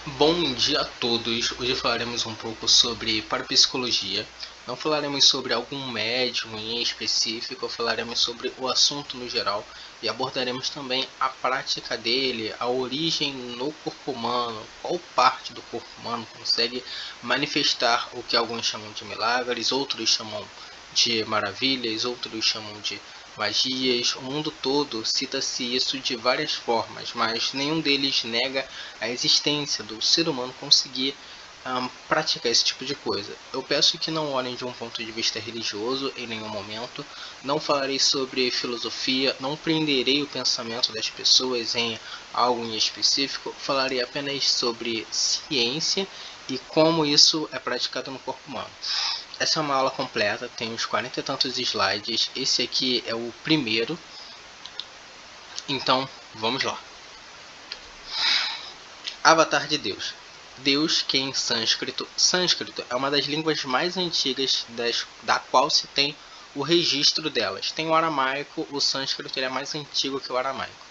Bom dia a todos. Hoje falaremos um pouco sobre parapsicologia. Não falaremos sobre algum médium em específico, falaremos sobre o assunto no geral e abordaremos também a prática dele, a origem no corpo humano, qual parte do corpo humano consegue manifestar o que alguns chamam de milagres, outros chamam de maravilhas, outros chamam de magias. O mundo todo cita-se isso de várias formas, mas nenhum deles nega a existência do ser humano conseguir praticar esse tipo de coisa. Eu peço que não olhem de um ponto de vista religioso em nenhum momento. Não falarei sobre filosofia, não prenderei o pensamento das pessoas em algo em específico. Falarei apenas sobre ciência e como isso é praticado no corpo humano. Essa é uma aula completa, tem uns 40 e tantos slides. Esse aqui é o primeiro. Então, vamos lá. Avatar de Deus. Deus, que em sânscrito é uma das línguas mais antigas da qual se tem o registro delas. Tem o aramaico, o sânscrito ele é mais antigo que o aramaico.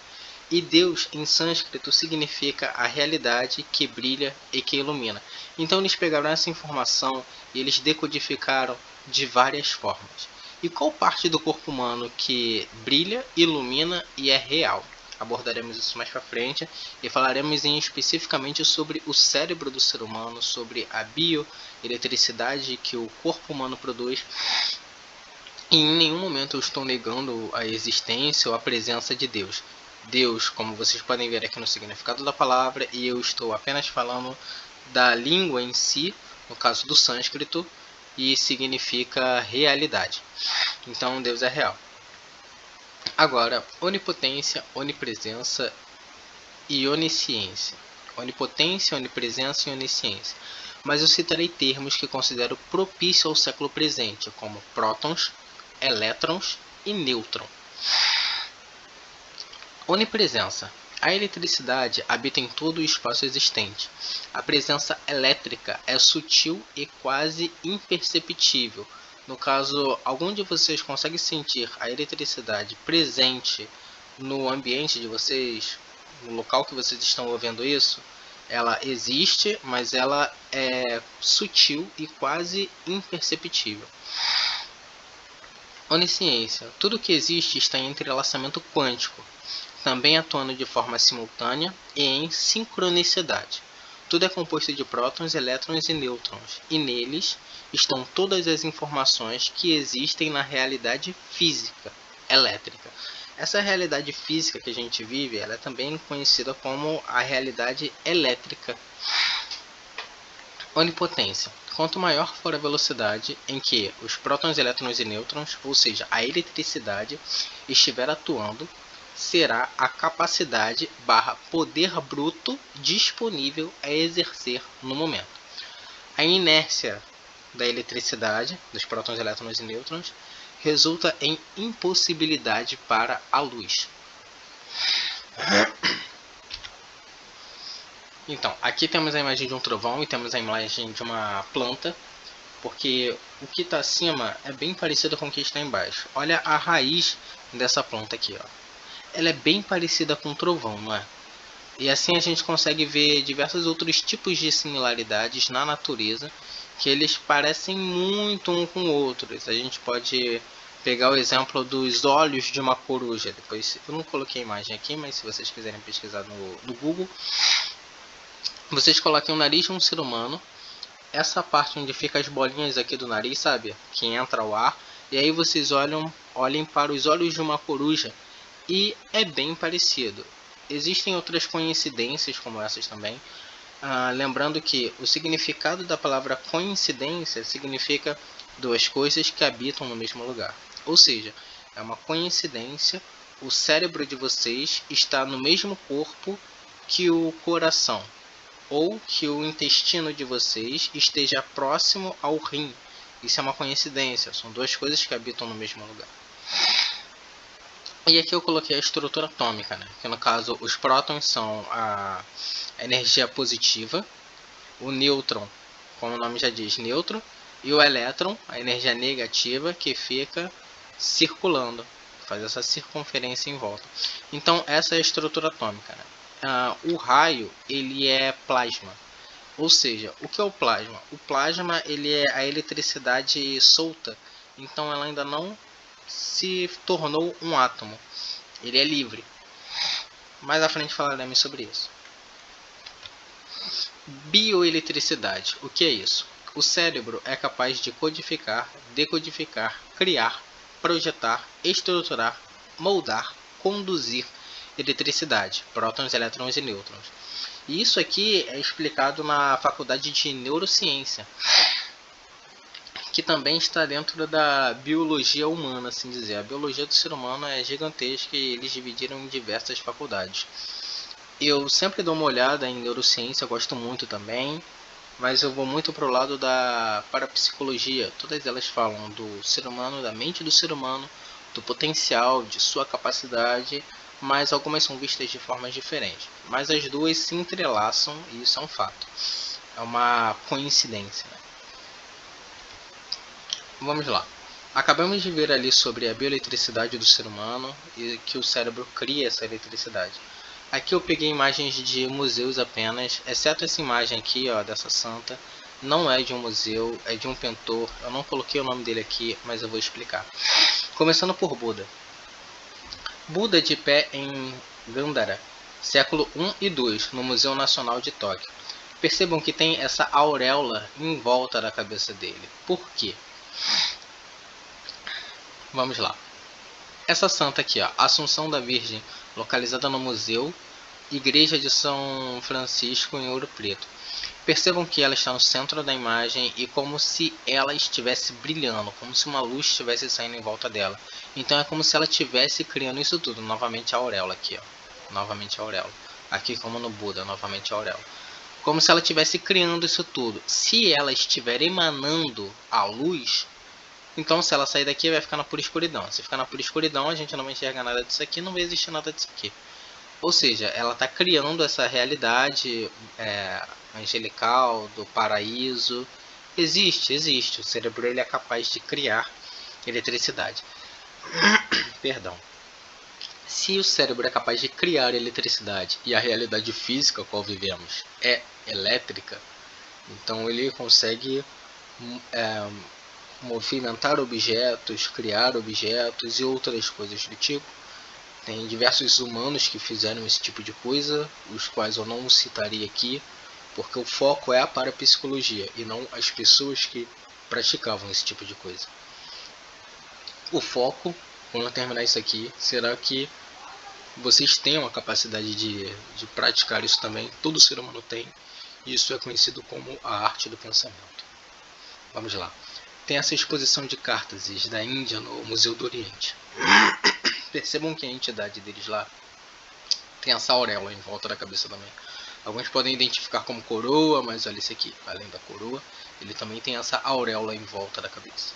E Deus em sânscrito significa a realidade que brilha e que ilumina. Então eles pegaram essa informação e eles decodificaram de várias formas. E qual parte do corpo humano que brilha, ilumina e é real? Abordaremos isso mais para frente e falaremos especificamente sobre o cérebro do ser humano, sobre a bioeletricidade que o corpo humano produz. E em nenhum momento eu estou negando a existência ou a presença de Deus. Deus, como vocês podem ver aqui no significado da palavra, e eu estou apenas falando da língua em si, no caso do sânscrito, e significa realidade. Então Deus é real. Agora, onipotência, onipresença e onisciência. Onipotência, onipresença e onisciência. Mas eu citarei termos que considero propícios ao século presente, como prótons, elétrons e nêutron. Onipresença. A eletricidade habita em todo o espaço existente. A presença elétrica é sutil e quase imperceptível. No caso, algum de vocês consegue sentir a eletricidade presente no ambiente de vocês, no local que vocês estão ouvindo isso? Ela existe, mas ela é sutil e quase imperceptível. Onisciência. Tudo que existe está em entrelaçamento quântico, também atuando de forma simultânea e em sincronicidade. Tudo é composto de prótons, elétrons e nêutrons, e neles estão todas as informações que existem na realidade física, elétrica. Essa realidade física que a gente vive, ela é também conhecida como a realidade elétrica. Onipotência. Quanto maior for a velocidade em que os prótons, elétrons e nêutrons, ou seja, a eletricidade, estiver atuando, será a capacidade / poder bruto disponível a exercer no momento. A inércia da eletricidade, dos prótons, elétrons e nêutrons, resulta em impossibilidade para a luz. Então, aqui temos a imagem de um trovão e temos a imagem de uma planta, porque o que está acima é bem parecido com o que está embaixo. Olha a raiz dessa planta aqui, ó. Ela é bem parecida com o trovão, não é? E assim a gente consegue ver diversos outros tipos de similaridades na natureza, que eles parecem muito um com outros. A gente pode pegar o exemplo dos olhos de uma coruja. Depois, eu não coloquei a imagem aqui, mas se vocês quiserem pesquisar no Google, vocês coloquem o nariz de um ser humano, essa parte onde fica as bolinhas aqui do nariz, sabe? Que entra o ar. E aí vocês olhem para os olhos de uma coruja e é bem parecido. Existem outras coincidências como essas também. Lembrando que o significado da palavra coincidência significa duas coisas que habitam no mesmo lugar. Ou seja, é uma coincidência o cérebro de vocês está no mesmo corpo que o coração, ou que o intestino de vocês esteja próximo ao rim. Isso é uma coincidência, são duas coisas que habitam no mesmo lugar. E aqui eu coloquei a estrutura atômica, né? Que no caso os prótons são a energia positiva, o nêutron, como o nome já diz, neutro, e o elétron, a energia negativa, que fica circulando, faz essa circunferência em volta. Então essa é a estrutura atômica, né? o raio ele é plasma. Ou seja, o que é o plasma? O plasma ele é a eletricidade solta, então ela ainda não se tornou um átomo, ele é livre. Mais à frente falaremos sobre isso. Bioeletricidade, o que é isso? O cérebro é capaz de codificar, decodificar, criar, projetar, estruturar, moldar, conduzir eletricidade, prótons, elétrons e nêutrons. E isso aqui é explicado na faculdade de neurociência, que também está dentro da biologia humana, assim dizer. A biologia do ser humano é gigantesca e eles dividiram em diversas faculdades. Eu sempre dou uma olhada em neurociência, gosto muito também, mas eu vou muito para o lado da parapsicologia. Todas elas falam do ser humano, da mente do ser humano, do potencial, de sua capacidade, mas algumas são vistas de formas diferentes. Mas as duas se entrelaçam e isso é um fato. É uma coincidência, né? Vamos lá. Acabamos de ver ali sobre a bioeletricidade do ser humano e que o cérebro cria essa eletricidade. Aqui eu peguei imagens de museus apenas, exceto essa imagem aqui, ó, dessa santa. Não é de um museu, é de um pintor. Eu não coloquei o nome dele aqui, mas eu vou explicar. Começando por Buda. Buda de pé em Gandhara, século I e II, no Museu Nacional de Tóquio. Percebam que tem essa auréola em volta da cabeça dele. Por quê? Vamos lá. Essa santa aqui, ó, Assunção da Virgem, localizada no Museu Igreja de São Francisco em Ouro Preto. Percebam que ela está no centro da imagem e como se ela estivesse brilhando, como se uma luz estivesse saindo em volta dela. Então é como se ela estivesse criando isso tudo. Novamente a auréola aqui, ó. Novamente a auréola. Aqui como no Buda, novamente a auréola. Como se ela estivesse criando isso tudo. Se ela estiver emanando a luz, então se ela sair daqui vai ficar na pura escuridão. Se ficar na pura escuridão a gente não vai enxergar nada disso aqui, não vai existir nada disso aqui. Ou seja, ela está criando essa realidade angelical, do paraíso. Existe. O cérebro ele é capaz de criar eletricidade. Perdão. Se o cérebro é capaz de criar eletricidade e a realidade física com a qual vivemos é elétrica, então ele consegue movimentar objetos, criar objetos e outras coisas do tipo. Tem diversos humanos que fizeram esse tipo de coisa, os quais eu não citaria aqui, porque o foco é a parapsicologia e não as pessoas que praticavam esse tipo de coisa. O foco, quando eu terminar isso aqui, será que vocês tenham a capacidade de praticar isso também. Todo ser humano tem. E isso é conhecido como a arte do pensamento. Vamos lá. Tem essa exposição de cartas da Índia no Museu do Oriente. Percebam que a entidade deles lá tem essa auréola em volta da cabeça também. Alguns podem identificar como coroa, mas olha esse aqui, além da coroa, ele também tem essa auréola em volta da cabeça.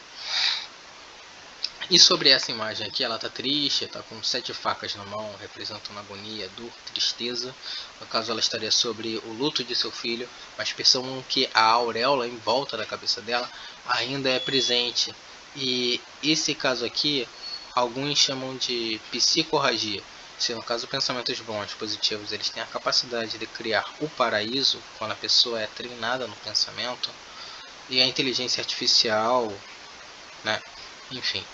E sobre essa imagem aqui, ela está triste, está com 7 facas na mão, representando agonia, dor, tristeza. No caso, ela estaria sobre o luto de seu filho, mas percebam que a auréola em volta da cabeça dela ainda é presente. E esse caso aqui, alguns chamam de psicorragia. Se no caso pensamentos bons, positivos, eles têm a capacidade de criar o paraíso, quando a pessoa é treinada no pensamento, e a inteligência artificial, né? Enfim,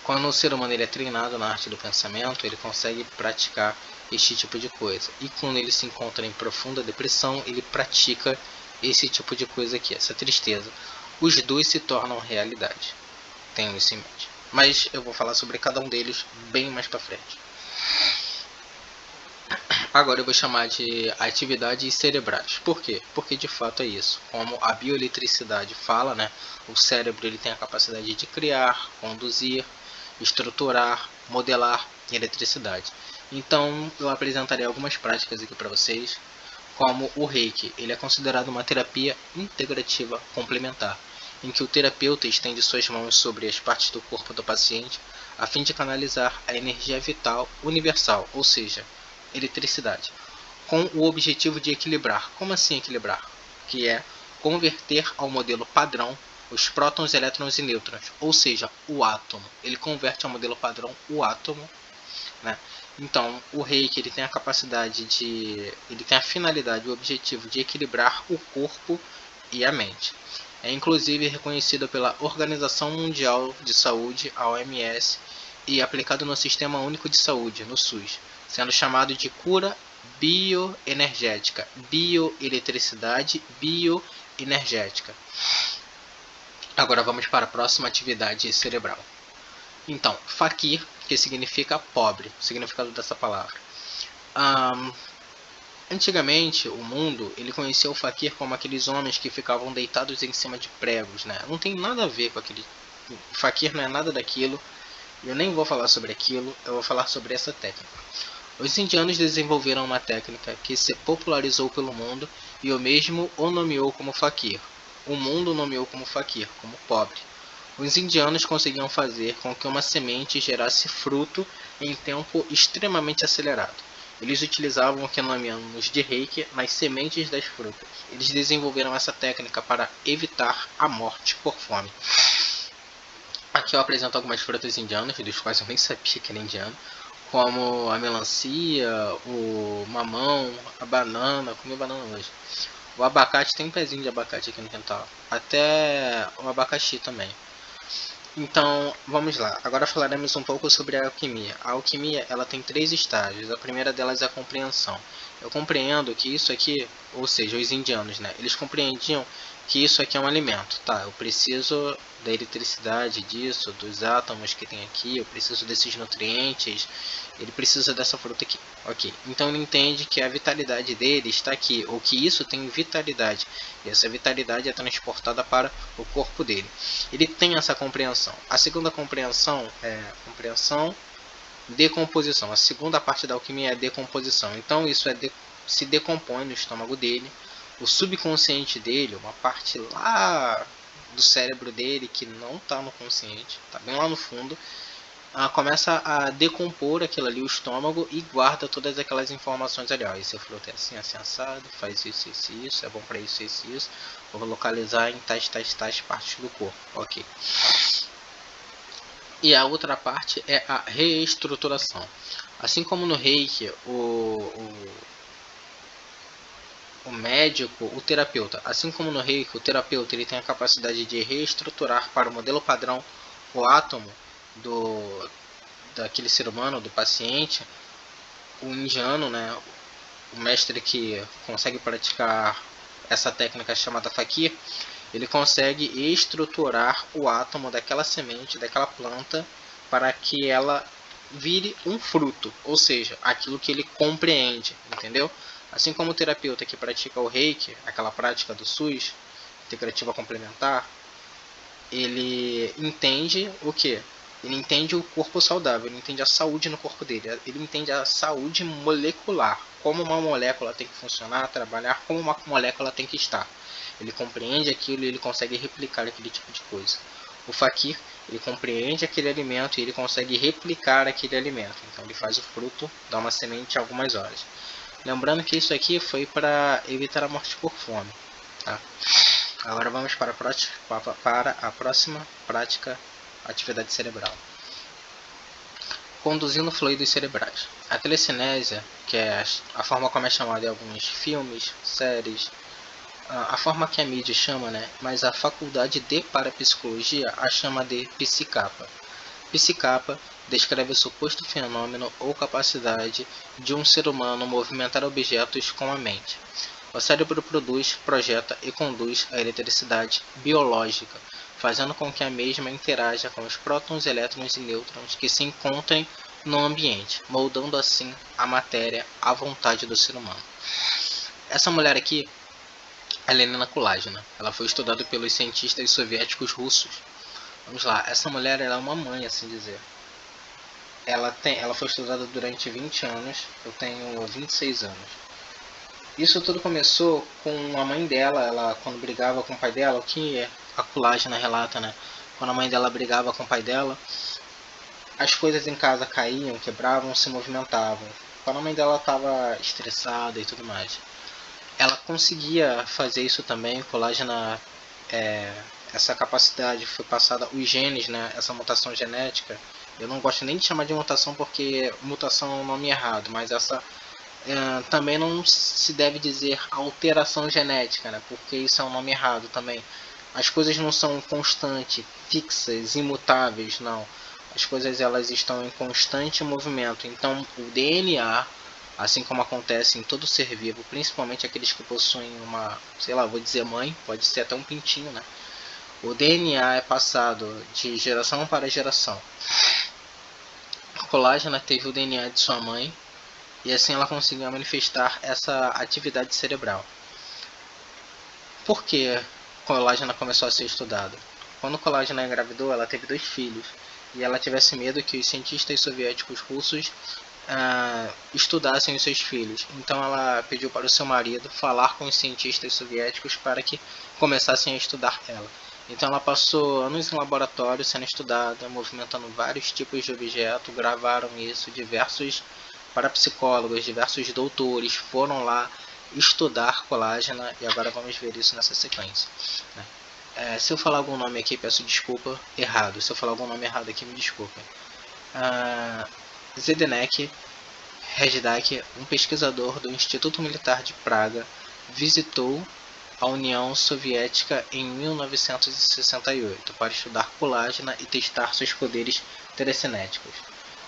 quando o ser humano ele é treinado na arte do pensamento, ele consegue praticar este tipo de coisa. E quando ele se encontra em profunda depressão, ele pratica esse tipo de coisa aqui, essa tristeza. Os dois se tornam realidade. Tenham isso em mente. Mas eu vou falar sobre cada um deles bem mais para frente. Agora eu vou chamar de atividades cerebrais. Por quê? Porque de fato é isso. Como a bioeletricidade fala, né? O cérebro ele tem a capacidade de criar, conduzir, estruturar, modelar eletricidade. Então eu apresentarei algumas práticas aqui para vocês, como o Reiki. Ele é considerado uma terapia integrativa complementar, em que o terapeuta estende suas mãos sobre as partes do corpo do paciente a fim de canalizar a energia vital universal, ou seja, eletricidade, com o objetivo de equilibrar. Como assim equilibrar? Que é converter ao modelo padrão os prótons, elétrons e nêutrons, ou seja, o átomo. Ele converte ao modelo padrão o átomo, né? Então, o reiki ele tem a capacidade ele tem a finalidade, o objetivo de equilibrar o corpo e a mente. É inclusive reconhecido pela Organização Mundial de Saúde, a OMS, e aplicado no Sistema Único de Saúde, no SUS, sendo chamado de cura bioenergética, bioeletricidade bioenergética. Agora vamos para a próxima atividade cerebral. Então, fakir, que significa pobre, o significado dessa palavra. Antigamente, o mundo ele conhecia o fakir como aqueles homens que ficavam deitados em cima de pregos, né? Não tem nada a ver com aquele... O fakir não é nada daquilo. Eu nem vou falar sobre aquilo, eu vou falar sobre essa técnica. Os indianos desenvolveram uma técnica que se popularizou pelo mundo e o mesmo o nomeou como fakir. O mundo o nomeou como fakir, como pobre. Os indianos conseguiam fazer com que uma semente gerasse fruto em tempo extremamente acelerado. Eles utilizavam o que nomeamos de reiki nas sementes das frutas. Eles desenvolveram essa técnica para evitar a morte por fome. Aqui eu apresento algumas frutas indianas, dos quais eu nem sabia que era indiano, como a melancia, o mamão, a banana. Comi banana hoje. O abacate, tem um pezinho de abacate aqui no quintal. Até o abacaxi também. Então, vamos lá. Agora falaremos um pouco sobre a alquimia. A alquimia, ela tem 3 estágios. A primeira delas é a compreensão. Eu compreendo que isso aqui, ou seja, os indianos, né? Eles compreendiam que isso aqui é um alimento. Tá, eu preciso da eletricidade disso, dos átomos que tem aqui, eu preciso desses nutrientes, ele precisa dessa fruta aqui. Ok, então ele entende que a vitalidade dele está aqui, ou que isso tem vitalidade, e essa vitalidade é transportada para o corpo dele. Ele tem essa compreensão. A segunda compreensão é compreensão, decomposição. A segunda parte da alquimia é decomposição. Então isso se decompõe no estômago dele. O subconsciente dele, uma parte lá do cérebro dele que não está no consciente, está bem lá no fundo, começa a decompor aquilo ali, o estômago, e guarda todas aquelas informações ali. Ó, esse fruto é assim, assim, assado, faz isso, isso, isso, é bom para isso, isso, isso. Vou localizar em tais partes do corpo. Ok. E a outra parte é a reestruturação. Assim como no Reiki, o médico, o terapeuta, assim como no Reiki, o terapeuta ele tem a capacidade de reestruturar para o modelo padrão o átomo daquele ser humano, do paciente. O indiano, né, o mestre que consegue praticar essa técnica chamada fakir, ele consegue estruturar o átomo daquela semente, daquela planta, para que ela vire um fruto, ou seja, aquilo que ele compreende, entendeu? Assim como o terapeuta que pratica o reiki, aquela prática do SUS, integrativa complementar, ele entende o que? Ele entende o corpo saudável, ele entende a saúde no corpo dele, ele entende a saúde molecular, como uma molécula tem que funcionar, trabalhar, como uma molécula tem que estar. Ele compreende aquilo e ele consegue replicar aquele tipo de coisa. O fakir, ele compreende aquele alimento e ele consegue replicar aquele alimento. Então ele faz o fruto, dá uma semente em algumas horas. Lembrando que isso aqui foi para evitar a morte por fome. Tá? Agora vamos para a próxima prática, atividade cerebral. Conduzindo fluidos cerebrais. A telecinésia, que é a forma como é chamada em alguns filmes, séries, a forma que a mídia chama, né? Mas a faculdade de parapsicologia a chama de psicapa. Psicapa descreve o suposto fenômeno ou capacidade de um ser humano movimentar objetos com a mente. O cérebro produz, projeta e conduz a eletricidade biológica, fazendo com que a mesma interaja com os prótons, elétrons e nêutrons que se encontrem no ambiente, moldando assim a matéria à vontade do ser humano. Essa mulher aqui, a Helena Kulagina, ela foi estudada pelos cientistas soviéticos russos. Vamos lá, essa mulher ela é uma mãe, assim dizer. Ela foi estudada durante 20 anos, eu tenho 26 anos. Isso tudo começou com a mãe dela, ela quando brigava com o pai dela, o que a Kulagina relata, né? Quando a mãe dela brigava com o pai dela, as coisas em casa caíam, quebravam, se movimentavam. Quando a mãe dela estava estressada e tudo mais. Ela conseguia fazer isso também, Kulagina, essa capacidade foi passada, os genes, né? Essa mutação genética, Eu não gosto nem de chamar de mutação porque mutação é um nome errado, mas essa também não se deve dizer alteração genética, né? Porque isso é um nome errado também. As coisas não são constantes, fixas, imutáveis, não. As coisas elas estão em constante movimento. Então, o DNA, assim como acontece em todo ser vivo, principalmente aqueles que possuem uma, sei lá, vou dizer mãe, pode ser até um pintinho, né? O DNA é passado de geração para geração. A colágena teve o DNA de sua mãe e assim ela conseguiu manifestar essa atividade cerebral. Por que colágena começou a ser estudada? Quando colágena engravidou, ela teve 2 filhos e ela tivesse medo que os cientistas soviéticos russos estudassem os seus filhos. Então ela pediu para o seu marido falar com os cientistas soviéticos para que começassem a estudar ela. Então ela passou anos em laboratório sendo estudada, movimentando vários tipos de objeto, gravaram isso, diversos parapsicólogos, diversos doutores foram lá estudar colágena e agora vamos ver isso nessa sequência. Se eu falar algum nome aqui, peço desculpa, errado. Se eu falar algum nome errado aqui, me desculpem. Zdeněk Rezdak, um pesquisador do Instituto Militar de Praga, visitou a União Soviética em 1968 para estudar colágena e testar seus poderes telecinéticos.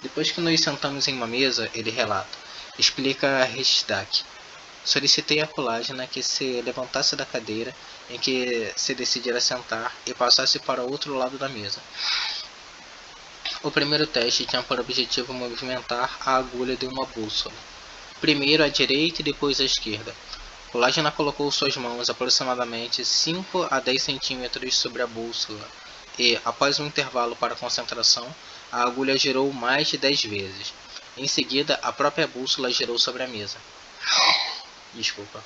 Depois que nos sentamos em uma mesa, ele relata, explica Rezdak. Solicitei à colágena que se levantasse da cadeira em que se decidira sentar e passasse para o outro lado da mesa. O primeiro teste tinha por objetivo movimentar a agulha de uma bússola. Primeiro à direita e depois à esquerda. Colágena colocou suas mãos aproximadamente 5 a 10 centímetros sobre a bússola e, após um intervalo para concentração, a agulha girou mais de 10 vezes. Em seguida, a própria bússola girou sobre a mesa. Desculpa.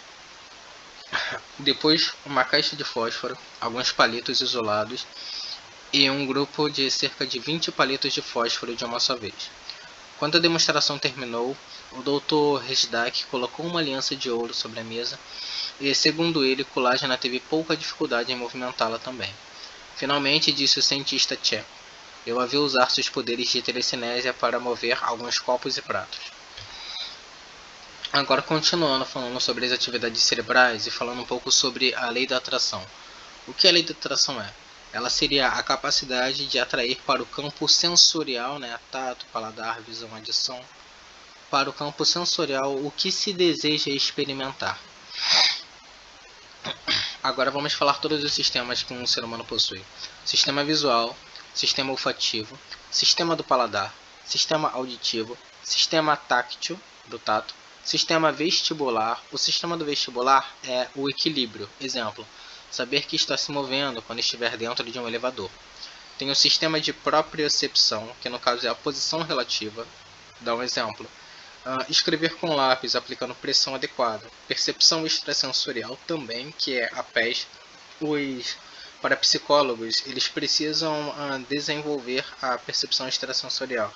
Depois, uma caixa de fósforo, alguns palitos isolados e um grupo de cerca de 20 palitos de fósforo de uma só vez. Quando a demonstração terminou, o Dr. Rezdak colocou uma aliança de ouro sobre a mesa e, segundo ele, colágena teve pouca dificuldade em movimentá-la também. Finalmente, disse o cientista tcheco, eu a vi usar seus poderes de telecinésia para mover alguns copos e pratos. Agora, continuando falando sobre as atividades cerebrais e falando um pouco sobre a lei da atração. O que a lei da atração é? Ela seria a capacidade de atrair para o campo sensorial, né, tato, paladar, visão, audição, para o campo sensorial o que se deseja experimentar. Agora vamos falar todos os sistemas que um ser humano possui. Sistema visual, sistema olfativo, sistema do paladar, sistema auditivo, sistema táctil, do tato, sistema vestibular. O sistema do vestibular é o equilíbrio. Exemplo, saber que está se movendo quando estiver dentro de um elevador. Tem o sistema de propriocepção, que no caso é a posição relativa. Dá um exemplo. Escrever com lápis, aplicando pressão adequada. Percepção extrasensorial também, que é a PES. Os parapsicólogos, eles precisam desenvolver a percepção extrasensorial.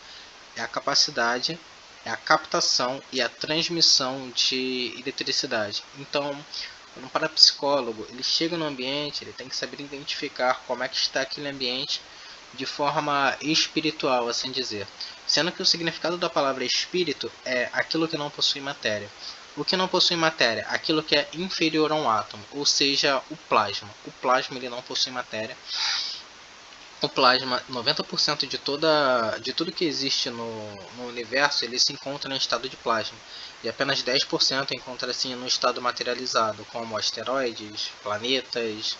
É a capacidade, é a captação e a transmissão de eletricidade. Então, um parapsicólogo, ele chega no ambiente, ele tem que saber identificar como é que está aquele ambiente de forma espiritual, assim dizer. Sendo que o significado da palavra espírito é aquilo que não possui matéria. O que não possui matéria? Aquilo que é inferior a um átomo, ou seja, o plasma. O plasma ele não possui matéria. O plasma, 90% de tudo que existe no universo, ele se encontra em estado de plasma. E apenas 10% encontra-se no estado materializado, como asteroides, planetas,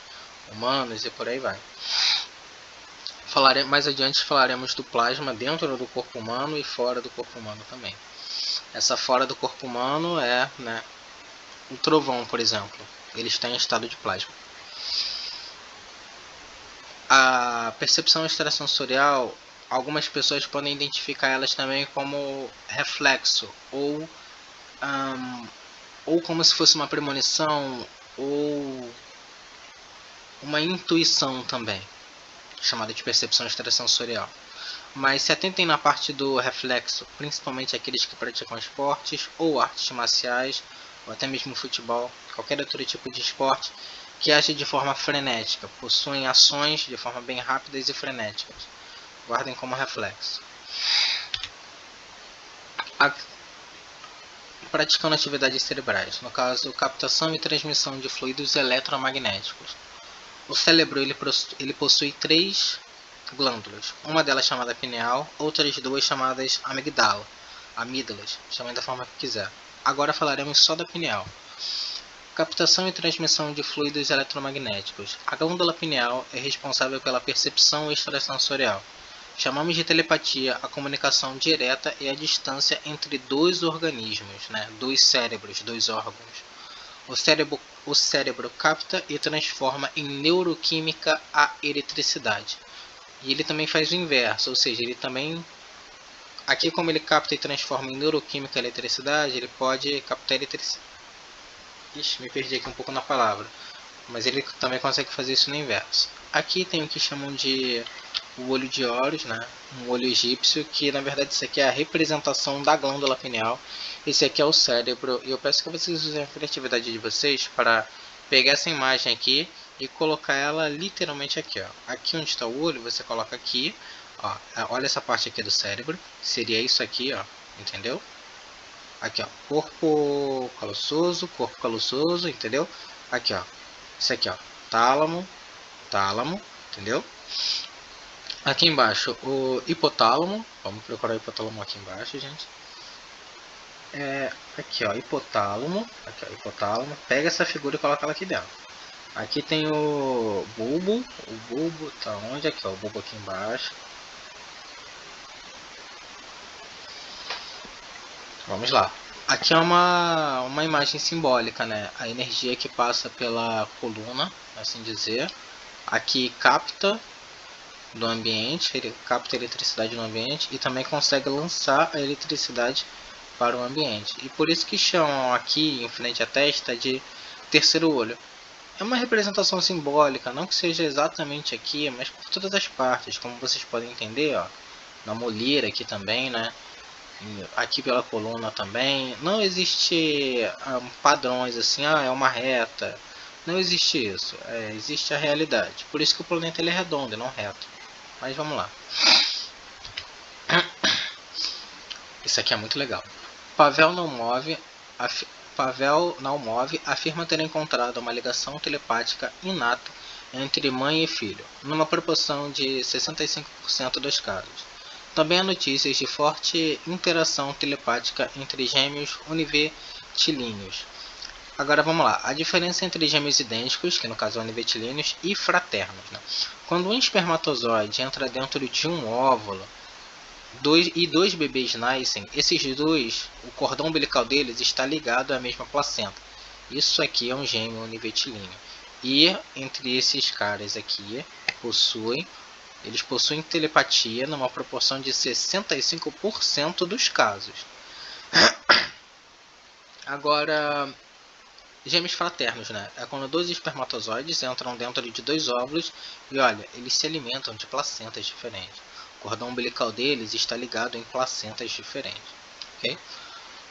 humanos e por aí vai. Mais adiante falaremos do plasma dentro do corpo humano e fora do corpo humano também. Essa fora do corpo humano é, o trovão, por exemplo. Ele está em estado de plasma. A percepção extrasensorial, algumas pessoas podem identificar elas também como reflexo ou como se fosse uma premonição ou uma intuição também, chamada de percepção extrasensorial. Mas se atentem na parte do reflexo, principalmente aqueles que praticam esportes ou artes marciais, ou até mesmo futebol, qualquer outro tipo de esporte, que agem de forma frenética, possuem ações de forma bem rápidas e frenéticas. Guardem como reflexo. Praticando atividades cerebrais, no caso, captação e transmissão de fluidos eletromagnéticos. O cérebro ele possui 3 glândulas, uma delas chamada pineal, outras 2 chamadas amígdalas, chamem da forma que quiser. Agora falaremos só da pineal. Captação e transmissão de fluidos eletromagnéticos. A glândula pineal é responsável pela percepção extrasensorial. Chamamos de telepatia a comunicação direta e a distância entre 2 organismos, 2 cérebros, 2 órgãos. O cérebro capta e transforma em neuroquímica a eletricidade. E ele também faz o inverso, ou seja, ele também, aqui como ele capta e transforma em neuroquímica a eletricidade, ele pode captar eletricidade. Ixi, me perdi aqui um pouco na palavra. Mas ele também consegue fazer isso no inverso. Aqui tem o que chamam de o olho de Horus, um olho egípcio, que na verdade isso aqui é a representação da glândula pineal. Esse aqui é o cérebro, e eu peço que vocês usem a criatividade de vocês para pegar essa imagem aqui e colocar ela literalmente aqui, ó. Aqui onde está o olho, você coloca aqui, ó. Olha essa parte aqui do cérebro, seria isso aqui, ó, entendeu? Aqui, ó, corpo calososo, entendeu? Aqui, ó, isso aqui, ó, tálamo, entendeu? Aqui embaixo, o hipotálamo. Vamos procurar o hipotálamo aqui embaixo, gente. Aqui, ó, hipotálamo. Aqui, ó, hipotálamo. Pega essa figura e coloca ela aqui dentro. Aqui tem o bulbo. O bulbo tá onde? Aqui, ó, o bulbo aqui embaixo. Vamos lá. Aqui é uma imagem simbólica, a energia que passa pela coluna, assim dizer. Aqui capta do ambiente, ele capta a eletricidade no ambiente e também consegue lançar a eletricidade para o ambiente. E por isso que chamam aqui, em frente à testa, de terceiro olho. É uma representação simbólica, não que seja exatamente aqui, mas por todas as partes, como vocês podem entender, ó, na molheira aqui também, aqui pela coluna também. Não existe padrões assim, é uma reta. Não existe isso, existe a realidade. Por isso que o planeta ele é redondo e não reto. Mas vamos lá. Isso aqui é muito legal. Pavel Naumov afirma ter encontrado uma ligação telepática inata entre mãe e filho, numa proporção de 65% dos casos. Também há notícias de forte interação telepática entre gêmeos univetilíneos. Agora vamos lá, a diferença entre gêmeos idênticos, que no caso são univetilíneos, e fraternos. Quando um espermatozoide entra dentro de um óvulo e 2 bebês nascem, esses 2, o cordão umbilical deles está ligado à mesma placenta. Isso aqui é um gêmeo univetilíneo. E entre esses caras aqui, eles possuem telepatia numa proporção de 65% dos casos. Agora, gêmeos fraternos, é quando 2 espermatozoides entram dentro de 2 óvulos e olha, eles se alimentam de placentas diferentes. O cordão umbilical deles está ligado em placentas diferentes. Okay?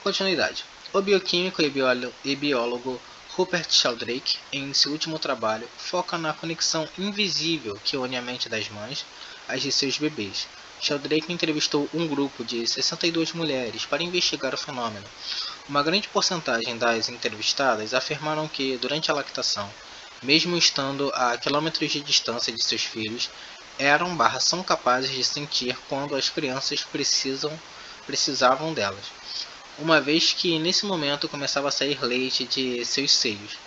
Continuidade. O bioquímico e biólogo Rupert Sheldrake, em seu último trabalho, foca na conexão invisível que une a mente das mães às de seus bebês. Sheldrake entrevistou um grupo de 62 mulheres para investigar o fenômeno. Uma grande porcentagem das entrevistadas afirmaram que, durante a lactação, mesmo estando a quilômetros de distância de seus filhos, são capazes de sentir quando as crianças precisavam delas, uma vez que nesse momento começava a sair leite de seus seios.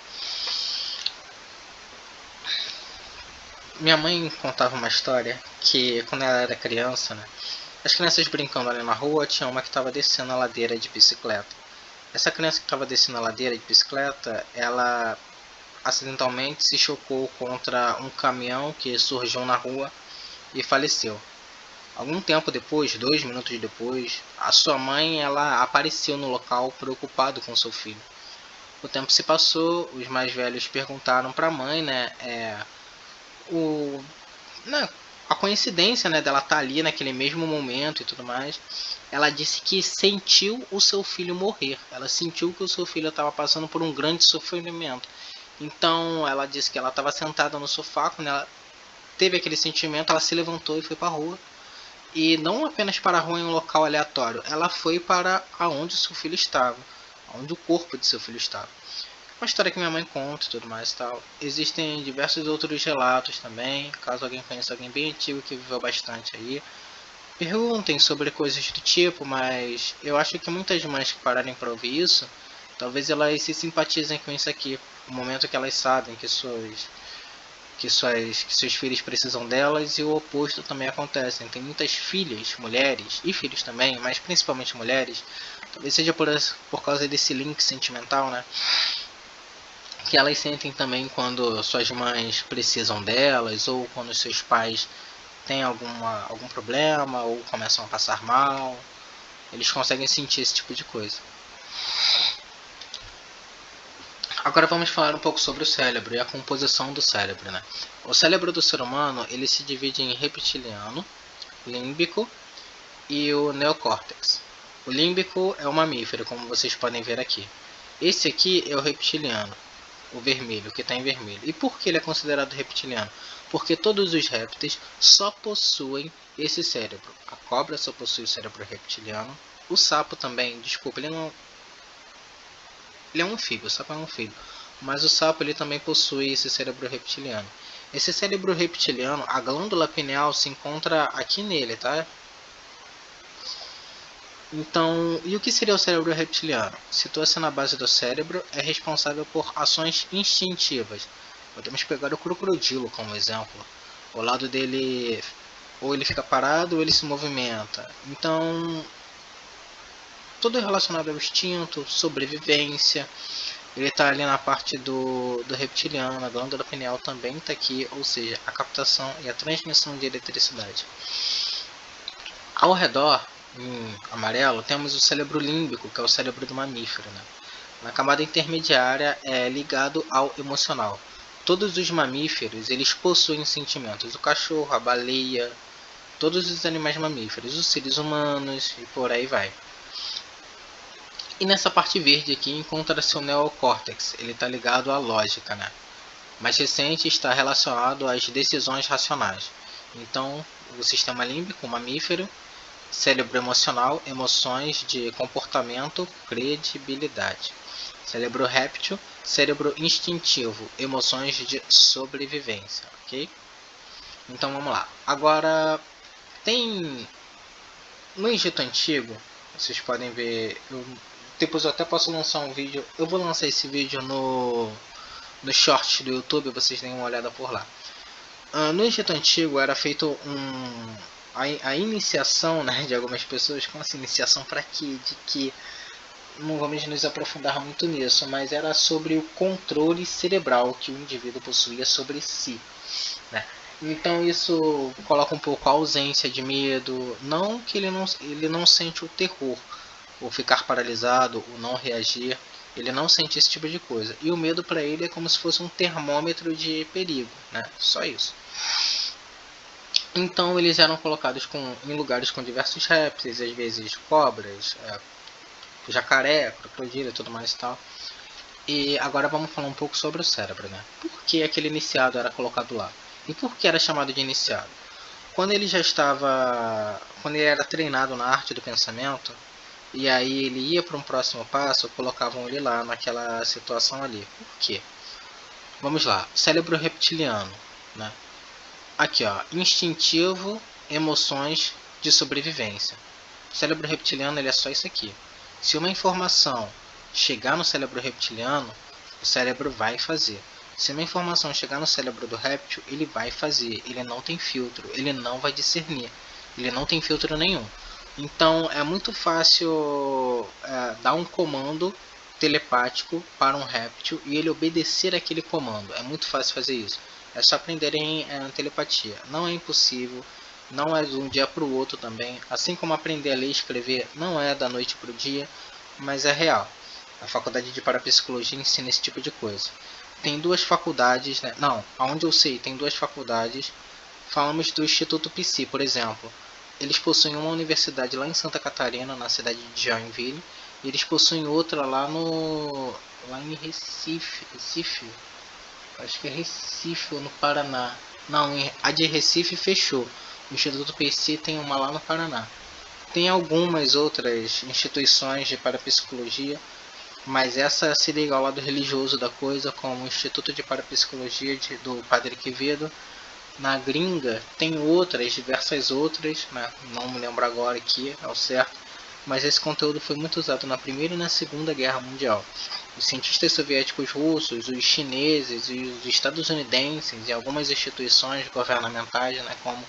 Minha mãe contava uma história que, quando ela era criança, as crianças brincando ali na rua, tinha uma que estava descendo a ladeira de bicicleta. Essa criança que estava descendo a ladeira de bicicleta, ela acidentalmente se chocou contra um caminhão que surgiu na rua e faleceu. Algum tempo depois, 2 minutos depois, a sua mãe ela apareceu no local preocupado com seu filho. O tempo se passou, os mais velhos perguntaram para a mãe, a coincidência, dela estar ali naquele mesmo momento e tudo mais. Ela disse que sentiu o seu filho morrer. Ela sentiu que o seu filho estava passando por um grande sofrimento. Então ela disse que ela estava sentada no sofá, quando ela teve aquele sentimento, ela se levantou e foi para a rua. E não apenas para a rua em um local aleatório, ela foi para aonde seu filho estava, onde o corpo de seu filho estava. Uma história que minha mãe conta e tudo mais e tal. Existem diversos outros relatos também, caso alguém conheça alguém bem antigo que viveu bastante aí. Perguntem sobre coisas do tipo, mas eu acho que muitas mães que pararem para ouvir isso, talvez elas se simpatizem com isso aqui. No momento que elas sabem que seus filhos precisam delas, e o oposto também acontece. Tem muitas filhas, mulheres e filhos também, mas principalmente mulheres, talvez seja por causa desse link sentimental, né? Que elas sentem também quando suas mães precisam delas, ou quando seus pais têm algum problema, ou começam a passar mal. Eles conseguem sentir esse tipo de coisa. Agora vamos falar um pouco sobre o cérebro e a composição do cérebro, né? O cérebro do ser humano ele se divide em reptiliano, límbico e o neocórtex. O límbico é o mamífero, como vocês podem ver aqui. Esse aqui é o reptiliano, o vermelho, que está em vermelho. E por que ele é considerado reptiliano? Porque todos os répteis só possuem esse cérebro. A cobra só possui o cérebro reptiliano. O sapo também, desculpa, ele é um anfíbio, o sapo é um anfíbio. Mas o sapo ele também possui esse cérebro reptiliano. Esse cérebro reptiliano, a glândula pineal se encontra aqui nele, tá? Então, e o que seria o cérebro reptiliano? Situa-se na base do cérebro, é responsável por ações instintivas. Podemos pegar o crocodilo como exemplo. O lado dele, ou ele fica parado ou ele se movimenta. Então, tudo relacionado ao instinto, sobrevivência. Ele está ali na parte do reptiliano, a glândula pineal também está aqui, ou seja, a captação e a transmissão de eletricidade. Ao redor, em amarelo, temos o cérebro límbico, que é o cérebro do mamífero. Né? Na camada intermediária é ligado ao emocional. Todos os mamíferos eles possuem sentimentos. O cachorro, a baleia, todos os animais mamíferos, os seres humanos e por aí vai. E nessa parte verde aqui encontra-se o neocórtex, ele está ligado à lógica, né? Mais recente está relacionado às decisões racionais. Então, o sistema límbico, o mamífero, cérebro emocional, emoções de comportamento, credibilidade. Cérebro réptil, cérebro instintivo, emoções de sobrevivência, ok? Então vamos lá. Agora, tem no Egito Antigo, vocês podem ver, depois eu até posso lançar um vídeo, eu vou lançar esse vídeo no short do YouTube, vocês deem uma olhada por lá. No Egito Antigo era feito a iniciação, né, de algumas pessoas. Como assim, iniciação para quê? De que? Não vamos nos aprofundar muito nisso, mas era sobre o controle cerebral que o indivíduo possuía sobre si, né? Então isso coloca um pouco a ausência de medo, não que ele não sente o terror, ou ficar paralisado, ou não reagir, ele não sente esse tipo de coisa. E o medo para ele é como se fosse um termômetro de perigo, né? Só isso. Então eles eram colocados em lugares com diversos répteis, às vezes cobras, jacaré, crocodilo e tudo mais e tal. E agora vamos falar um pouco sobre o cérebro, né? Por que aquele iniciado era colocado lá? E por que era chamado de iniciado? Quando ele quando ele era treinado na arte do pensamento, e aí ele ia para um próximo passo, colocavam ele lá naquela situação ali. Por quê? Vamos lá, cérebro reptiliano, né? Aqui ó, instintivo, emoções de sobrevivência. O cérebro reptiliano ele é só isso aqui. Se uma informação chegar no cérebro reptiliano, o cérebro vai fazer. Se uma informação chegar no cérebro do réptil, ele vai fazer. Ele não tem filtro, ele não vai discernir. Ele não tem filtro nenhum. Então é muito fácil dar um comando telepático para um réptil e ele obedecer aquele comando. É muito fácil fazer isso. É só aprenderem telepatia. Não é impossível, não é de um dia para o outro também. Assim como aprender a ler e escrever não é da noite para o dia, mas é real. A faculdade de parapsicologia ensina esse tipo de coisa. Tem duas faculdades, né? Não, aonde eu sei, tem duas faculdades. Falamos do Instituto Psi, por exemplo. Eles possuem uma universidade lá em Santa Catarina, na cidade de Joinville, e eles possuem outra lá em Recife. Acho que é Recife ou no Paraná. Não, a de Recife fechou. O Instituto Psi tem uma lá no Paraná. Tem algumas outras instituições de parapsicologia, mas essa se liga ao lado religioso da coisa, como o Instituto de Parapsicologia do Padre Quevedo. Na gringa tem outras, diversas outras, né? Não me lembro agora aqui ao certo, mas esse conteúdo foi muito usado na Primeira e na Segunda Guerra Mundial. Os cientistas soviéticos russos, os chineses e os estadunidenses e algumas instituições governamentais, né, como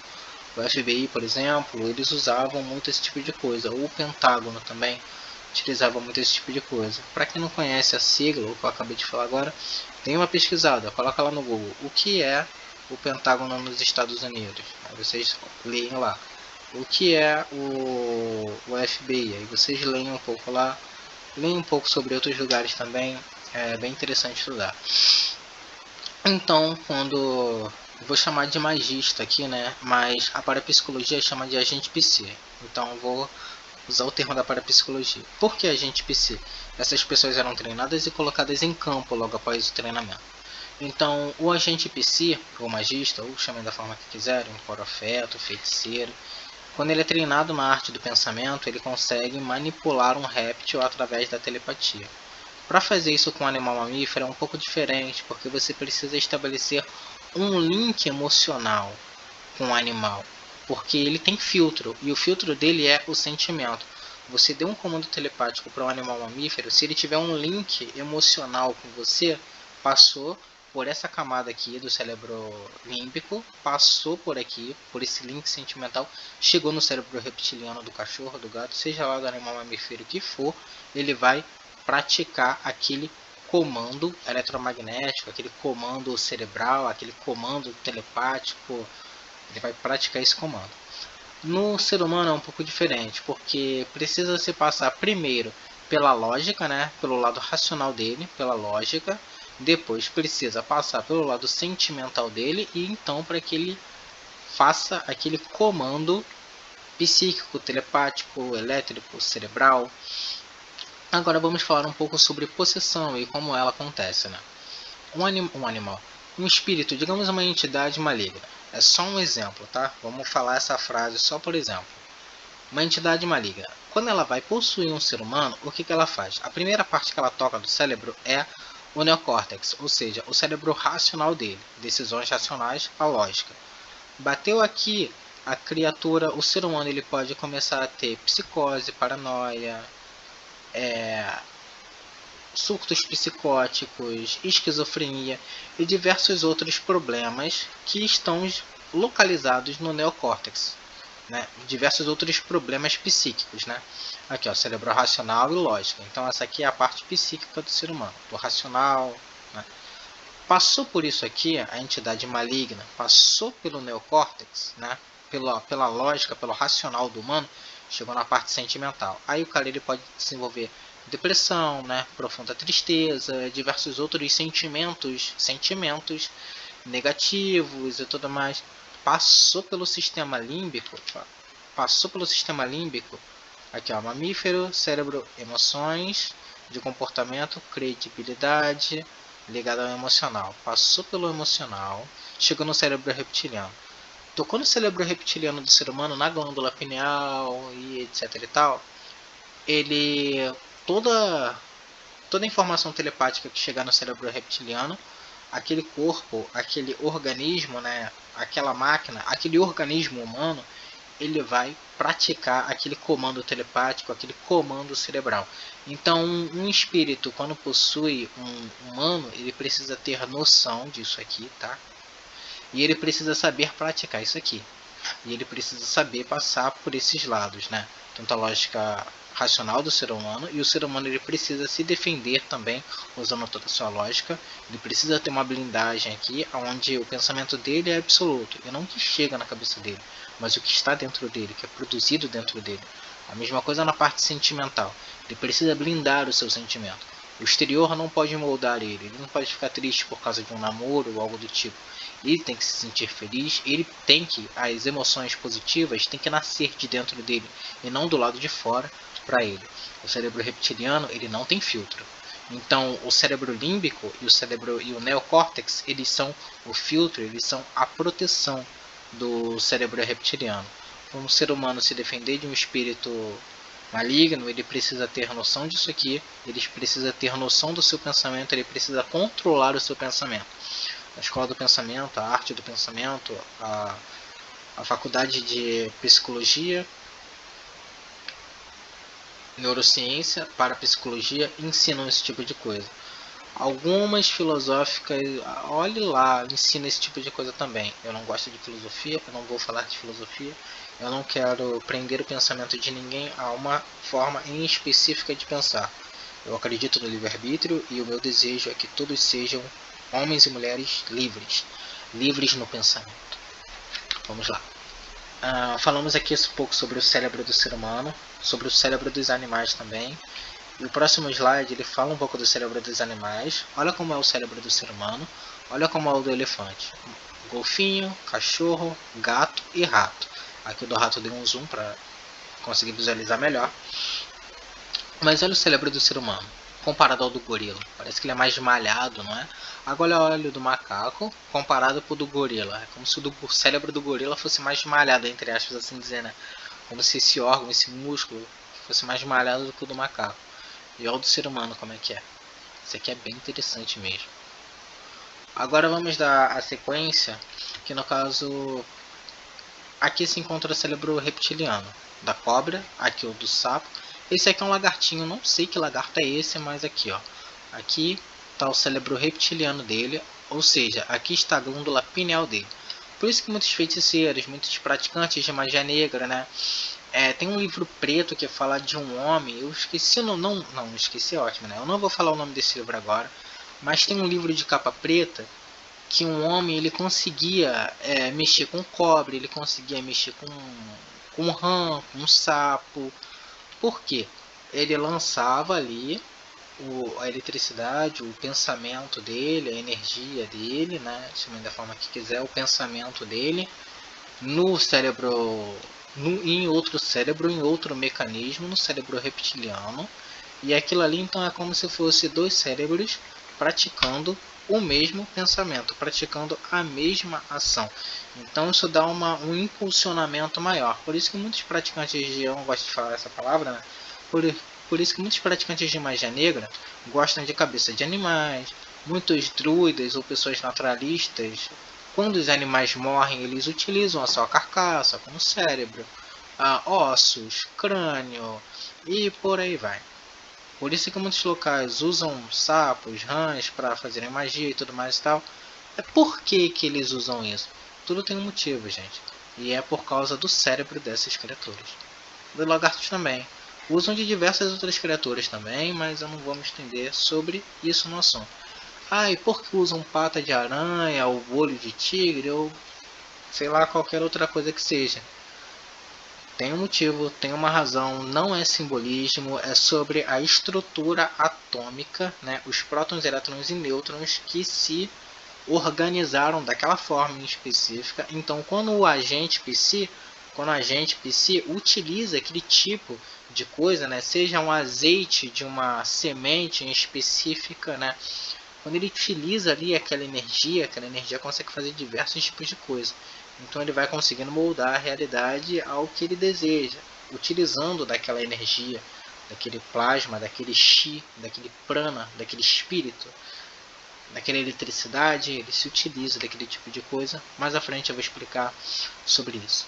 o FBI, por exemplo, eles usavam muito esse tipo de coisa. O Pentágono também utilizava muito esse tipo de coisa. Para quem não conhece a sigla, o que eu acabei de falar agora, tem uma pesquisada, coloca lá no Google o que é o Pentágono nos Estados Unidos. Aí vocês leem lá. O que é o FBI? Aí vocês leem um pouco lá, leem um pouco sobre outros lugares também. É bem interessante estudar. Então, quando vou chamar de magista aqui, né? Mas a parapsicologia chama de agente psi. Então vou usar o termo da parapsicologia. Por que agente psi? Essas pessoas eram treinadas e colocadas em campo logo após o treinamento. Então, o agente psi, ou magista, ou chamem da forma que quiserem, profeta, feiticeiro, quando ele é treinado na arte do pensamento, ele consegue manipular um réptil através da telepatia. Para fazer isso com um animal mamífero é um pouco diferente, porque você precisa estabelecer um link emocional com o animal, porque ele tem filtro, e o filtro dele é o sentimento. Você deu um comando telepático para um animal mamífero, se ele tiver um link emocional com você, passou por essa camada aqui do cérebro límbico, passou por aqui, por esse link sentimental, chegou no cérebro reptiliano do cachorro, do gato, seja lá do animal mamífero que for, ele vai praticar aquele comando eletromagnético, aquele comando cerebral, aquele comando telepático, ele vai praticar esse comando. No ser humano é um pouco diferente, porque precisa se passar primeiro pela lógica, né, pelo lado racional dele, pela lógica, depois precisa passar pelo lado sentimental dele e então para que ele faça aquele comando psíquico, telepático, elétrico, cerebral. Agora vamos falar um pouco sobre possessão e como ela acontece, né? Um espírito, digamos uma entidade maligna. É só um exemplo, tá? Vamos falar essa frase só por exemplo. Uma entidade maligna. Quando ela vai possuir um ser humano, o que ela faz? A primeira parte que ela toca do cérebro é o neocórtex, ou seja, o cérebro racional dele. Decisões racionais, a lógica. Bateu aqui, a criatura, o ser humano, ele pode começar a ter psicose, paranoia, surtos psicóticos, esquizofrenia e diversos outros problemas que estão localizados no neocórtex, né? Diversos outros problemas psíquicos, né? Aqui, ó, cérebro racional e lógica. Então essa aqui é a parte psíquica do ser humano, do racional, né? Passou por isso aqui, a entidade maligna passou pelo neocórtex, né? Pela lógica, pelo racional do humano, chegou na parte sentimental. Aí o cara ele pode desenvolver depressão, né? Profunda tristeza, diversos outros sentimentos negativos e tudo mais. Passou pelo sistema límbico, aqui ó, mamífero, cérebro, emoções, de comportamento, credibilidade, ligado ao emocional. Passou pelo emocional, chegou no cérebro reptiliano. Tocou no cérebro reptiliano do ser humano, na glândula pineal e etc e tal, ele toda a informação telepática que chegar no cérebro reptiliano, aquele corpo, aquele organismo, né, aquela máquina, aquele organismo humano, ele vai praticar aquele comando telepático, aquele comando cerebral. Então, um espírito, quando possui um humano, ele precisa ter noção disso aqui, tá? E ele precisa saber praticar isso aqui. E ele precisa saber passar por esses lados, né? Tanto a lógica racional do ser humano, e o ser humano ele precisa se defender também usando toda a sua lógica. Ele precisa ter uma blindagem aqui onde o pensamento dele é absoluto, e não o que chega na cabeça dele, mas o que está dentro dele, que é produzido dentro dele. A mesma coisa na parte sentimental. Ele precisa blindar o seu sentimento. O exterior não pode moldar ele não pode ficar triste por causa de um namoro ou algo do tipo. Ele tem que se sentir feliz, as emoções positivas têm que nascer de dentro dele e não do lado de fora para ele. O cérebro reptiliano, ele não tem filtro. Então, o cérebro límbico e o neocórtex, eles são o filtro, eles são a proteção do cérebro reptiliano. Para um ser humano se defender de um espírito maligno, ele precisa ter noção disso aqui, ele precisa ter noção do seu pensamento, ele precisa controlar o seu pensamento. A escola do pensamento, a arte do pensamento, a faculdade de psicologia, neurociência, parapsicologia ensinam esse tipo de coisa. Algumas filosóficas, olhe lá, ensinam esse tipo de coisa também. Eu não gosto de filosofia, eu não vou falar de filosofia, eu não quero prender o pensamento de ninguém a uma forma em específica de pensar. Eu acredito no livre-arbítrio e o meu desejo é que todos sejam homens e mulheres livres, livres no pensamento. Vamos lá. Falamos aqui um pouco sobre o cérebro do ser humano, sobre o cérebro dos animais também. E o próximo slide ele fala um pouco do cérebro dos animais. Olha como é o cérebro do ser humano, olha como é o do elefante. Golfinho, cachorro, gato e rato. Aqui o do rato deu um zoom para conseguir visualizar melhor. Mas olha o cérebro do ser humano, comparado ao do gorila. Parece que ele é mais malhado, não é? Agora olha o do macaco, comparado com o do gorila. É como se o cérebro do gorila fosse mais malhado, entre aspas, assim dizer, né? Como se esse órgão, esse músculo, fosse mais malhado do que o do macaco. E olha o do ser humano como é que é. Isso aqui é bem interessante mesmo. Agora vamos dar a sequência, que no caso... Aqui se encontra o cérebro reptiliano da cobra, aqui o do sapo. Esse aqui é um lagartinho, não sei que lagarto é esse, mas aqui ó. Aqui está o cérebro reptiliano dele, ou seja, aqui está a glândula pineal dele. Por isso que muitos feiticeiros, muitos praticantes de magia negra, né? Tem um livro preto que fala de um homem, eu esqueci, não esqueci, é ótimo, né? Eu não vou falar o nome desse livro agora, mas tem um livro de capa preta que um homem ele conseguia mexer com cobre, ele conseguia mexer com rã, com sapo. Por quê? Ele lançava ali a eletricidade, o pensamento dele, a energia dele, né? Chame da forma que quiser, o pensamento dele no cérebro, em outro cérebro, em outro mecanismo, no cérebro reptiliano. E aquilo ali então é como se fosse dois cérebros praticando o mesmo pensamento, praticando a mesma ação. Então isso dá um impulsionamento maior. Por isso que muitos praticantes de... eu não gosto de falar essa palavra, né? Por isso que muitos praticantes de magia negra gostam de cabeça de animais. Muitos druidas ou pessoas naturalistas, quando os animais morrem, eles utilizam a sua carcaça como cérebro, ossos, crânio e por aí vai. Por isso que muitos locais usam sapos, rãs para fazerem magia e tudo mais e tal. Por que eles usam isso? Tudo tem um motivo, gente. E é por causa do cérebro dessas criaturas. Dos lagartos também. Usam de diversas outras criaturas também, mas eu não vou me estender sobre isso no assunto. E por que usam pata de aranha, ou olho de tigre, ou sei lá, qualquer outra coisa que seja? Tem um motivo, tem uma razão, não é simbolismo, é sobre a estrutura atômica, né? Os prótons, elétrons e nêutrons que se organizaram daquela forma em específica. Então, quando o agente psi utiliza aquele tipo de coisa, né? Seja um azeite de uma semente em específica, né? Quando ele utiliza ali aquela energia consegue fazer diversos tipos de coisa. Então ele vai conseguindo moldar a realidade ao que ele deseja, utilizando daquela energia, daquele plasma, daquele chi, daquele prana, daquele espírito, daquela eletricidade, ele se utiliza daquele tipo de coisa. Mais à frente eu vou explicar sobre isso.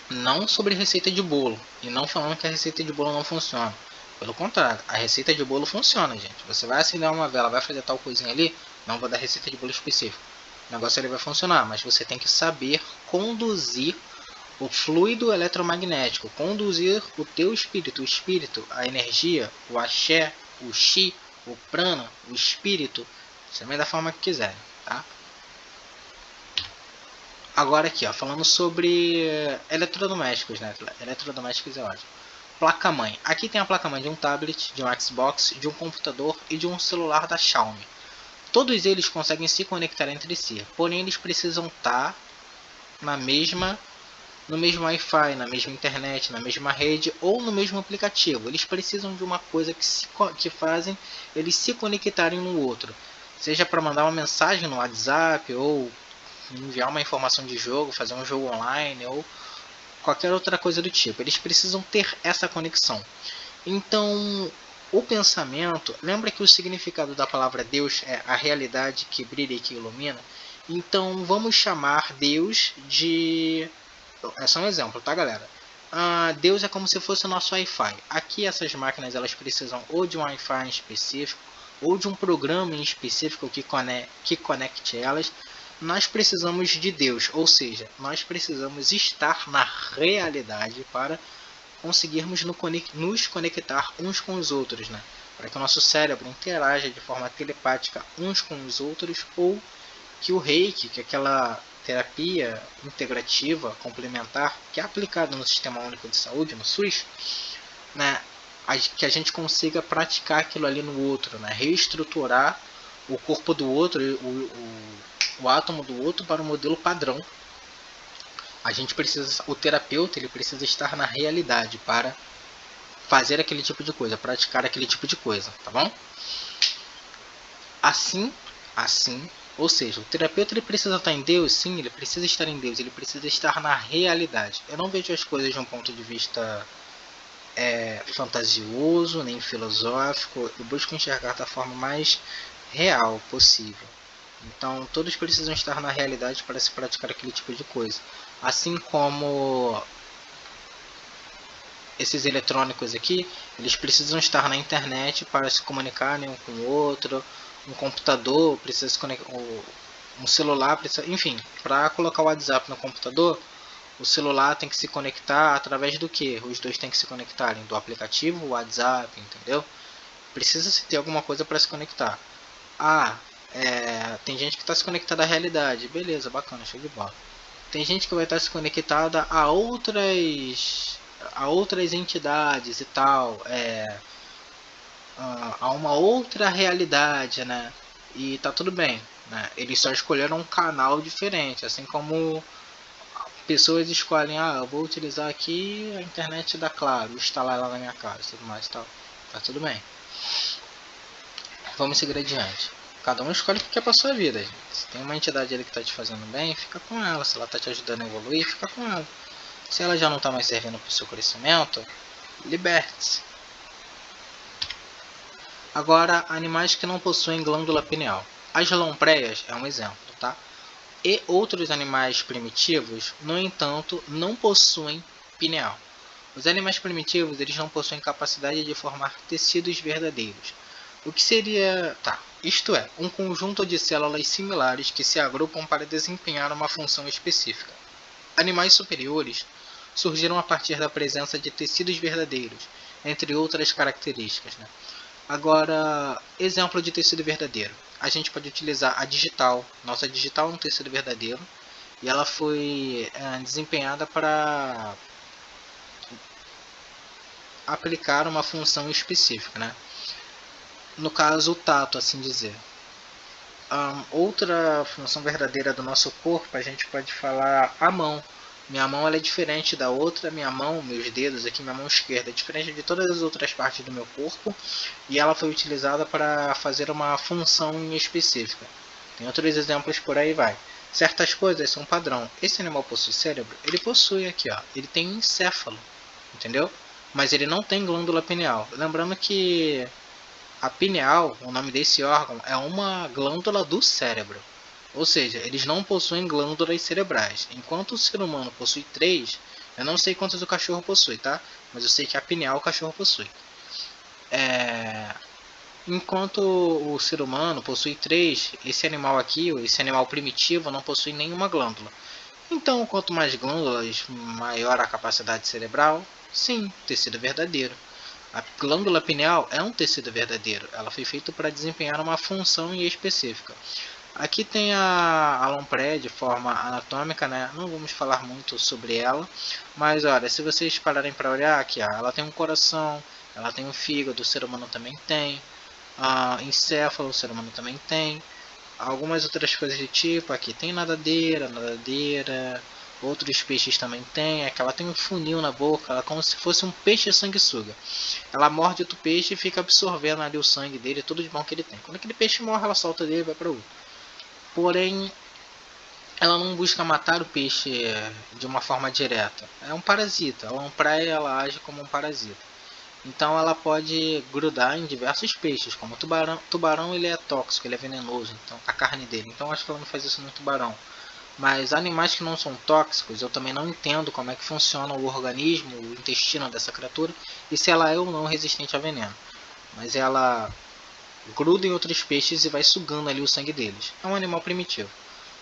Não sobre receita de bolo, e não falando que a receita de bolo não funciona. Pelo contrário, a receita de bolo funciona, gente. Você vai acender uma vela, vai fazer tal coisinha ali, não vou dar receita de bolo específica. O negócio ele vai funcionar, mas você tem que saber conduzir o fluido eletromagnético, conduzir o teu espírito, a energia, o axé, o chi, o prana, o espírito, também da forma que quiser, tá? Agora aqui, ó, falando sobre eletrodomésticos, né? Eletrodomésticos é ótimo. Placa-mãe. Aqui tem a placa-mãe de um tablet, de um Xbox, de um computador e de um celular da Xiaomi. Todos eles conseguem se conectar entre si, porém eles precisam estar no mesmo Wi-Fi, na mesma internet, na mesma rede ou no mesmo aplicativo. Eles precisam de uma coisa que fazem eles se conectarem no outro. Seja para mandar uma mensagem no WhatsApp ou enviar uma informação de jogo, fazer um jogo online ou qualquer outra coisa do tipo. Eles precisam ter essa conexão. Então, o pensamento, lembra que o significado da palavra Deus é a realidade que brilha e que ilumina? Então, vamos chamar Deus de... É só um exemplo, tá, galera? Deus é como se fosse o nosso Wi-Fi. Aqui essas máquinas elas precisam ou de um Wi-Fi específico ou de um programa em específico que conecte elas. Nós precisamos de Deus, ou seja, nós precisamos estar na realidade para conseguirmos nos conectar uns com os outros, né? Para que o nosso cérebro interaja de forma telepática uns com os outros, ou que o Reiki, que é aquela terapia integrativa complementar que é aplicada no Sistema Único de Saúde, no SUS, né? Que a gente consiga praticar aquilo ali no outro, né? Reestruturar o corpo do outro, o átomo do outro para o modelo padrão. A gente precisa, o terapeuta ele precisa estar na realidade para fazer aquele tipo de coisa, praticar aquele tipo de coisa, tá bom? Assim, ou seja, o terapeuta ele precisa estar em Deus, sim, ele precisa estar em Deus, ele precisa estar na realidade. Eu não vejo as coisas de um ponto de vista fantasioso, nem filosófico, eu busco enxergar da forma mais real possível. Então, todos precisam estar na realidade para se praticar aquele tipo de coisa. Assim como esses eletrônicos aqui, eles precisam estar na internet para se comunicarem um com o outro. Um computador precisa se conectar, um celular precisa, enfim, para colocar o WhatsApp no computador, o celular tem que se conectar através do que? Os dois têm que se conectarem do aplicativo, o WhatsApp, entendeu? Precisa se ter alguma coisa para se conectar. Tem gente que está se conectada à realidade, beleza, bacana, show de bola. Tem gente que vai estar se conectada a outras entidades e tal, a uma outra realidade, né? E tá tudo bem, né? Eles só escolheram um canal diferente, assim como pessoas escolhem, eu vou utilizar aqui a internet da Claro, instalar ela na minha casa e tudo mais e tal. Tá tudo bem. Vamos seguir adiante. Cada um escolhe o que quer pra sua vida, gente. Se tem uma entidade ali que tá te fazendo bem, fica com ela. Se ela tá te ajudando a evoluir, fica com ela. Se ela já não tá mais servindo pro seu crescimento, liberte-se. Agora, animais que não possuem glândula pineal. As lompreias é um exemplo, tá? E outros animais primitivos, no entanto, não possuem pineal. Os animais primitivos eles não possuem capacidade de formar tecidos verdadeiros. O que seria... isto é, um conjunto de células similares que se agrupam para desempenhar uma função específica. Animais superiores surgiram a partir da presença de tecidos verdadeiros, entre outras características, né? Agora, exemplo de tecido verdadeiro. A gente pode utilizar a digital. Nossa digital é um tecido verdadeiro e ela foi desempenhada para aplicar uma função específica, né? No caso, o tato, assim dizer. Outra função verdadeira do nosso corpo, a gente pode falar a mão. Minha mão ela é diferente da outra, minha mão, meus dedos aqui, minha mão esquerda é diferente de todas as outras partes do meu corpo e ela foi utilizada para fazer uma função específica. Tem outros exemplos por aí vai. Certas coisas são padrão. Esse animal possui cérebro? Ele possui aqui, ó. Ele tem um encéfalo, entendeu? Mas ele não tem glândula pineal. Lembrando que a pineal, o nome desse órgão, é uma glândula do cérebro. Ou seja, eles não possuem glândulas cerebrais. Enquanto o ser humano possui 3, eu não sei quantas o cachorro possui, tá? Mas eu sei que a pineal o cachorro possui. Enquanto o ser humano possui 3, esse animal aqui, esse animal primitivo, não possui nenhuma glândula. Então, quanto mais glândulas, maior a capacidade cerebral? Sim, tecido verdadeiro. A glândula pineal é um tecido verdadeiro. Ela foi feita para desempenhar uma função específica. Aqui tem a lampreia de forma anatômica, né? Não vamos falar muito sobre ela, mas olha, se vocês pararem para olhar aqui, ela tem um coração, ela tem um fígado, o ser humano também tem, encéfalo, o ser humano também tem, algumas outras coisas do tipo. Aqui tem nadadeira, outros peixes também tem. Aqui ela tem um funil na boca, ela é como se fosse um peixe sanguessuga. Ela morde outro peixe e fica absorvendo ali o sangue dele, tudo de bom que ele tem. Quando aquele peixe morre, ela solta dele e vai para outro. Porém, ela não busca matar o peixe de uma forma direta. É um parasita. A lampreia ela age como um parasita. Então ela pode grudar em diversos peixes, como o tubarão. O tubarão ele é tóxico, ele é venenoso, então a carne dele. Então acho que ela não faz isso no tubarão. Mas animais que não são tóxicos, eu também não entendo como é que funciona o organismo, o intestino dessa criatura e se ela é ou não resistente a veneno. Mas ela gruda em outros peixes e vai sugando ali o sangue deles. É um animal primitivo.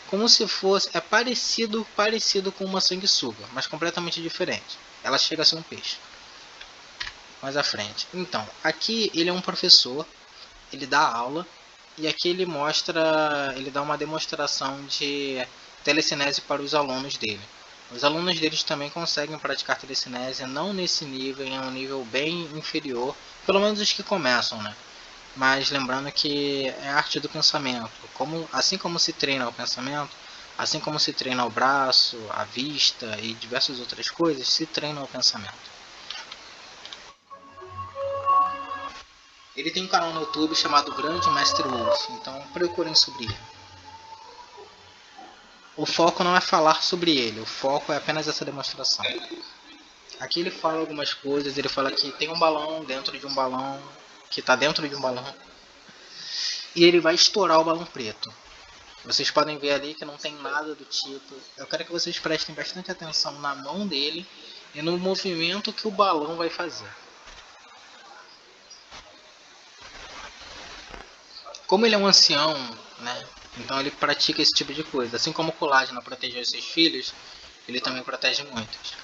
Como se fosse, é parecido com uma sanguessuga, mas completamente diferente. Ela chega a ser um peixe. Mais à frente. Então, aqui ele é um professor, ele dá aula e aqui ele dá uma demonstração de telecinese para os alunos dele. Os alunos deles também conseguem praticar telecinese, não nesse nível, em um nível bem inferior, pelo menos os que começam, né? Mas lembrando que é arte do pensamento. Assim como se treina o pensamento, assim como se treina o braço, a vista e diversas outras coisas, se treina o pensamento. Ele tem um canal no YouTube chamado Grande Mestre Wolf, então procurem sobre ele. O foco não é falar sobre ele, o foco é apenas essa demonstração. Aqui ele fala algumas coisas, ele fala que tem um balão dentro de um balão, que está dentro de um balão, e ele vai estourar o balão preto. Vocês podem ver ali que não tem nada do tipo. Eu quero que vocês prestem bastante atenção na mão dele e no movimento que o balão vai fazer. Como ele é um ancião, né? Então ele pratica esse tipo de coisa. Assim como o Colágeno protegeu seus filhos, ele também protege muitos.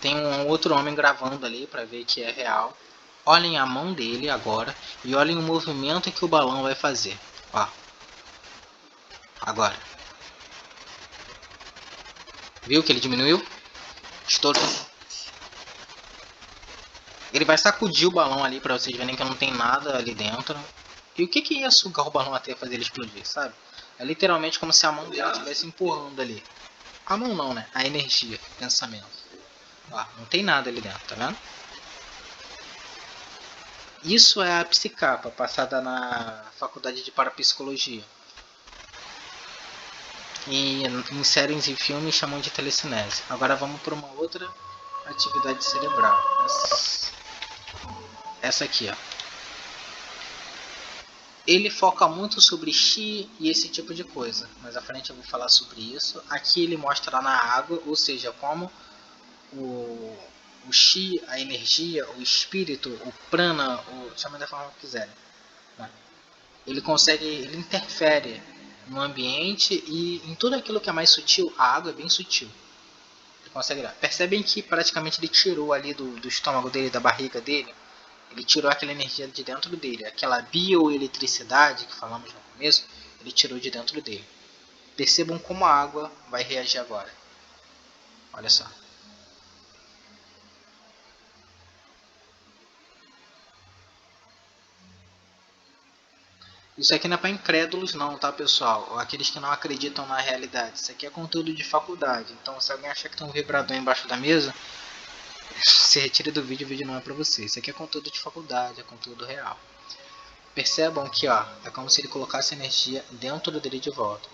Tem um outro homem gravando ali para ver que é real. Olhem a mão dele agora e olhem o movimento que o balão vai fazer. Ó. Agora. Viu que ele diminuiu? Estourou. Ele vai sacudir o balão ali para vocês verem que não tem nada ali dentro. E o que ia sugar o balão até fazer ele explodir, sabe? É literalmente como se a mão dele estivesse empurrando ali. A mão não, né? A energia, o pensamento. Ó, não tem nada ali dentro, tá vendo? Isso é a psicapa, passada na faculdade de parapsicologia. E em séries e filmes chamam de telecinese. Agora vamos para uma outra atividade cerebral. Essa aqui, ó. Ele foca muito sobre chi e esse tipo de coisa. Mais à frente eu vou falar sobre isso. Aqui ele mostra na água, ou seja, como o chi, a energia, o espírito, o prana, chama da forma que quiserem. Né? Ele interfere no ambiente e em tudo aquilo que é mais sutil. A água é bem sutil. Ele consegue. Percebem que praticamente ele tirou ali do estômago dele, da barriga dele, ele tirou aquela energia de dentro dele, aquela bioeletricidade que falamos no começo, ele tirou de dentro dele. Percebam como a água vai reagir agora. Olha só. Isso aqui não é para incrédulos não, tá pessoal? Ou aqueles que não acreditam na realidade. Isso aqui é conteúdo de faculdade. Então se alguém achar que tem um vibrador embaixo da mesa, se retire do vídeo, o vídeo não é para você. Isso aqui é conteúdo de faculdade, é conteúdo real. Percebam que ó, é como se ele colocasse energia dentro dele de volta.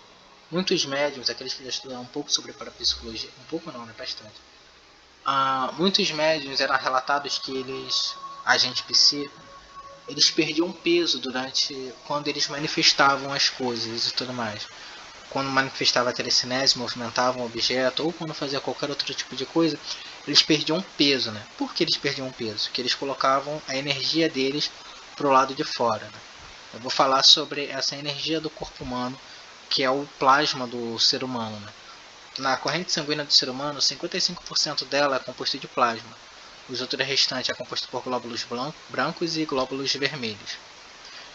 Muitos médiums, aqueles que já estudaram um pouco sobre parapsicologia, um pouco não, né, bastante. Muitos médiums eram relatados que eles, agente psi, eles perdiam peso quando eles manifestavam as coisas e tudo mais. Quando manifestava a telecinese, movimentavam um objeto, ou quando fazia qualquer outro tipo de coisa, eles perdiam peso, né? Por que eles perdiam peso? Porque eles colocavam a energia deles pro lado de fora, né? Eu vou falar sobre essa energia do corpo humano, que é o plasma do ser humano, né? Na corrente sanguínea do ser humano, 55% dela é composto de plasma. Os outros restantes é composto por glóbulos brancos e glóbulos vermelhos.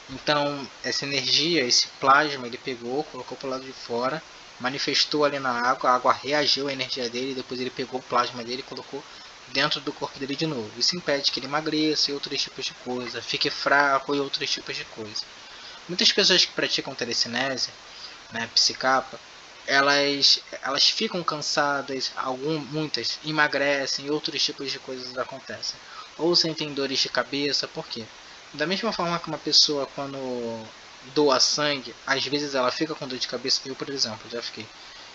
Então, essa energia, esse plasma, ele pegou, colocou para o lado de fora, manifestou ali na água, a água reagiu à energia dele, depois ele pegou o plasma dele e colocou dentro do corpo dele de novo. Isso impede que ele emagreça e outros tipos de coisa, fique fraco e outros tipos de coisa. Muitas pessoas que praticam telecinese, né, psicapa, elas ficam cansadas, muitas emagrecem e outros tipos de coisas acontecem. Ou sentem dores de cabeça, por quê? Da mesma forma que uma pessoa quando doa sangue, às vezes ela fica com dor de cabeça. Eu, por exemplo, já fiquei.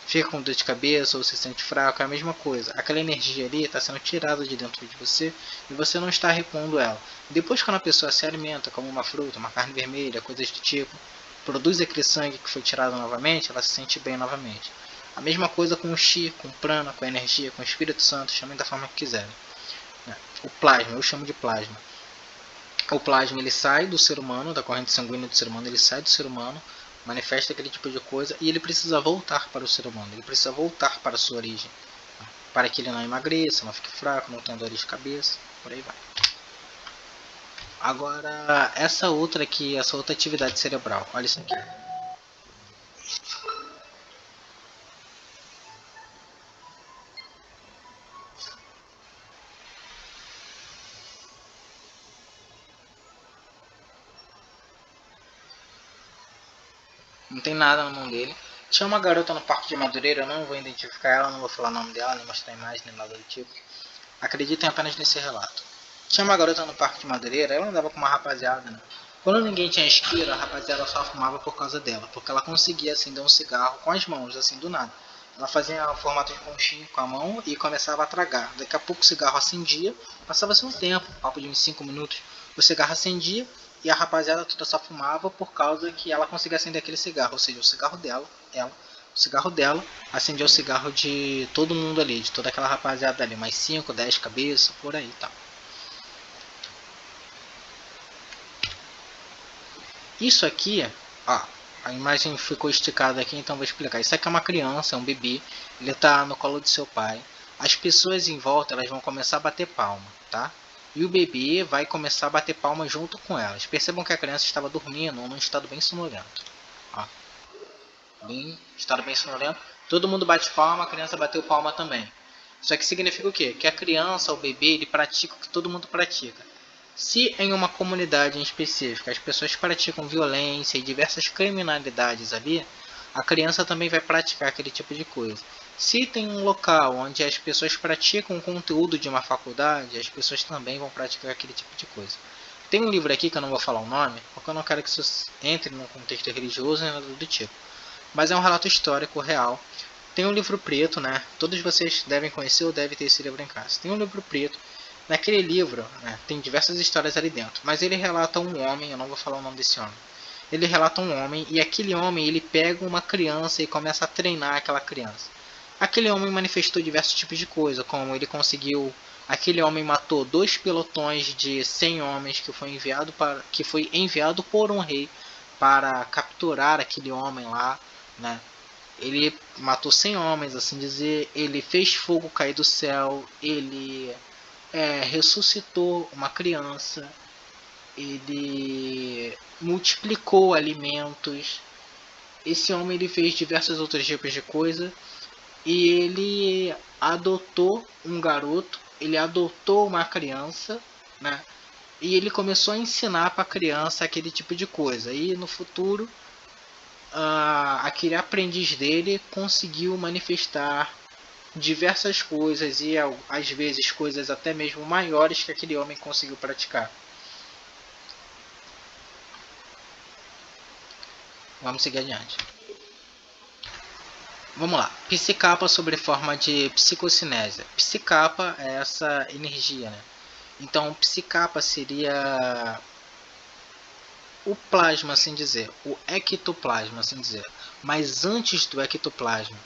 Fica com dor de cabeça ou se sente fraco, é a mesma coisa. Aquela energia ali está sendo tirada de dentro de você e você não está repondo ela. Depois, quando a pessoa se alimenta, como uma fruta, uma carne vermelha, coisas do tipo, produz aquele sangue que foi tirado novamente, ela se sente bem novamente. A mesma coisa com o Chi, com o Prana, com a energia, com o Espírito Santo, chamem da forma que quiserem. O plasma, eu chamo de plasma. O plasma ele sai do ser humano, da corrente sanguínea do ser humano, ele sai do ser humano, manifesta aquele tipo de coisa e ele precisa voltar para o ser humano, ele precisa voltar para a sua origem, para que ele não emagreça, não fique fraco, não tenha dores de cabeça, por aí vai. Agora, essa outra aqui, essa outra atividade cerebral, olha isso aqui. Não tem nada na mão dele. Tinha uma garota no Parque de Madureira, eu não vou identificar ela, não vou falar o nome dela, nem mostrar a imagem, nem nada do tipo. Acreditem apenas nesse relato. Tinha uma garota no Parque de Madureira, ela andava com uma rapaziada, né? Quando ninguém tinha isqueiro, a rapaziada só fumava por causa dela, porque ela conseguia acender um cigarro com as mãos, assim, do nada. Ela fazia o formato de conchinha com a mão e começava a tragar. Daqui a pouco o cigarro acendia, passava-se um tempo, papo de uns 5 minutos, o cigarro acendia e a rapaziada toda só fumava por causa que ela conseguia acender aquele cigarro, ou seja, o cigarro dela, o cigarro dela acendia o cigarro de todo mundo ali, de toda aquela rapaziada ali, mais 5, 10 cabeças, por aí e tal. Isso aqui, ó, a imagem ficou esticada aqui, então vou explicar. Isso aqui é uma criança, é um bebê, ele está no colo de seu pai. As pessoas em volta elas vão começar a bater palma, tá? E o bebê vai começar a bater palma junto com elas. Percebam que a criança estava dormindo ou num estado bem sonolento. Ó, estado bem sonolento. Todo mundo bate palma, a criança bateu palma também. Isso aqui significa o quê? Que a criança, o bebê, ele pratica o que todo mundo pratica. Se em uma comunidade em específica as pessoas praticam violência e diversas criminalidades ali, a criança também vai praticar aquele tipo de coisa. Se tem um local onde as pessoas praticam o conteúdo de uma faculdade, as pessoas também vão praticar aquele tipo de coisa. Tem um livro aqui que eu não vou falar o nome, porque eu não quero que isso entre num contexto religioso nem nada do tipo. Mas é um relato histórico real. Tem um livro preto, né? Todos vocês devem conhecer ou devem ter esse livro em casa. Tem um livro preto. Naquele livro, né, tem diversas histórias ali dentro, mas ele relata um homem, eu não vou falar o nome desse homem. Ele relata um homem e aquele homem ele pega uma criança e começa a treinar aquela criança. Aquele homem manifestou diversos tipos de coisa, como ele conseguiu, aquele homem matou 2 pelotões de 100 homens que foi enviado por um rei para capturar aquele homem lá, né? Ele matou 100 homens, assim dizer, ele fez fogo cair do céu, ele ressuscitou uma criança, ele multiplicou alimentos. Esse homem ele fez diversos outros tipos de coisa e ele adotou um garoto, ele adotou uma criança, né? E ele começou a ensinar para a criança aquele tipo de coisa. E no futuro, aquele aprendiz dele conseguiu manifestar diversas coisas e às vezes coisas até mesmo maiores que aquele homem conseguiu praticar. Vamos seguir adiante. Vamos lá. Psicapa sobre forma de psicocinésia. Psicapa é essa energia, né? Então, psicapa seria o plasma, assim dizer, o ectoplasma, assim dizer. Mas antes do ectoplasma,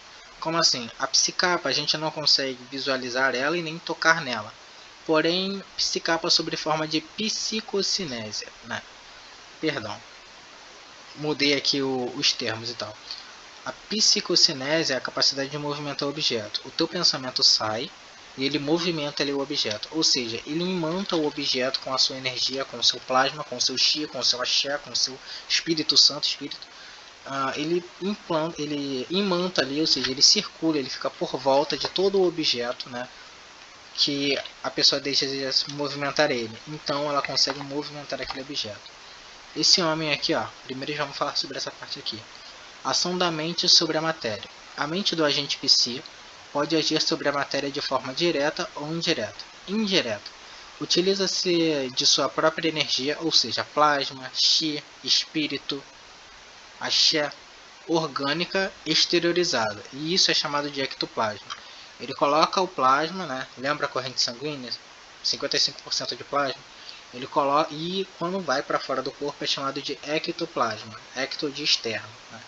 como assim? A psicapa a gente não consegue visualizar ela e nem tocar nela. Porém, psicapa sobre forma de psicocinésia, né? Perdão. Mudei aqui os termos e tal. A psicocinésia é a capacidade de movimentar o objeto. O teu pensamento sai e ele movimenta ali o objeto. Ou seja, ele imanta o objeto com a sua energia, com o seu plasma, com o seu chi, com o seu axé, com o seu Espírito Santo, ele imanta ali, ou seja, ele circula, ele fica por volta de todo o objeto, né, que a pessoa deixa de movimentar ele. Então ela consegue movimentar aquele objeto. Esse homem aqui, ó, primeiro vamos falar sobre essa parte aqui. Ação da mente sobre a matéria. A mente do agente psi pode agir sobre a matéria de forma direta ou indireta. Indireta. Utiliza-se de sua própria energia, ou seja, plasma, chi, espírito, axé orgânica exteriorizada, e isso é chamado de ectoplasma. Ele coloca o plasma, né? Lembra a corrente sanguínea? 55% de plasma. Ele coloca, e quando vai para fora do corpo é chamado de ectoplasma, ecto de externo, né?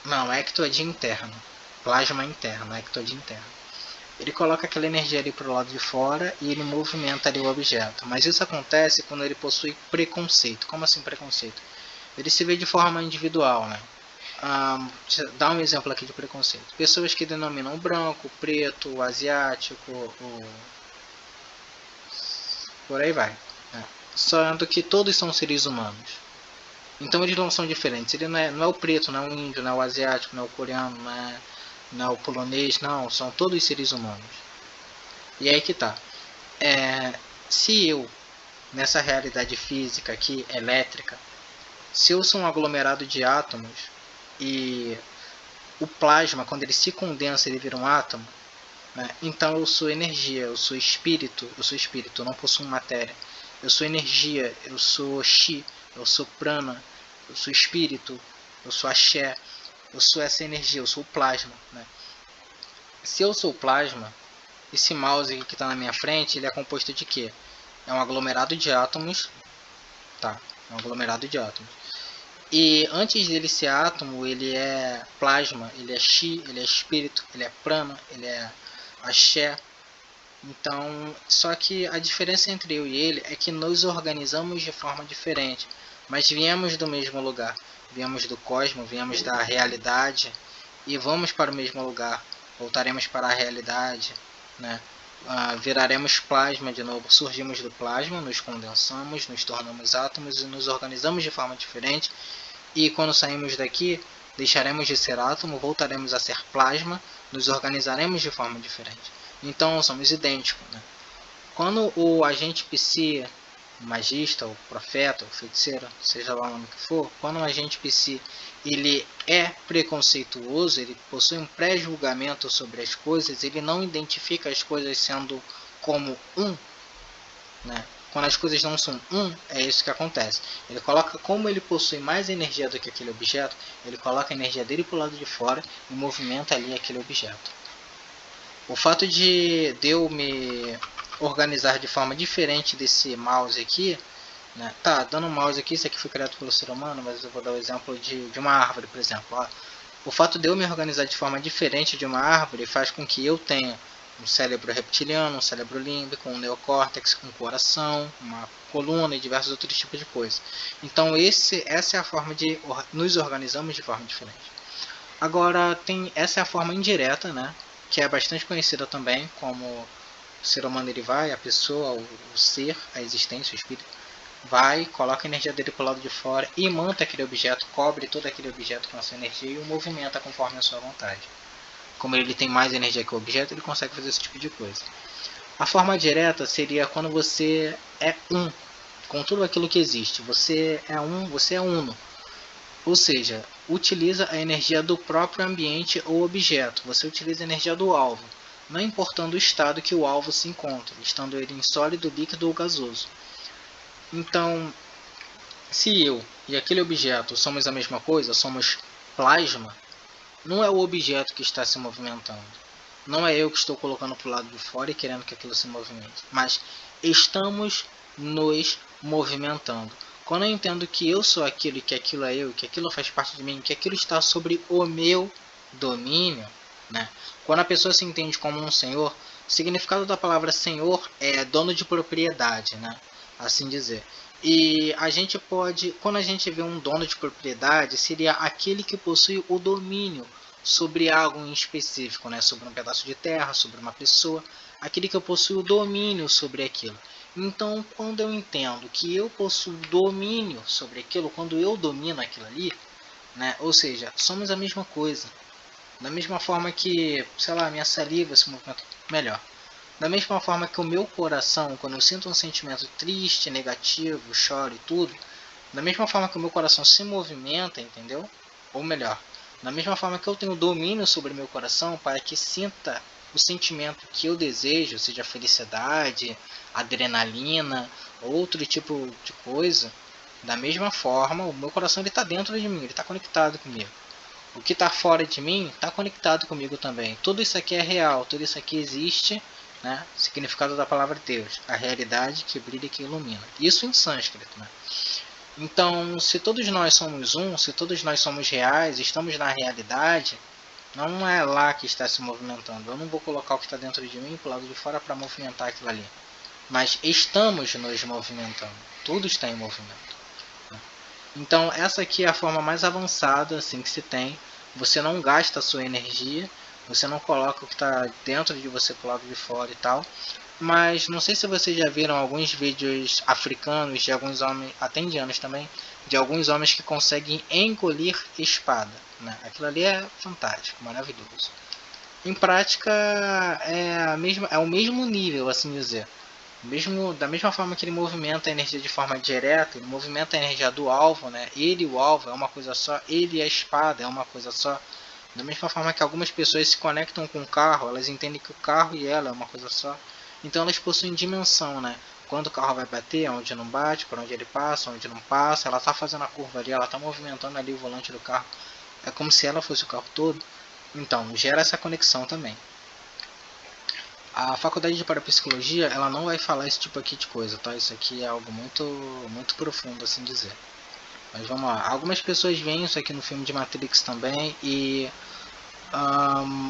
Não, ecto é de interno, plasma interno, ecto é de interno. Ele coloca aquela energia ali para o lado de fora e ele movimenta ali o objeto. Mas isso acontece quando ele possui preconceito. Como assim preconceito? Ele se vê de forma individual, né? Dá um exemplo aqui de preconceito. Pessoas que denominam o branco, o preto, o asiático, por aí vai, né? Sendo que todos são seres humanos. Então eles não são diferentes. Ele não é o preto, não é o índio, não é o asiático, não é o coreano, não é o polonês, não. São todos seres humanos. E aí que tá. Se eu, nessa realidade física aqui, elétrica, se eu sou um aglomerado de átomos e o plasma, quando ele se condensa, ele vira um átomo, né? Então eu sou energia, eu sou espírito, eu não possuo matéria. Eu sou energia, eu sou chi, eu sou prana, eu sou espírito, eu sou axé, eu sou essa energia, eu sou o plasma, né? Se eu sou o plasma, esse mouse aqui que está na minha frente, ele é composto de quê? É um aglomerado de átomos, tá? É um aglomerado de átomos. E antes dele ser átomo, ele é plasma, ele é chi, ele é espírito, ele é prana, ele é axé. Então, só que a diferença entre eu e ele é que nos organizamos de forma diferente, mas viemos do mesmo lugar, viemos do cosmos, viemos da realidade e vamos para o mesmo lugar, voltaremos para a realidade, né? Viraremos plasma de novo, surgimos do plasma, nos condensamos, nos tornamos átomos e nos organizamos de forma diferente, e quando saímos daqui, deixaremos de ser átomo, voltaremos a ser plasma, nos organizaremos de forma diferente. Então somos idênticos, né? Quando o agente psi, o magista, o profeta, o feiticeiro, seja lá o nome que for, quando o agente psi ele é preconceituoso, ele possui um pré-julgamento sobre as coisas, ele não identifica as coisas sendo como um, né? Quando as coisas não são um, é isso que acontece. Ele coloca, como ele possui mais energia do que aquele objeto, ele coloca a energia dele para o lado de fora e movimenta ali aquele objeto. O fato de eu me organizar de forma diferente desse mouse aqui, né? Tá, dando um mouse aqui, isso aqui foi criado pelo ser humano, mas eu vou dar o exemplo de uma árvore, por exemplo. Ó. O fato de eu me organizar de forma diferente de uma árvore faz com que eu tenha um cérebro reptiliano, um cérebro límbico, um neocórtex com coração, uma coluna e diversos outros tipos de coisas. Então essa é a forma de nos organizamos de forma diferente. Agora essa é a forma indireta, né? Que é bastante conhecida também como o ser humano, ele vai, a pessoa, o ser, a existência, o espírito, vai, coloca a energia dele para o lado de fora e manta aquele objeto, cobre todo aquele objeto com a sua energia e o movimenta conforme a sua vontade. Como ele tem mais energia que o objeto, ele consegue fazer esse tipo de coisa. A forma direta seria quando você é um com tudo aquilo que existe. Você é um, você é uno. Ou seja, utiliza a energia do próprio ambiente ou objeto. Você utiliza a energia do alvo, não importando o estado que o alvo se encontra, estando ele em sólido, líquido ou gasoso. Então, se eu e aquele objeto somos a mesma coisa, somos plasma, não é o objeto que está se movimentando. Não é eu que estou colocando para o lado de fora e querendo que aquilo se movimente. Mas estamos nos movimentando. Quando eu entendo que eu sou aquilo e que aquilo é eu, que aquilo faz parte de mim, que aquilo está sobre o meu domínio, né? Quando a pessoa se entende como um senhor, o significado da palavra senhor é dono de propriedade, né? Assim dizer. E a gente pode, quando a gente vê um dono de propriedade, seria aquele que possui o domínio sobre algo em específico, né? Sobre um pedaço de terra, sobre uma pessoa, aquele que possui o domínio sobre aquilo. Então, quando eu entendo que eu possuo domínio sobre aquilo, quando eu domino aquilo ali, né? Ou seja, somos a mesma coisa. Da mesma forma que, sei lá, minha saliva se movimenta melhor. Da mesma forma que o meu coração, quando eu sinto um sentimento triste, negativo, choro e tudo, da mesma forma que o meu coração se movimenta, entendeu? Ou melhor, da mesma forma que eu tenho domínio sobre o meu coração para que sinta o sentimento que eu desejo, seja felicidade, adrenalina, outro tipo de coisa, Da mesma forma, o meu coração está dentro de mim, ele está conectado comigo. O que está fora de mim está conectado comigo também. Tudo isso aqui é real, tudo isso aqui existe, né? Significado da palavra Deus, a realidade que brilha e que ilumina. Isso em sânscrito, né? Então, se todos nós somos um, se todos nós somos reais, estamos na realidade, não é lá que está se movimentando. Eu não vou colocar o que está dentro de mim para o lado de fora para movimentar aquilo ali. Mas estamos nos movimentando. Tudo está em movimento. Então, essa aqui é a forma mais avançada assim, que se tem. Você não gasta a sua energia, você não coloca o que está dentro de você para o lado de fora e tal. Mas não sei se vocês já viram alguns vídeos africanos, de alguns homens, até indianos também, de alguns homens que conseguem engolir espada. Né? Aquilo ali é fantástico, maravilhoso. Em prática é o mesmo nível, assim dizer. Da mesma forma que ele movimenta a energia de forma direta, ele movimenta a energia do alvo, né? Ele e o alvo é uma coisa só, ele e a espada é uma coisa só. Da mesma forma que algumas pessoas se conectam com o carro, elas entendem que o carro e ela é uma coisa só. Então elas possuem dimensão, né? Quando o carro vai bater, onde não bate, por onde ele passa, onde não passa, ela está fazendo a curva ali, ela está movimentando ali o volante do carro. É como se ela fosse o carro todo. Então, gera essa conexão também. A faculdade de parapsicologia, ela não vai falar esse tipo aqui de coisa, tá? Isso aqui é algo muito profundo, assim dizer. Mas vamos lá. Algumas pessoas veem isso aqui no filme de Matrix também e...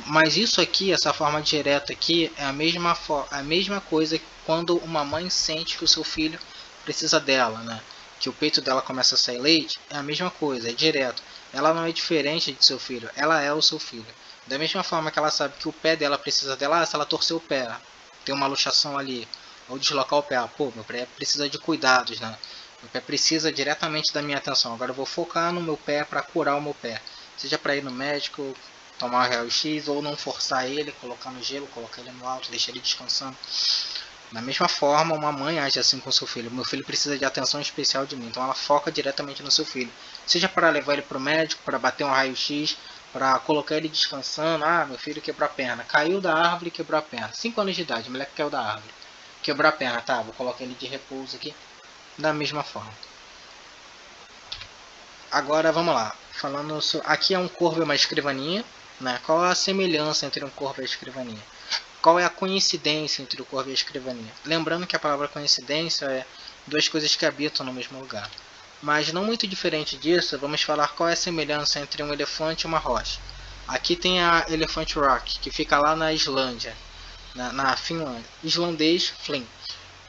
mas isso aqui, essa forma direta aqui, é a mesma coisa que quando uma mãe sente que o seu filho precisa dela, né? Que o peito dela começa a sair leite, é a mesma coisa, é direto. Ela não é diferente de seu filho, ela é o seu filho. Da mesma forma que ela sabe que o pé dela precisa dela, se ela torcer o pé, tem uma luxação ali, ou deslocar o pé, pô, meu pé precisa de cuidados, né? Meu pé precisa diretamente da minha atenção. Agora eu vou focar no meu pé para curar o meu pé. Seja para ir no médico, tomar raio-x, ou não forçar ele, colocar no gelo, colocar ele no alto, deixar ele descansando. Da mesma forma, uma mãe age assim com seu filho. Meu filho precisa de atenção especial de mim, então ela foca diretamente no seu filho. Seja para levar ele para o médico, para bater um raio-x, para colocar ele descansando. Ah, meu filho quebrou a perna. Caiu da árvore e quebrou a perna. 5 anos de idade, o moleque caiu da árvore. Quebrou a perna, tá, vou colocar ele de repouso aqui. Da mesma forma. Agora vamos lá. Falando sobre... Aqui é um corvo e uma escrivaninha. Né? Qual é a semelhança entre um corvo e a escrivaninha? Qual é a coincidência entre o corvo e a escrivaninha? Lembrando que a palavra coincidência é duas coisas que habitam no mesmo lugar. Mas não muito diferente disso, vamos falar qual é a semelhança entre um elefante e uma rocha. Aqui tem a Elephant Rock, que fica lá na Islândia, na Finlândia. Islandês Flint.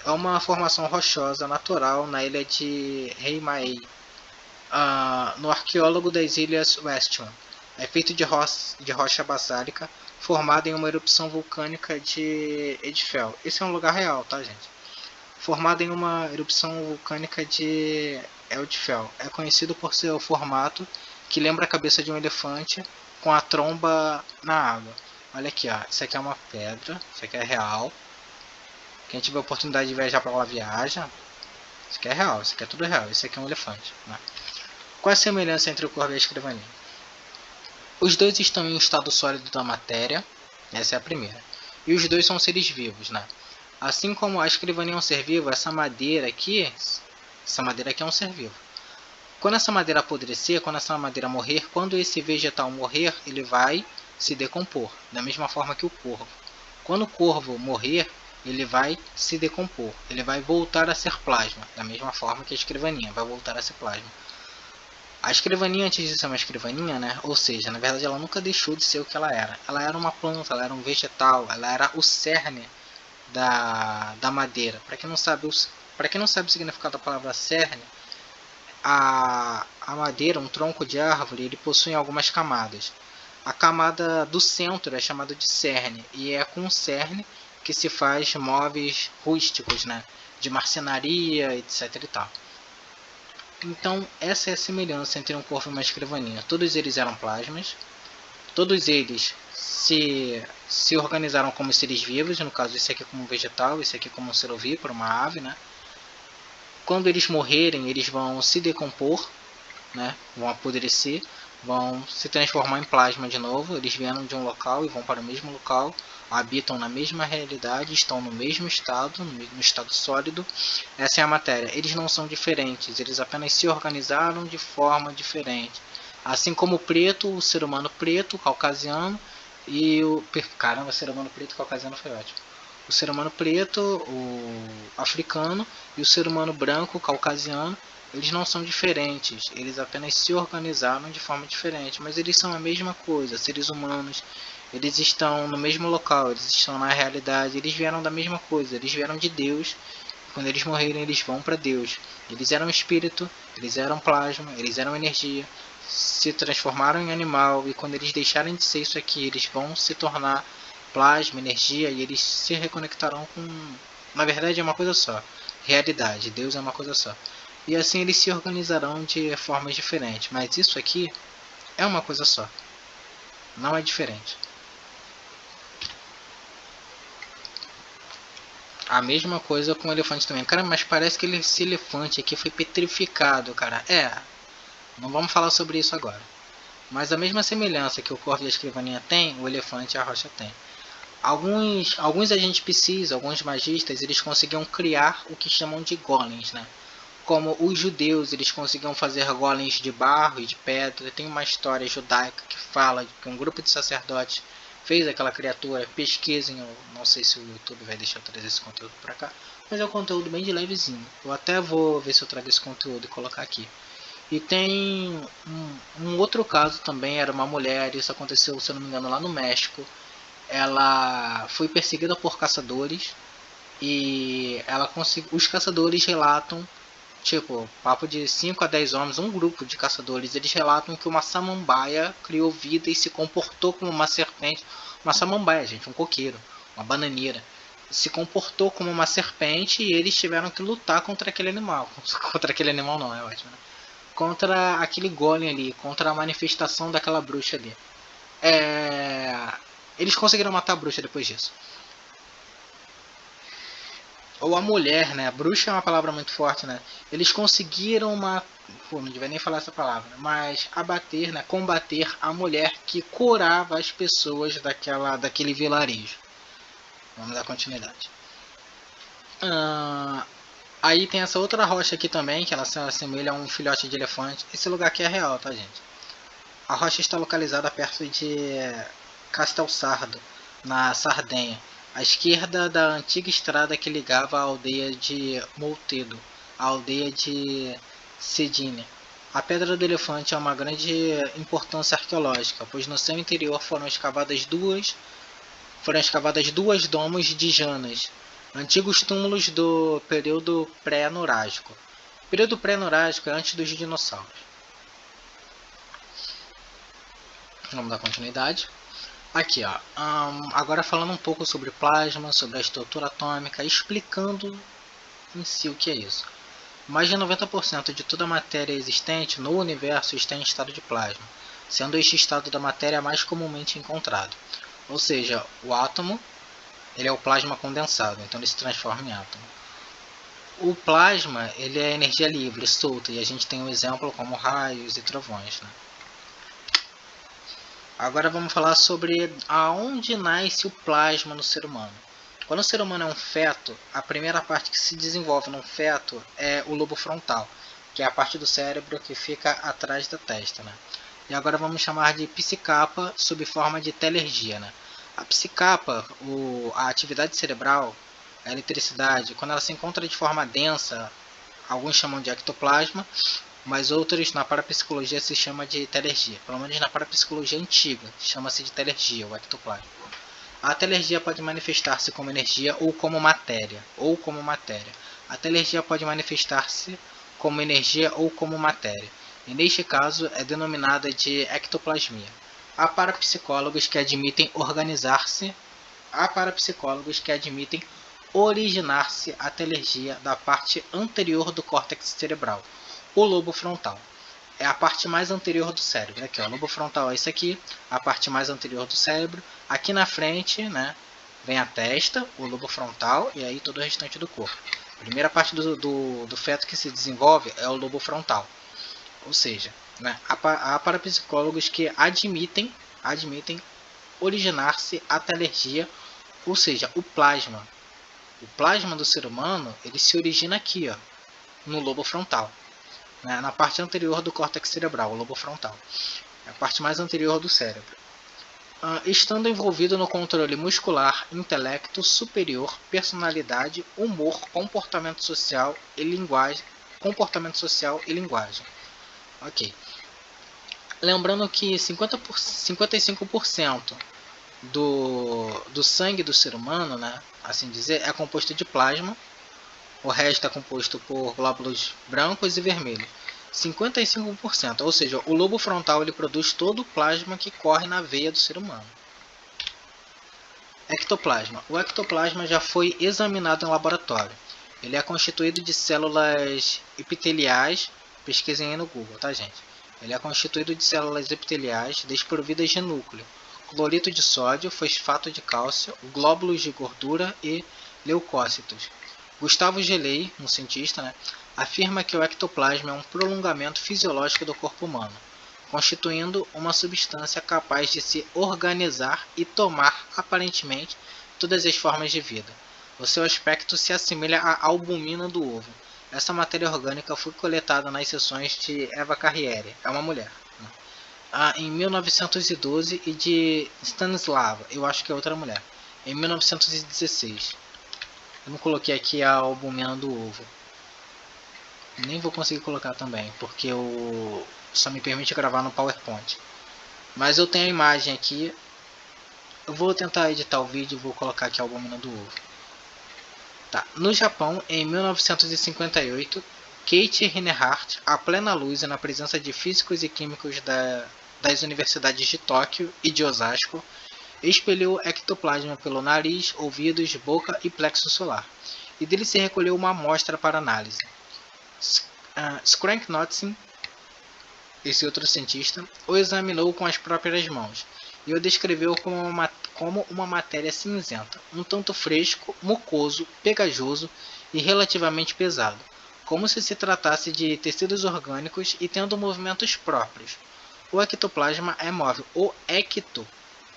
É uma formação rochosa natural na ilha de Heimaey, no arqueólogo das Ilhas Westman. É feito de rocha basálica, formada em uma erupção vulcânica de Edfell. Esse é um lugar real, tá, gente? Formada em uma erupção vulcânica de Edfell. É conhecido por seu formato, que lembra a cabeça de um elefante, com a tromba na água. Olha aqui, ó. Isso aqui é uma pedra, isso aqui é real. Quem tiver a oportunidade de viajar para lá, viaja. Isso aqui é real, isso aqui é tudo real. Isso aqui é um elefante, né? Qual é a semelhança entre o corvo e a escrivaninha? Os dois estão em um estado sólido da matéria, essa é a primeira. E os dois são seres vivos, né? Assim como a escrivaninha é um ser vivo, essa madeira aqui é um ser vivo. Quando essa madeira apodrecer, quando essa madeira morrer, quando esse vegetal morrer, ele vai se decompor, da mesma forma que o corvo. Quando o corvo morrer, ele vai se decompor, ele vai voltar a ser plasma, da mesma forma que a escrivaninha vai voltar a ser plasma. A escrivaninha, antes de ser uma escrivaninha, né? Ou seja, na verdade ela nunca deixou de ser o que ela era. Ela era uma planta, ela era um vegetal, ela era o cerne da madeira. Para quem não sabe o significado da palavra cerne, a madeira, um tronco de árvore, ele possui algumas camadas. A camada do centro é chamada de cerne, e é com o cerne que se faz móveis rústicos, né? De marcenaria, etc e tal. Então, essa é a semelhança entre um corvo e uma escrivaninha. Todos eles eram plasmas, todos eles se organizaram como seres vivos, no caso esse aqui como um vegetal, esse aqui como um ser ovíparo, uma ave, né? Quando eles morrerem, eles vão se decompor, né? Vão apodrecer, vão se transformar em plasma de novo. Eles vieram de um local e vão para o mesmo local. habitam na mesma realidade, estão no mesmo estado, no estado sólido. Essa é a matéria. Eles não são diferentes, eles apenas se organizaram de forma diferente. Assim como o preto, o ser humano preto, o caucasiano e o... Caramba, ser humano preto e caucasiano foi ótimo. O ser humano preto, o africano e o ser humano branco, o caucasiano, eles não são diferentes, eles apenas se organizaram de forma diferente, mas eles são a mesma coisa, seres humanos, eles estão no mesmo local, eles estão na realidade, eles vieram da mesma coisa, eles vieram de Deus, e quando eles morrerem eles vão para Deus, eles eram espírito, eles eram plasma, eles eram energia, se transformaram em animal, e quando eles deixarem de ser isso aqui, eles vão se tornar plasma, energia, e eles se reconectarão com... Na verdade é uma coisa só, realidade, Deus é uma coisa só. E assim eles se organizarão de formas diferentes. Mas isso aqui é uma coisa só. Não é diferente. A mesma coisa com o elefante também. Cara, mas parece que esse elefante aqui foi petrificado, cara. Não vamos falar sobre isso agora. Mas a mesma semelhança que o corvo e a escrivaninha tem, o elefante e a rocha tem. Alguns agentes psis, alguns magistas, eles conseguiam criar o que chamam de golems, né? Como os judeus, eles conseguiam fazer golems de barro e de pedra. Tem uma história judaica que fala que um grupo de sacerdotes fez aquela criatura. Pesquisem, eu não sei se o YouTube vai deixar eu trazer esse conteúdo para cá, mas é um conteúdo bem de levezinho. Eu até vou ver se eu trago esse conteúdo e colocar aqui. E tem um outro caso também, era uma mulher, isso aconteceu, se eu não me engano, lá no México. Ela foi perseguida por caçadores e os caçadores relatam, tipo, papo de 5 a 10 homens, um grupo de caçadores, eles relatam que uma samambaia criou vida e se comportou como uma serpente. Uma samambaia, gente, um coqueiro, uma bananeira. Se comportou como uma serpente e eles tiveram que lutar contra aquele animal. Contra aquele animal não, é ótimo, né? Contra aquele golem ali, contra a manifestação daquela bruxa ali. Eles conseguiram matar a bruxa depois disso. Ou a mulher, né? Bruxa é uma palavra muito forte, né? Eles conseguiram não devia nem falar essa palavra, mas abater, né? Combater a mulher que curava as pessoas daquele vilarejo. Vamos dar continuidade. Aí tem essa outra rocha aqui também, que ela se assemelha a um filhote de elefante. Esse lugar aqui é real, tá, gente? A rocha está localizada perto de Castelsardo, na Sardenha, à esquerda da antiga estrada que ligava a aldeia de Moltedo à aldeia de Cedine. A Pedra do Elefante é uma grande importância arqueológica, pois no seu interior foram escavadas duas domos de Janas, antigos túmulos do período pré-nurágico. O período pré-nurágico é antes dos dinossauros. Vamos dar continuidade. Aqui, ó. Agora falando um pouco sobre plasma, sobre a estrutura atômica, explicando em si o que é isso. Mais de 90% de toda a matéria existente no universo está em estado de plasma, sendo este estado da matéria mais comumente encontrado. Ou seja, o átomo ele é o plasma condensado, então ele se transforma em átomo. O plasma ele é energia livre, solta, e a gente tem um exemplo como raios e trovões, né? Agora vamos falar sobre aonde nasce o plasma no ser humano. Quando o ser humano é um feto, a primeira parte que se desenvolve num feto é o lobo frontal, que é a parte do cérebro que fica atrás da testa, né? E agora vamos chamar de psicapa sob forma de telergia, né? A psicapa, a atividade cerebral, a eletricidade, quando ela se encontra de forma densa, alguns chamam de ectoplasma, mas outros na parapsicologia se chama de telergia. Pelo menos na parapsicologia antiga chama-se de telergia, o ectoplasma. A telergia pode manifestar-se como energia ou como matéria. A telergia pode manifestar-se como energia ou como matéria. E neste caso é denominada de ectoplasmia. Há parapsicólogos que admitem originar-se a telergia da parte anterior do córtex cerebral, o lobo frontal. É a parte mais anterior do cérebro. Aqui, ó, o lobo frontal é isso aqui, a parte mais anterior do cérebro. Aqui na frente, né, vem a testa, o lobo frontal e aí todo o restante do corpo. A primeira parte do feto que se desenvolve é o lobo frontal. Ou seja, né, há parapsicólogos que admitem originar-se a telergia Ou seja, o plasma do ser humano, ele se origina aqui, ó, no lobo frontal, né, na parte anterior do córtex cerebral, o lobo frontal, é a parte mais anterior do cérebro. Estando envolvido no controle muscular, intelecto superior, personalidade, humor, comportamento social e linguagem. Ok. Lembrando que 55% do sangue do ser humano, né, assim dizer, é composto de plasma. O resto é composto por glóbulos brancos e vermelhos. 55%, ou seja, o lobo frontal ele produz todo o plasma que corre na veia do ser humano. Ectoplasma. O ectoplasma já foi examinado em laboratório. Ele é constituído de células epiteliais, pesquisem aí no Google, tá gente? Ele é constituído de células epiteliais desprovidas de núcleo, cloreto de sódio, fosfato de cálcio, glóbulos de gordura e leucócitos. Gustavo Gelei, um cientista, né, afirma que o ectoplasma é um prolongamento fisiológico do corpo humano, constituindo uma substância capaz de se organizar e tomar, aparentemente, todas as formas de vida. O seu aspecto se assemelha à albumina do ovo. Essa matéria orgânica foi coletada nas sessões de Eva Carriere, é uma mulher, né, em 1912 e de Stanislava, eu acho que é outra mulher, em 1916. Eu não coloquei aqui a albumina do ovo. Nem vou conseguir colocar também, porque eu só me permite gravar no PowerPoint. Mas eu tenho a imagem aqui. Eu vou tentar editar o vídeo e vou colocar aqui a albumina do ovo. Tá. No Japão, em 1958, Kate Reinhardt, a plena luz e na presença de físicos e químicos das universidades de Tóquio e de Osasco, expeliu ectoplasma pelo nariz, ouvidos, boca e plexo solar, e dele se recolheu uma amostra para análise. Skrank-Knudsen, esse outro cientista, o examinou com as próprias mãos e o descreveu como uma matéria cinzenta, um tanto fresco, mucoso, pegajoso e relativamente pesado, como se tratasse de tecidos orgânicos e tendo movimentos próprios. O ectoplasma é móvel. O ecto,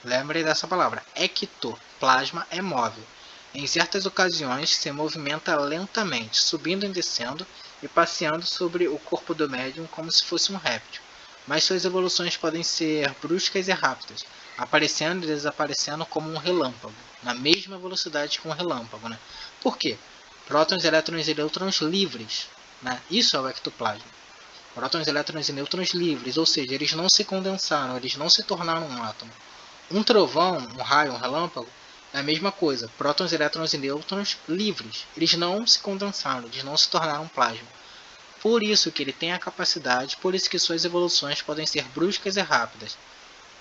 lembre dessa palavra, ectoplasma é móvel. Em certas ocasiões se movimenta lentamente, subindo e descendo e passeando sobre o corpo do médium como se fosse um réptil. Mas suas evoluções podem ser bruscas e rápidas, aparecendo e desaparecendo como um relâmpago, na mesma velocidade que um relâmpago, né? Por quê? Prótons, elétrons e nêutrons livres, né? Isso é o ectoplasma. Prótons, elétrons e nêutrons livres, ou seja, eles não se condensaram, eles não se tornaram um átomo. Um trovão, um raio, um relâmpago, é a mesma coisa. Prótons, elétrons e nêutrons livres. Eles não se condensaram, eles não se tornaram plasma. Por isso que ele tem a capacidade, por isso que suas evoluções podem ser bruscas e rápidas.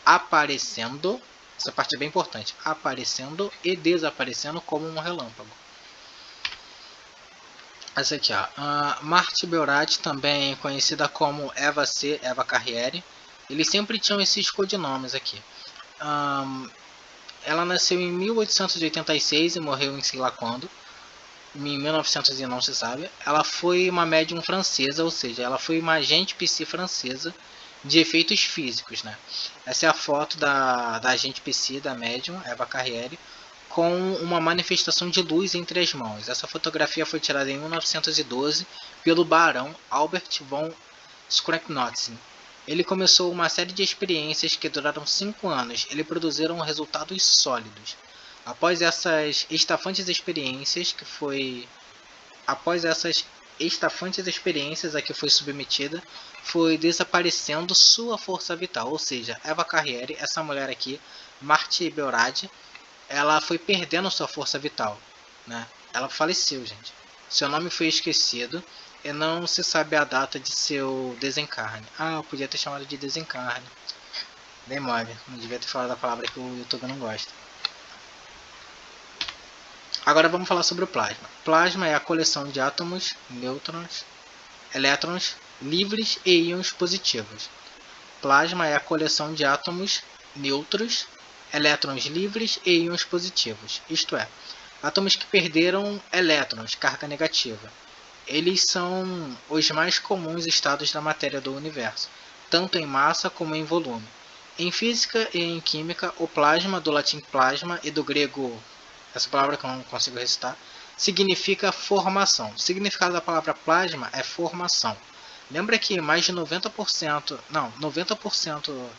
Aparecendo, essa parte é bem importante, aparecendo e desaparecendo como um relâmpago. Essa aqui, ó. Marthe Beorati, também conhecida como Eva C., Eva Carriere. Eles sempre tinham esses codinomes aqui. Ela nasceu em 1886 e morreu em sei lá quando. Em 1900 e não se sabe. Ela foi uma médium francesa, ou seja, ela foi uma agente psi francesa de efeitos físicos, né? Essa é a foto da agente psi, da médium, Eva Carriere, com uma manifestação de luz entre as mãos. Essa fotografia foi tirada em 1912 pelo barão Albert von Skrank-Knudsen. Ele começou uma série de experiências que duraram 5 anos. Ele produziram resultados sólidos. Após essas estafantes experiências a que foi submetida, foi desaparecendo sua força vital. Ou seja, Eva Carriere, essa mulher aqui, Marthe Beorati, ela foi perdendo sua força vital, né? Ela faleceu, gente. Seu nome foi esquecido e não se sabe a data de seu desencarne. Eu podia ter chamado de desencarne. Bem mole, não devia ter falado a palavra que o YouTube não gosta. Agora vamos falar sobre o plasma. Plasma é a coleção de átomos, nêutrons, elétrons livres e íons positivos. Plasma é a coleção de átomos, nêutrons, elétrons livres e íons positivos, isto é, átomos que perderam elétrons, carga negativa. Eles são os mais comuns estados da matéria do universo, tanto em massa como em volume. Em física e em química, o plasma, do latim plasma e do grego essa palavra que eu não consigo recitar, significa formação. O significado da palavra plasma é formação. Lembra que mais de 90%, não, 90%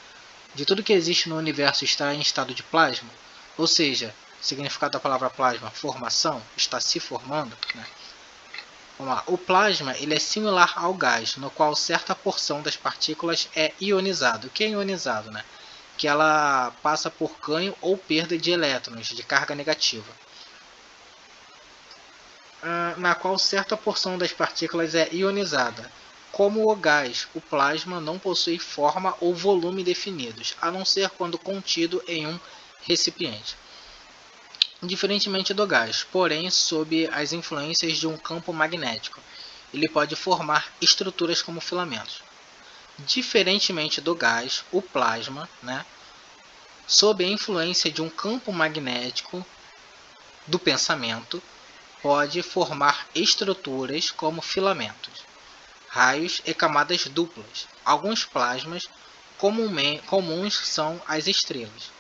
de tudo que existe no universo está em estado de plasma? Ou seja, o significado da palavra plasma, formação, está se formando, né? Vamos lá. O plasma ele é similar ao gás, no qual certa porção das partículas é ionizado. O que é ionizado, né? Que ela passa por ganho ou perda de elétrons de carga negativa, na qual certa porção das partículas é ionizada. Como o gás, o plasma não possui forma ou volume definidos, a não ser quando contido em um recipiente. Diferentemente do gás, porém, sob as influências de um campo magnético, ele pode formar estruturas como filamentos. Diferentemente do gás, o plasma, né, sob a influência de um campo magnético do pensamento, pode formar estruturas como filamentos, raios e camadas duplas. Alguns plasmas comuns são as estrelas.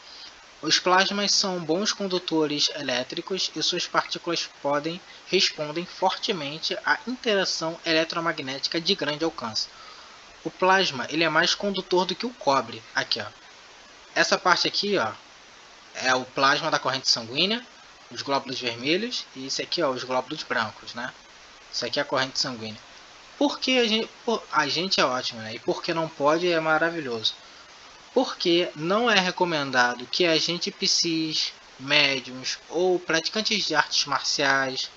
Os plasmas são bons condutores elétricos e suas partículas respondem fortemente à interação eletromagnética de grande alcance. O plasma ele é mais condutor do que o cobre. Aqui, ó. Essa parte aqui, ó, é o plasma da corrente sanguínea, os glóbulos vermelhos, e isso aqui, ó, os glóbulos brancos, né? Isso aqui é a corrente sanguínea. Por que a gente é ótimo, né? E por que não pode é maravilhoso. Porque não é recomendado que agentes psis, médiums ou praticantes de artes marciais,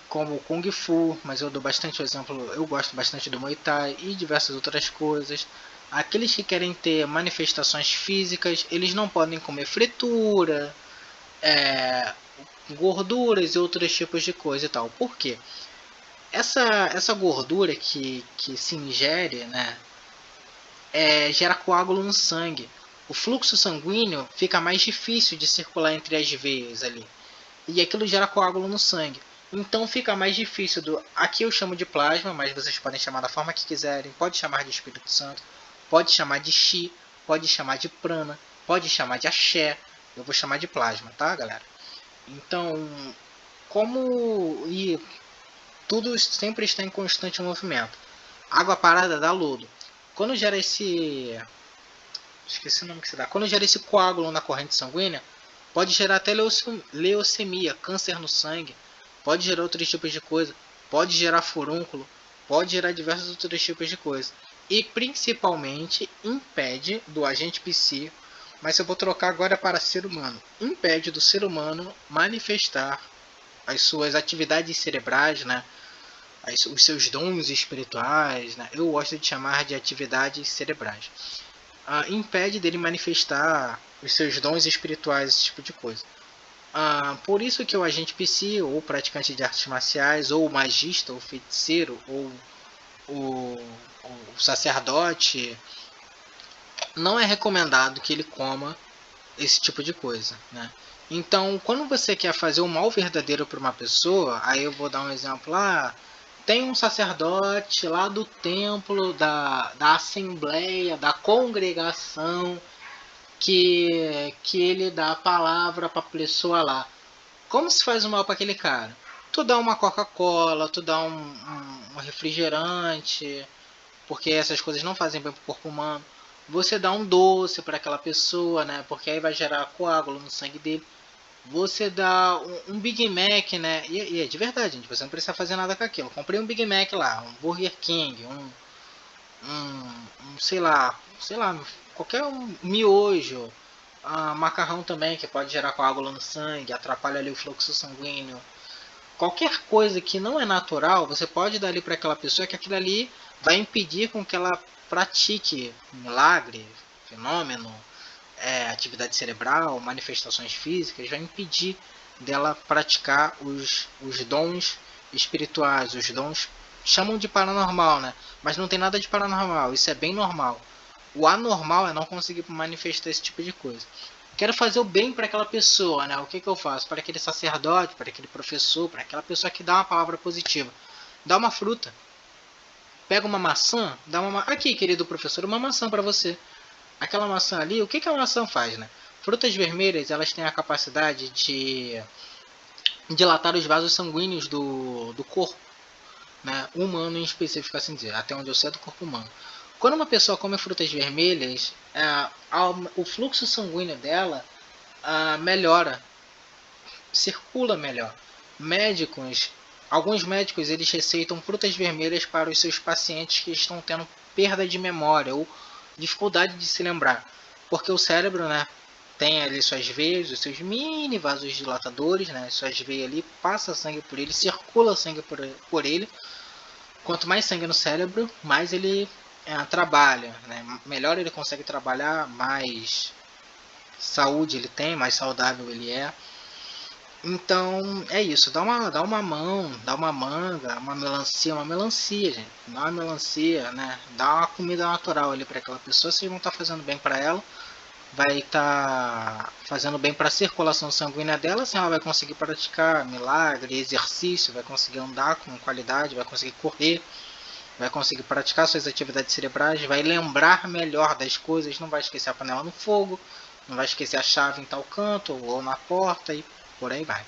como o Kung Fu, mas eu dou bastante exemplo, eu gosto bastante do Muay Thai e diversas outras coisas. Aqueles que querem ter manifestações físicas, eles não podem comer fritura, gorduras e outros tipos de coisa e tal. Por quê? Essa gordura que se ingere, né, gera coágulo no sangue. O fluxo sanguíneo fica mais difícil de circular entre as veias ali. E aquilo gera coágulo no sangue. Então fica mais difícil aqui eu chamo de plasma, mas vocês podem chamar da forma que quiserem. Pode chamar de Espírito Santo, pode chamar de Chi, pode chamar de prana, pode chamar de axé. Eu vou chamar de plasma, tá, galera? Então, tudo sempre está em constante movimento. Água parada dá lodo. Quando gera esqueci o nome que se dá. Quando gera esse coágulo na corrente sanguínea, pode gerar até leucemia, câncer no sangue, pode gerar outros tipos de coisa, pode gerar furúnculo, pode gerar diversos outros tipos de coisa. E principalmente impede do agente psi, mas eu vou trocar agora para ser humano, impede do ser humano manifestar as suas atividades cerebrais, né? Os seus dons espirituais, né? Eu gosto de chamar de atividades cerebrais. Impede dele manifestar os seus dons espirituais, esse tipo de coisa. Por isso que o agente psi, ou praticante de artes marciais, ou o magista, ou feiticeiro, ou o sacerdote, não é recomendado que ele coma esse tipo de coisa, né? Então, quando você quer fazer o mal verdadeiro para uma pessoa, aí eu vou dar um exemplo lá. Tem um sacerdote lá do templo, da assembleia, da congregação, que ele dá a palavra para a pessoa lá. Como se faz o mal para aquele cara? Tu dá uma Coca-Cola, tu dá um refrigerante, porque essas coisas não fazem bem para o corpo humano. Você dá um doce para aquela pessoa, né? Porque aí vai gerar coágulo no sangue dele. Você dá um Big Mac, né? E é de verdade, gente. Você não precisa fazer nada com aquilo. Eu comprei um Big Mac lá, um Burger King, sei lá, qualquer miojo, macarrão também, que pode gerar coágulo no sangue, atrapalha ali o fluxo sanguíneo. Qualquer coisa que não é natural, você pode dar ali para aquela pessoa, que aquilo ali vai impedir com que ela pratique milagre, fenômeno, atividade cerebral, manifestações físicas, vai impedir dela praticar os dons espirituais, os dons, chamam de paranormal, né? Mas não tem nada de paranormal, isso é bem normal. O anormal é não conseguir manifestar esse tipo de coisa. Quero fazer o bem para aquela pessoa, né? O que eu faço? Para aquele sacerdote, para aquele professor, para aquela pessoa que dá uma palavra positiva. Dá uma fruta. Pega uma maçã, dá uma... Aqui, querido professor, uma maçã para você. Aquela maçã ali, o que a maçã faz, né? Frutas vermelhas, elas têm a capacidade de dilatar os vasos sanguíneos do corpo, né? Humano em específico, assim dizer, até onde eu sei, do corpo humano. Quando uma pessoa come frutas vermelhas, o fluxo sanguíneo dela melhora, circula melhor. Alguns médicos, eles receitam frutas vermelhas para os seus pacientes que estão tendo perda de memória ou dificuldade de se lembrar, porque o cérebro, né, tem ali suas veias, os seus mini vasos dilatadores, né, suas veias ali, passa sangue por ele, circula sangue por ele. Quanto mais sangue no cérebro, mais ele trabalha, né, melhor ele consegue trabalhar, mais saúde ele tem, mais saudável ele é. Então é isso, dá uma mão, dá uma manga, uma melancia, gente. Dá uma melancia, né? Dá uma comida natural ali para aquela pessoa, vocês vão estar fazendo bem para ela, vai estar fazendo bem para a circulação sanguínea dela, assim ela vai conseguir praticar milagre, exercício, vai conseguir andar com qualidade, vai conseguir correr, vai conseguir praticar suas atividades cerebrais, vai lembrar melhor das coisas, não vai esquecer a panela no fogo, não vai esquecer a chave em tal canto ou na porta e por aí vai.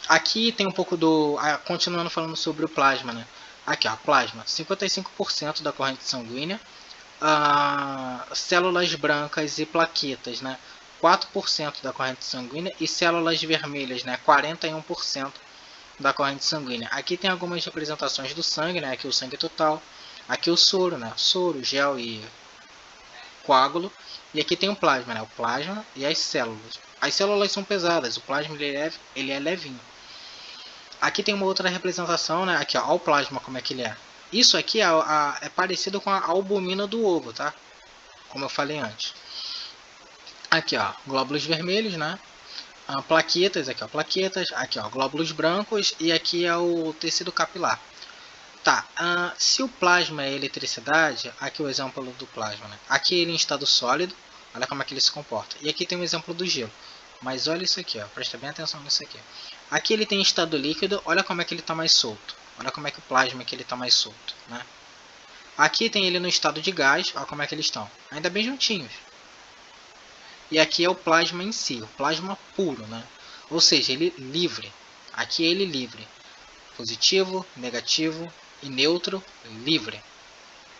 Aqui tem um pouco do... continuando falando sobre o plasma, né? Aqui, ó, plasma. 55% da corrente sanguínea. Células brancas e plaquetas, né? 4% da corrente sanguínea. E células vermelhas, né? 41% da corrente sanguínea. Aqui tem algumas representações do sangue, né? Aqui o sangue total. Aqui o soro, né? Soro, gel e coágulo. E aqui tem o plasma, né? O plasma e as células. As células são pesadas, o plasma ele é levinho. Aqui tem uma outra representação, né? Aqui, ó, o plasma como é que ele é. Isso aqui é parecido com a albumina do ovo, tá? Como eu falei antes. Aqui, ó, glóbulos vermelhos, né? Plaquetas, aqui, ó, plaquetas. Aqui, ó, glóbulos brancos. E aqui é o tecido capilar. Tá, se o plasma é eletricidade, aqui o exemplo do plasma, né? Aqui ele em estado sólido, olha como é que ele se comporta. E aqui tem um exemplo do gelo. Mas olha isso aqui, ó, presta bem atenção nisso aqui. Aqui ele tem estado líquido, olha como é que ele está mais solto. Olha como é que o plasma aqui está mais solto, né? Aqui tem ele no estado de gás, olha como é que eles estão. Ainda bem juntinhos. E aqui é o plasma em si, o plasma puro, né? Ou seja, ele livre. Aqui é ele livre. Positivo, negativo e neutro, livre.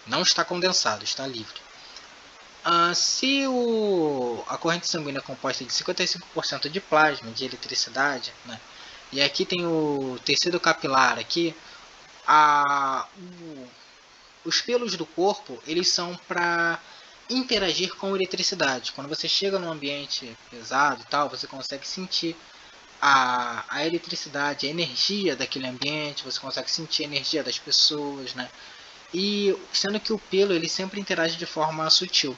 Não está condensado, está livre. Se a corrente sanguínea é composta de 55% de plasma, de eletricidade, né? E aqui tem o tecido capilar, aqui, os pelos do corpo, eles são para interagir com a eletricidade. Quando você chega num ambiente pesado e tal, você consegue sentir a eletricidade, a energia daquele ambiente, você consegue sentir a energia das pessoas, né? E sendo que o pelo ele sempre interage de forma sutil.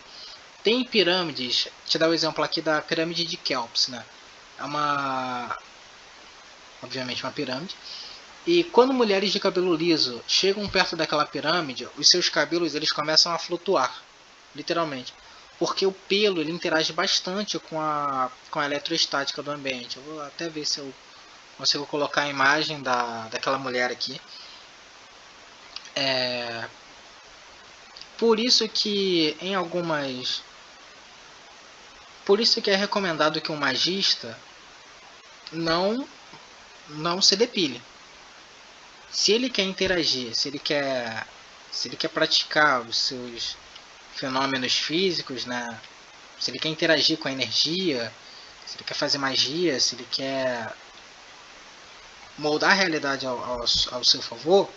Tem pirâmides, te dar o exemplo aqui da pirâmide de Kelps, né? É obviamente uma pirâmide. E quando mulheres de cabelo liso chegam perto daquela pirâmide, os seus cabelos eles começam a flutuar, literalmente, porque o pelo ele interage bastante com a eletroestática do ambiente. Eu vou até ver se eu consigo colocar a imagem daquela mulher aqui. Por isso que é recomendado que um magista não se depile. Se ele quer interagir, se ele quer praticar os seus fenômenos físicos, né? Se ele quer interagir com a energia, se ele quer fazer magia, se ele quer moldar a realidade ao seu favor,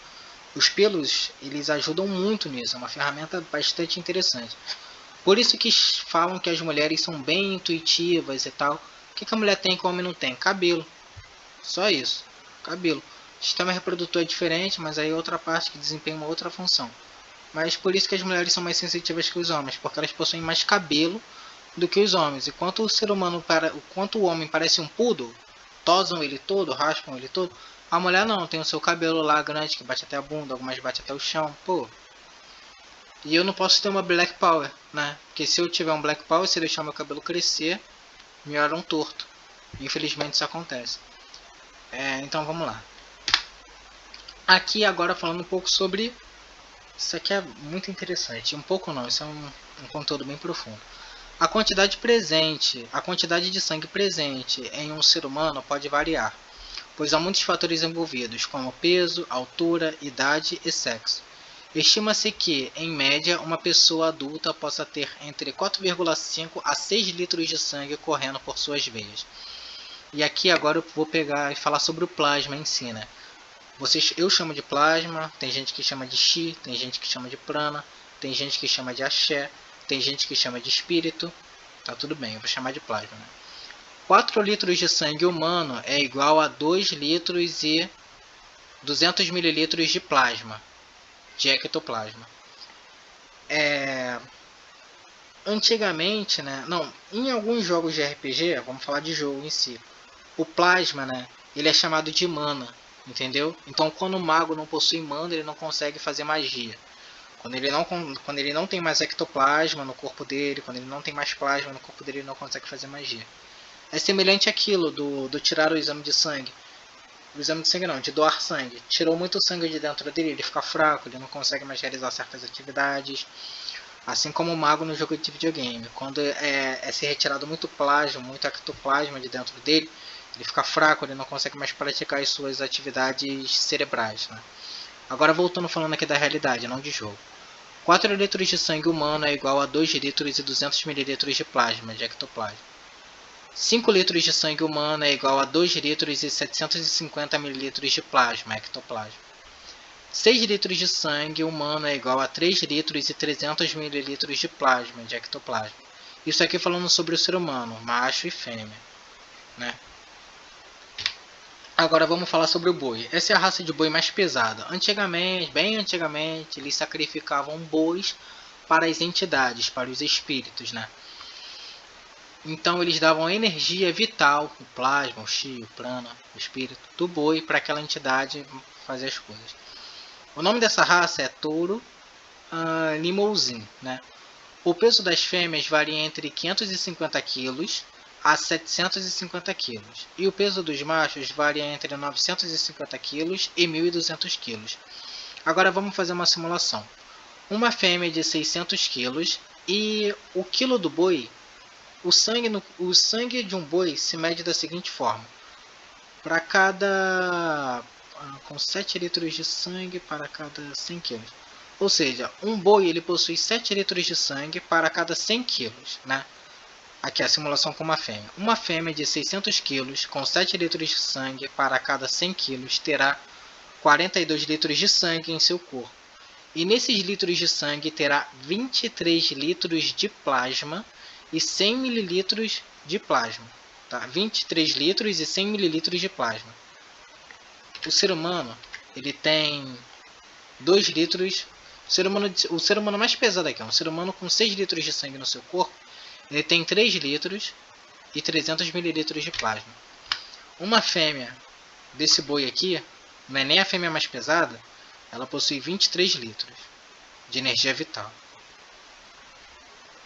os pelos eles ajudam muito nisso, é uma ferramenta bastante interessante. Por isso que falam que as mulheres são bem intuitivas e tal. O que a mulher tem que o homem não tem? Cabelo. Só isso. Cabelo. O sistema reprodutor é diferente, mas aí é outra parte que desempenha uma outra função. Mas por isso que as mulheres são mais sensitivas que os homens, porque elas possuem mais cabelo do que os homens. Enquanto o homem parece um poodle, tosam ele todo, raspam ele todo, a mulher não, tem o seu cabelo lá grande que bate até a bunda, algumas bate até o chão, pô. E eu não posso ter uma Black Power, né? Porque se eu tiver um Black Power, se eu deixar meu cabelo crescer, me olham torto. Infelizmente isso acontece. Então vamos lá. Aqui agora falando um pouco sobre... Isso aqui é muito interessante. Um pouco não, isso é um conteúdo bem profundo. A quantidade de sangue presente em um ser humano pode variar, pois há muitos fatores envolvidos, como peso, altura, idade e sexo. Estima-se que, em média, uma pessoa adulta possa ter entre 4,5 a 6 litros de sangue correndo por suas veias. E aqui agora eu vou pegar e falar sobre o plasma em si, né? Eu chamo de plasma, tem gente que chama de chi, tem gente que chama de prana, tem gente que chama de axé, tem gente que chama de espírito. Tá tudo bem, eu vou chamar de plasma, né? 4 litros de sangue humano é igual a 2 litros e 200 mililitros de plasma, de ectoplasma. Antigamente, né? Não, em alguns jogos de RPG, vamos falar de jogo em si, o plasma, né? Ele é chamado de mana, entendeu? Então, quando o mago não possui mana, ele não consegue fazer magia. Quando ele não tem mais ectoplasma no corpo dele, quando ele não tem mais plasma no corpo dele, ele não consegue fazer magia. É semelhante àquilo do tirar o exame de sangue. O exame de sangue não, de doar sangue. Tirou muito sangue de dentro dele, ele fica fraco, ele não consegue mais realizar certas atividades. Assim como o mago no jogo de videogame. Quando é ser retirado muito plasma, muito ectoplasma de dentro dele, ele fica fraco, ele não consegue mais praticar as suas atividades cerebrais, né? Agora voltando falando aqui da realidade, não de jogo. 4 litros de sangue humano é igual a 2 litros e 200 mililitros de plasma, de ectoplasma. 5 litros de sangue humano é igual a 2 litros e 750 mililitros de plasma, ectoplasma. 6 litros de sangue humano é igual a 3 litros e 300 mililitros de plasma, de ectoplasma. Isso aqui falando sobre o ser humano, macho e fêmea, né? Agora vamos falar sobre o boi. Essa é a raça de boi mais pesada. Antigamente, bem antigamente, eles sacrificavam bois para as entidades, para os espíritos, né? Então eles davam energia vital, o plasma, o chi, o prana, o espírito do boi para aquela entidade fazer as coisas. O nome dessa raça é touro limousin, né? O peso das fêmeas varia entre 550 kg a 750 kg. E o peso dos machos varia entre 950 kg e 1.200 kg. Agora vamos fazer uma simulação. Uma fêmea de 600 kg e o quilo do boi, o sangue de um boi se mede da seguinte forma. Para cada... com 7 litros de sangue para cada 100 kg. Ou seja, um boi ele possui 7 litros de sangue para cada 100 kg, né? Aqui a simulação com uma fêmea. Uma fêmea de 600 kg com 7 litros de sangue para cada 100 kg terá 42 litros de sangue em seu corpo. E nesses litros de sangue terá 23 litros de plasma e 100 ml de plasma. Tá? 23 litros e 100 ml de plasma. O ser humano ele tem 2 litros. O ser humano mais pesado aqui, um ser humano com 6 litros de sangue no seu corpo, ele tem 3 litros e 300 ml de plasma. Uma fêmea desse boi aqui, não é nem a fêmea mais pesada, ela possui 23 litros de energia vital.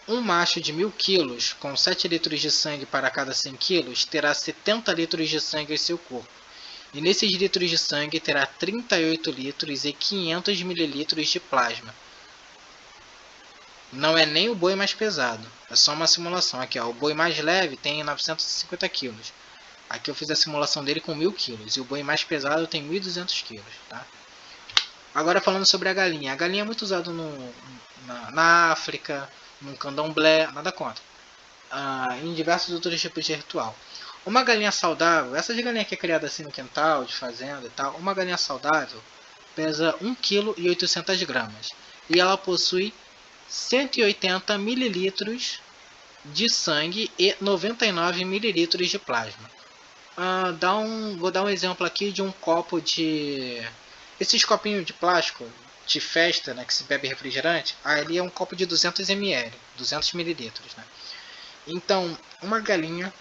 Um macho de 1000 kg com 7 litros de sangue para cada 100 kg terá 70 litros de sangue em seu corpo. E nesses litros de sangue terá 38 litros e 500 ml de plasma. Não é nem o boi mais pesado, é só uma simulação. Aqui, ó, o boi mais leve tem 950 kg. Aqui eu fiz a simulação dele com 1000 kg. E o boi mais pesado tem 1200 kg. Tá? Agora falando sobre a galinha. A galinha é muito usada na África, no candomblé, nada contra. Em diversos outros tipos de ritual. Uma galinha saudável, essa de galinha que é criada assim no quintal, de fazenda e tal, uma galinha saudável pesa 1 kg e 800 gramas. E ela possui 180 ml de sangue e 99 ml de plasma. Vou dar um exemplo aqui de um copo de... Esses copinhos de plástico de festa, né, que se bebe refrigerante, ali é um copo de 200 ml, 200 ml. Né? Então, uma galinha,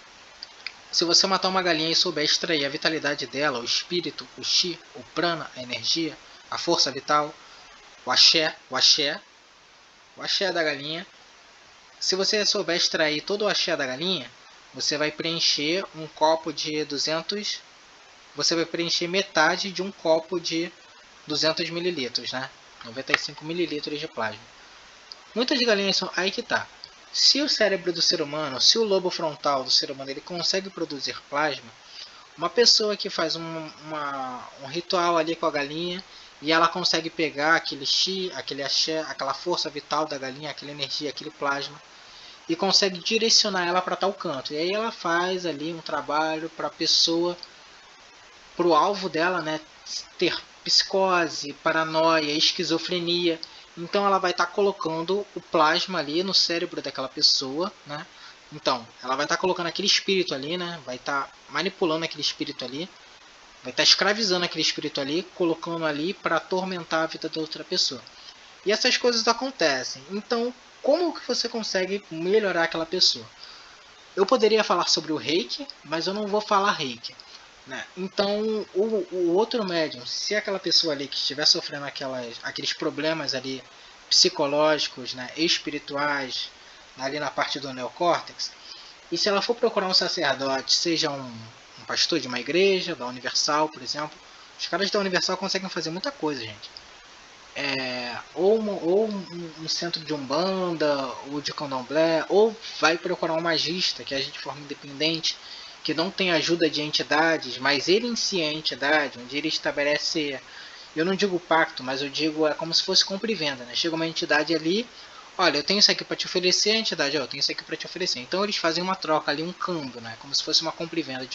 se você matar uma galinha e souber extrair a vitalidade dela, o espírito, o chi, o prana, a energia, a força vital, o axé da galinha. Se você souber extrair todo o axé da galinha, você vai preencher um copo de 200... Você vai preencher metade de um copo de 200 ml, né? 95 ml de plasma. Muitas galinhas são... Aí que tá. Se o cérebro do ser humano, se o lobo frontal do ser humano ele consegue produzir plasma, uma pessoa que faz um ritual ali com a galinha e ela consegue pegar aquele chi, aquele axé, aquela força vital da galinha, aquela energia, aquele plasma, e consegue direcionar ela para tal canto. E aí ela faz ali um trabalho para a pessoa, para o alvo dela, né, ter psicose, paranoia, esquizofrenia. Então ela vai estar colocando o plasma ali no cérebro daquela pessoa, né? Então, ela vai estar colocando aquele espírito ali, né? Vai estar manipulando aquele espírito ali, vai estar escravizando aquele espírito ali, colocando ali para atormentar a vida da outra pessoa. E essas coisas acontecem. Então, como que você consegue melhorar aquela pessoa? Eu poderia falar sobre o reiki, mas eu não vou falar reiki. Né? Então, o outro médium, se aquela pessoa ali que estiver sofrendo aqueles problemas ali psicológicos, né, espirituais, ali na parte do neocórtex, e se ela for procurar um sacerdote, seja um pastor de uma igreja, da Universal, por exemplo, os caras da Universal conseguem fazer muita coisa, gente. Ou um centro de umbanda, ou de candomblé, ou vai procurar um magista, que age de forma independente, que não tem ajuda de entidades, mas ele em si é a entidade, onde ele estabelece, eu não digo pacto, mas eu digo é como se fosse compra e venda, né? Chega uma entidade ali, olha, eu tenho isso aqui para te oferecer, a entidade, eu tenho isso aqui para te oferecer. Então eles fazem uma troca ali, um câmbio, né? Como se fosse uma compra e venda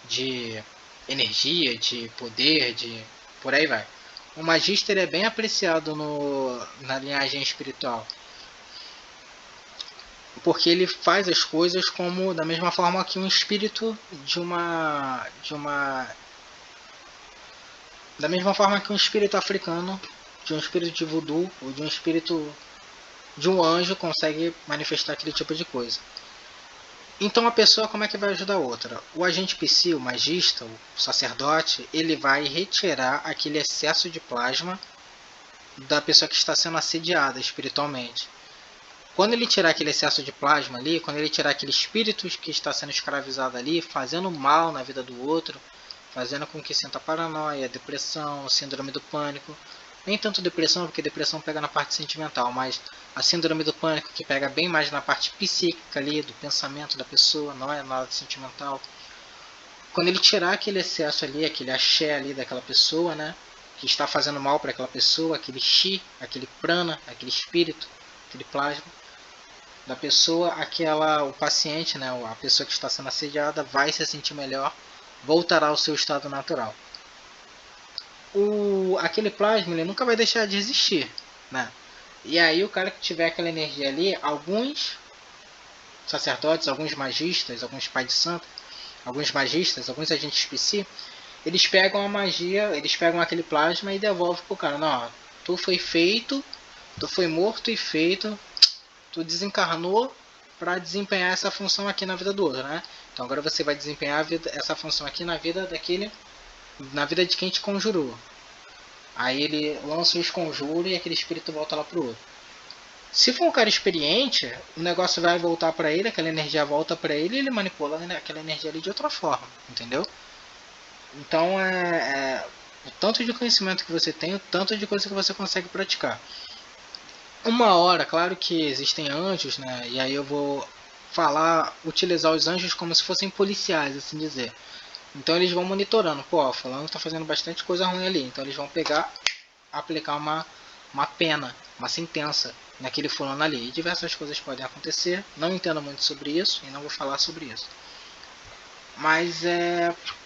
de energia, de poder, de por aí vai. O Magister é bem apreciado na linhagem espiritual, porque ele faz as coisas como da mesma forma que um espírito da mesma forma que um espírito africano, de um espírito de voodoo ou de um espírito de um anjo consegue manifestar aquele tipo de coisa. Então a pessoa como é que vai ajudar a outra? O agente psi, o magista, o sacerdote, ele vai retirar aquele excesso de plasma da pessoa que está sendo assediada espiritualmente. Quando ele tirar aquele excesso de plasma ali, quando ele tirar aquele espírito que está sendo escravizado ali, fazendo mal na vida do outro, fazendo com que sinta paranoia, depressão, síndrome do pânico. Nem tanto depressão, porque depressão pega na parte sentimental, mas a síndrome do pânico que pega bem mais na parte psíquica ali, do pensamento da pessoa, não é nada sentimental. Quando ele tirar aquele excesso ali, aquele axé ali daquela pessoa, né, que está fazendo mal para aquela pessoa, aquele chi, aquele prana, aquele espírito, aquele plasma da pessoa, o paciente, né, a pessoa que está sendo assediada vai se sentir melhor, voltará ao seu estado natural. Aquele plasma ele nunca vai deixar de existir, né? E aí o cara que tiver aquela energia ali, alguns sacerdotes, alguns magistas, alguns pais de santo, alguns magistas, alguns agentes psi, eles pegam a magia, eles pegam aquele plasma e devolvem pro cara. Não, tu foi feito, tu foi morto e feito, tu desencarnou para desempenhar essa função aqui na vida do outro, né? Então agora você vai desempenhar essa função aqui na vida na vida de quem te conjurou. Aí ele lança o esconjuro e aquele espírito volta lá pro outro. Se for um cara experiente, o negócio vai voltar para ele, aquela energia volta para ele e ele manipula aquela energia ali de outra forma, entendeu? Então o tanto de conhecimento que você tem, o tanto de coisa que você consegue praticar. Uma hora, claro que existem anjos, né? E aí eu vou utilizar os anjos como se fossem policiais, assim dizer. Então eles vão monitorando, pô, fulano tá fazendo bastante coisa ruim ali. Então eles vão aplicar uma pena, uma sentença naquele fulano ali. E diversas coisas podem acontecer. Não entendo muito sobre isso e não vou falar sobre isso. Mas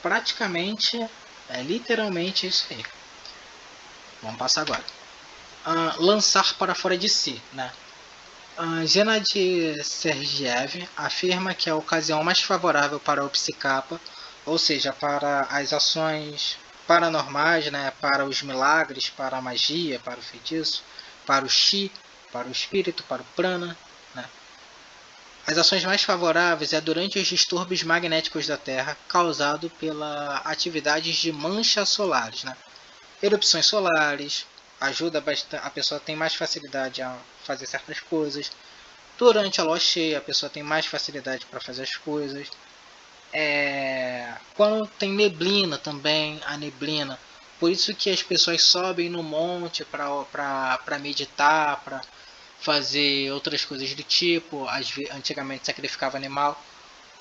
praticamente, literalmente isso aí. Vamos passar agora. Lançar para fora de si, né? Gennady Sergiev afirma que a ocasião mais favorável para o psicapa, ou seja, para as ações paranormais, né, para os milagres, para a magia, para o feitiço, para o chi, para o espírito, para o prana, né? As ações mais favoráveis é durante os distúrbios magnéticos da Terra causados pela atividades de manchas solares, né? Erupções solares, ajuda bastante, a pessoa tem mais facilidade a fazer certas coisas. Durante a lua cheia, a pessoa tem mais facilidade para fazer as coisas. Quando tem neblina também, a neblina. Por isso que as pessoas sobem no monte para meditar, fazer outras coisas do tipo, antigamente sacrificava animal,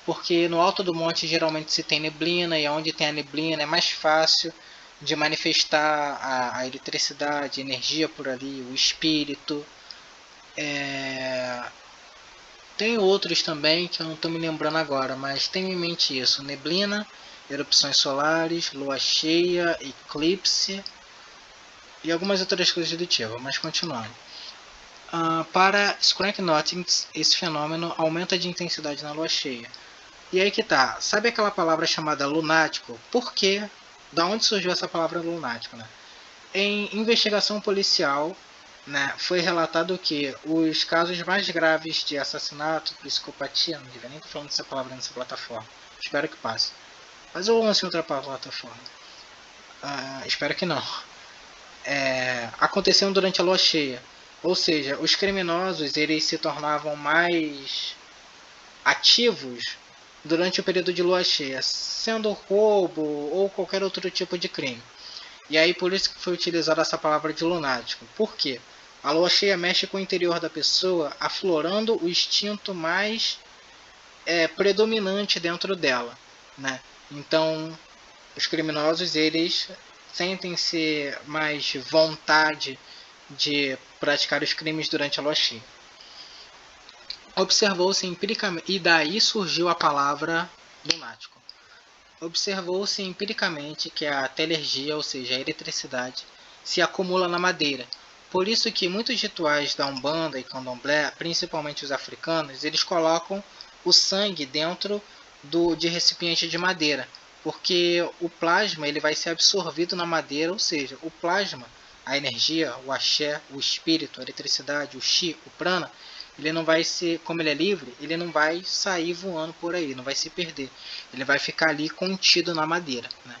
porque no alto do monte geralmente se tem neblina, e onde tem a neblina é mais fácil de manifestar a eletricidade, a energia por ali, o espírito. Tem outros também que eu não estou me lembrando agora, mas tenha em mente isso: neblina, erupções solares, lua cheia, eclipse e algumas outras coisas do tipo, mas continuando. Para Skrenknotics, esse fenômeno aumenta de intensidade na lua cheia. E aí que tá, sabe aquela palavra chamada lunático? Por quê? Da onde surgiu essa palavra lunático, né? Em investigação policial, né, foi relatado que os casos mais graves de assassinato, psicopatia, não devia nem estar falando dessa palavra nessa plataforma, espero que passe. Mas eu lanço em outra plataforma. Espero que não. Aconteciam durante a lua cheia. Ou seja, os criminosos eles se tornavam mais ativos durante o período de lua cheia, sendo roubo ou qualquer outro tipo de crime. E aí por isso que foi utilizada essa palavra de lunático. Por quê? A lua cheia mexe com o interior da pessoa, aflorando o instinto mais predominante dentro dela, né? Então, os criminosos eles sentem-se mais vontade de praticar os crimes durante a lua cheia. Observou-se empiricamente, e daí surgiu a palavra lunático. Observou-se empiricamente que a telergia, ou seja, a eletricidade, se acumula na madeira. Por isso que muitos rituais da Umbanda e Candomblé, principalmente os africanos, eles colocam o sangue dentro de recipiente de madeira, porque o plasma ele vai ser absorvido na madeira, ou seja, o plasma, a energia, o axé, o espírito, a eletricidade, o chi, o prana, ele não vai ser, como ele é livre, ele não vai sair voando por aí, não vai se perder. Ele vai ficar ali contido na madeira, né?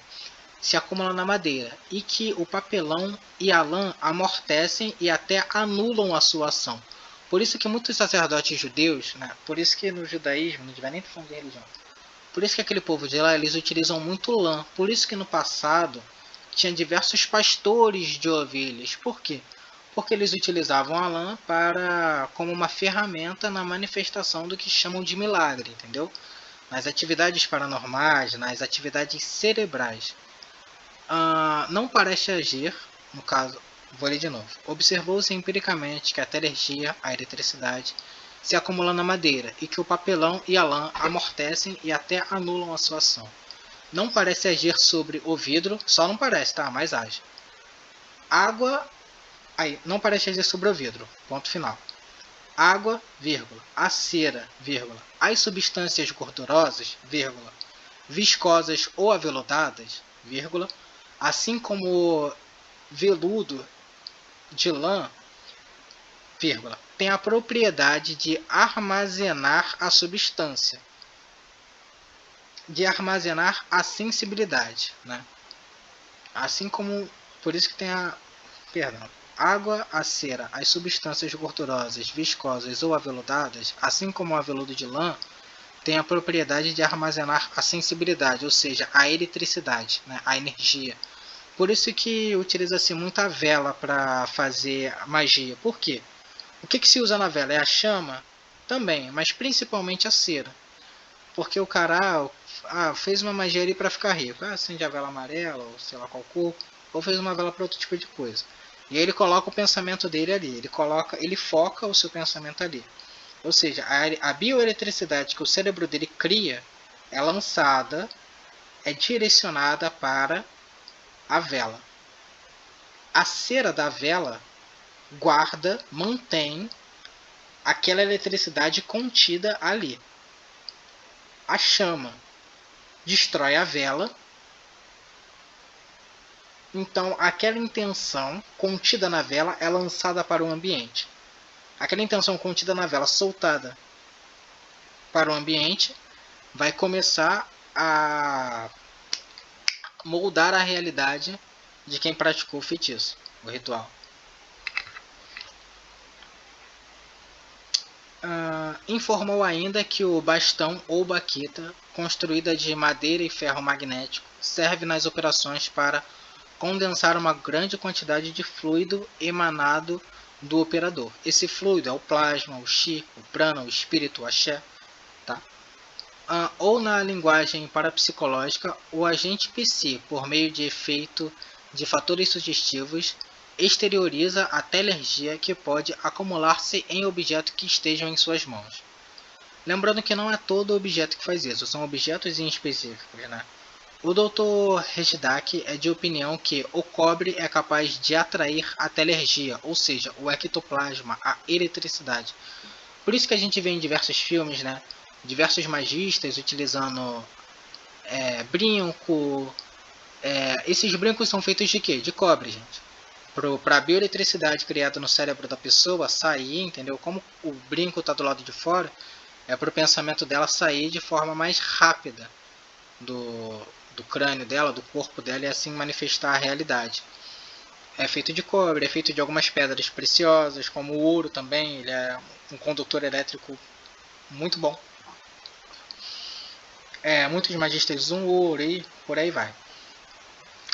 Se acumula na madeira, e que o papelão e a lã amortecem e até anulam a sua ação. Por isso que muitos sacerdotes judeus, né? Por isso que no judaísmo, não tiver nem falando de religião, por isso que aquele povo de lá, eles utilizam muito lã. Por isso que no passado tinha diversos pastores de ovelhas. Por quê? Porque eles utilizavam a lã como uma ferramenta na manifestação do que chamam de milagre, entendeu? Nas atividades paranormais, nas atividades cerebrais. Não parece agir, no caso, vou ler de novo. Observou-se empiricamente que a telergia, a eletricidade, se acumula na madeira e que o papelão e a lã amortecem e até anulam a sua ação. Não parece agir sobre o vidro, só não parece, tá? Mas age. Água, aí, não parece agir sobre o vidro, ponto final. Água, vírgula, a cera, vírgula, as substâncias gordurosas, vírgula, viscosas ou aveludadas, vírgula, assim como veludo de lã, vírgula, tem a propriedade de armazenar a substância, de armazenar a sensibilidade, né? Assim como, por isso que tem água, a cera, as substâncias gordurosas, viscosas ou aveludadas, assim como o aveludo de lã, tem a propriedade de armazenar a sensibilidade, ou seja, a eletricidade, né? A energia. Por isso que utiliza-se muito a vela para fazer magia. Por quê? O que se usa na vela? É a chama? Também, mas principalmente a cera. Porque o cara fez uma magia ali para ficar rico. Acende a vela amarela, ou sei lá qual cor, ou fez uma vela para outro tipo de coisa. E aí ele coloca o pensamento dele ali. Ele foca o seu pensamento ali. Ou seja, a bioeletricidade que o cérebro dele cria é lançada, é direcionada para a vela. A cera da vela mantém aquela eletricidade contida ali. A chama destrói a vela, então aquela intenção contida na vela é lançada para o ambiente. Aquela intenção contida na vela soltada para o ambiente vai começar a moldar a realidade de quem praticou o feitiço, o ritual. Informou ainda que o bastão ou baqueta, construída de madeira e ferro magnético, serve nas operações para condensar uma grande quantidade de fluido emanado do operador. Esse fluido é o plasma, o chi, o prana, o espírito, o axé. Tá? Ou na linguagem parapsicológica, o agente psi, por meio de efeito de fatores sugestivos, exterioriza a telergia que pode acumular-se em objetos que estejam em suas mãos. Lembrando que não é todo objeto que faz isso, são objetos em específicos, né? O Dr. Rejidak é de opinião que o cobre é capaz de atrair a telergia, ou seja, o ectoplasma, a eletricidade. Por isso que a gente vê em diversos filmes, né? Diversos magistas utilizando brinco. Esses brincos são feitos de quê? De cobre, gente. Para a bioeletricidade criada no cérebro da pessoa sair, entendeu? Como o brinco está do lado de fora, é para o pensamento dela sair de forma mais rápida do crânio dela, do corpo dela, e assim manifestar a realidade. É feito de cobre, é feito de algumas pedras preciosas, como o ouro também, ele é um condutor elétrico muito bom. Muitos magistas usam ouro e por aí vai.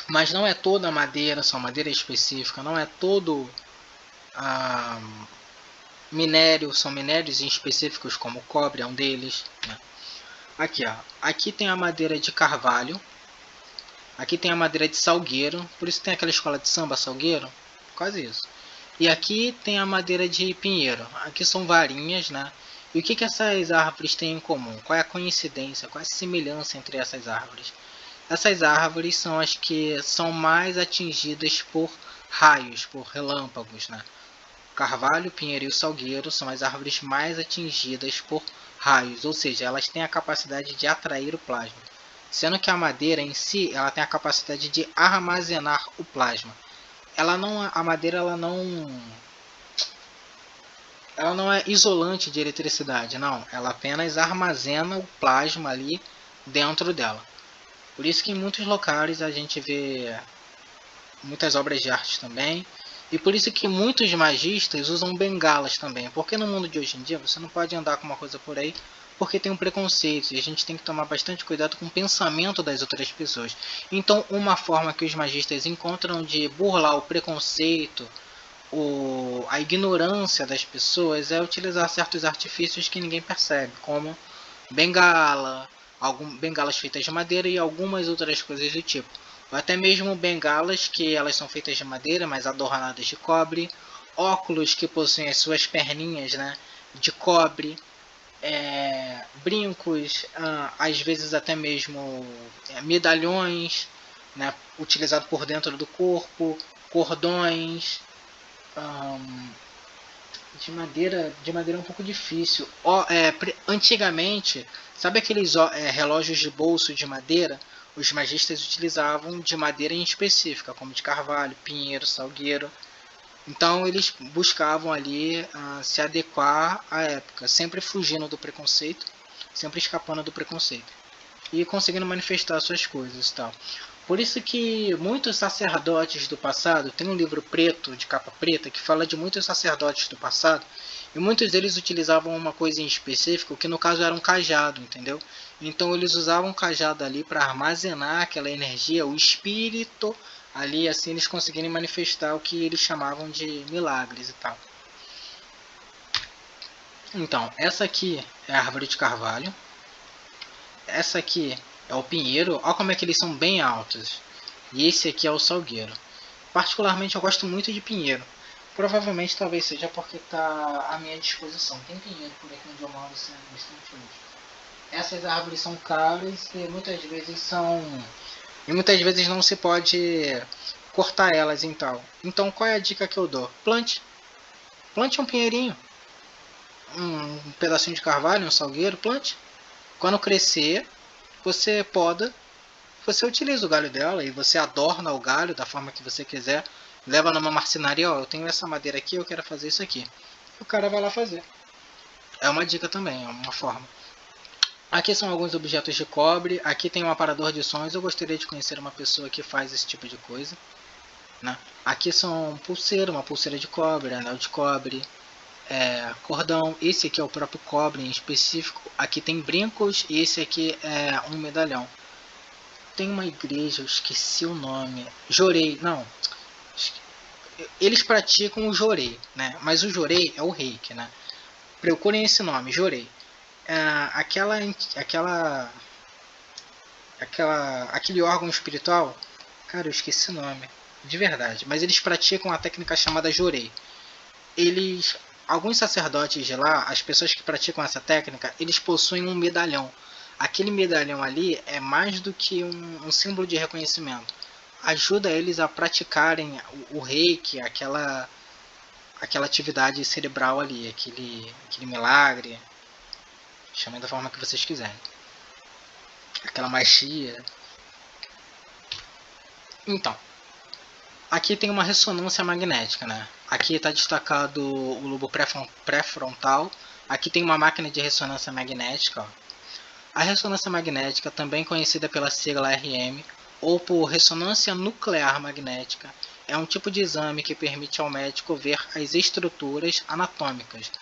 Mas não é toda a madeira, só madeira específica, não é todo minério, são minérios específicos, como o cobre é um deles. Né? Aqui, ó. Aqui tem a madeira de carvalho, aqui tem a madeira de salgueiro, por isso tem aquela escola de samba salgueiro, quase isso. E aqui tem a madeira de pinheiro, aqui são varinhas, né? E o que essas árvores têm em comum? Qual é a coincidência, qual é a semelhança entre essas árvores? Essas árvores são as que são mais atingidas por raios, por relâmpagos, né? Carvalho, pinheiro e o salgueiro são as árvores mais atingidas por raios, ou seja, elas têm a capacidade de atrair o plasma. Sendo que a madeira em si, ela tem a capacidade de armazenar o plasma. A madeira ela não é isolante de eletricidade, não. Ela apenas armazena o plasma ali dentro dela. Por isso que em muitos locais a gente vê muitas obras de arte também. E por isso que muitos magistas usam bengalas também. Porque no mundo de hoje em dia você não pode andar com uma coisa por aí porque tem um preconceito. E a gente tem que tomar bastante cuidado com o pensamento das outras pessoas. Então uma forma que os magistas encontram de burlar o preconceito, a ignorância das pessoas, é utilizar certos artifícios que ninguém percebe. Como bengala, bengalas feitas de madeira e algumas outras coisas do tipo. Ou até mesmo bengalas que elas são feitas de madeira, mas adornadas de cobre. Óculos que possuem as suas perninhas, né, de cobre. Brincos, às vezes até mesmo medalhões, né, utilizado por dentro do corpo. Cordões. De madeira é um pouco difícil. Antigamente, sabe aqueles relógios de bolso de madeira? Os magistas utilizavam de madeira em específica, como de carvalho, pinheiro, salgueiro. Então eles buscavam ali se adequar à época, sempre fugindo do preconceito, sempre escapando do preconceito e conseguindo manifestar suas coisas e tal. Por isso que muitos sacerdotes do passado, tem um livro preto, de capa preta, que fala de muitos sacerdotes do passado, e muitos deles utilizavam uma coisa em específico, que no caso era um cajado, entendeu? Então eles usavam o cajado ali para armazenar aquela energia, o espírito ali, assim eles conseguirem manifestar o que eles chamavam de milagres e tal. Então, essa aqui é a árvore de carvalho. Essa aqui é o pinheiro. Olha como é que eles são bem altos. E esse aqui é o salgueiro. Particularmente eu gosto muito de pinheiro. Provavelmente talvez seja porque está à minha disposição. Tem pinheiro por aqui onde eu moro, sendo bastante útil. Essas árvores são caras e muitas vezes não se pode cortar elas e tal. Então qual é a dica que eu dou? Plante. Plante um pinheirinho. Um pedacinho de carvalho, um salgueiro, plante. Quando crescer, você poda, você utiliza o galho dela e você adorna o galho da forma que você quiser. Leva numa marcenaria, ó, eu tenho essa madeira aqui, eu quero fazer isso aqui. O cara vai lá fazer. É uma dica também, é uma forma. Aqui são alguns objetos de cobre. Aqui tem um aparador de sons. Eu gostaria de conhecer uma pessoa que faz esse tipo de coisa. Né? Aqui são uma pulseira de cobre, anel de cobre, cordão. Esse aqui é o próprio cobre em específico. Aqui tem brincos e esse aqui é um medalhão. Tem uma igreja, eu esqueci o nome. Jorei, não. Eles praticam o Jorei, né? Mas o Jorei é o reiki, né? Procurem esse nome, Jorei. Aquele órgão espiritual, cara, eu esqueci o nome, de verdade. Mas eles praticam a técnica chamada Jorei. Alguns sacerdotes de lá, as pessoas que praticam essa técnica, eles possuem um medalhão. Aquele medalhão ali é mais do que um símbolo de reconhecimento. Ajuda eles a praticarem o reiki, aquela atividade cerebral ali, aquele milagre, chamem da forma que vocês quiserem. Aquela magia. Então, aqui tem uma ressonância magnética, né? Aqui está destacado o lobo pré-frontal. Aqui tem uma máquina de ressonância magnética. Ó. A ressonância magnética, também conhecida pela sigla RM, ou por ressonância nuclear magnética, é um tipo de exame que permite ao médico ver as estruturas anatômicas,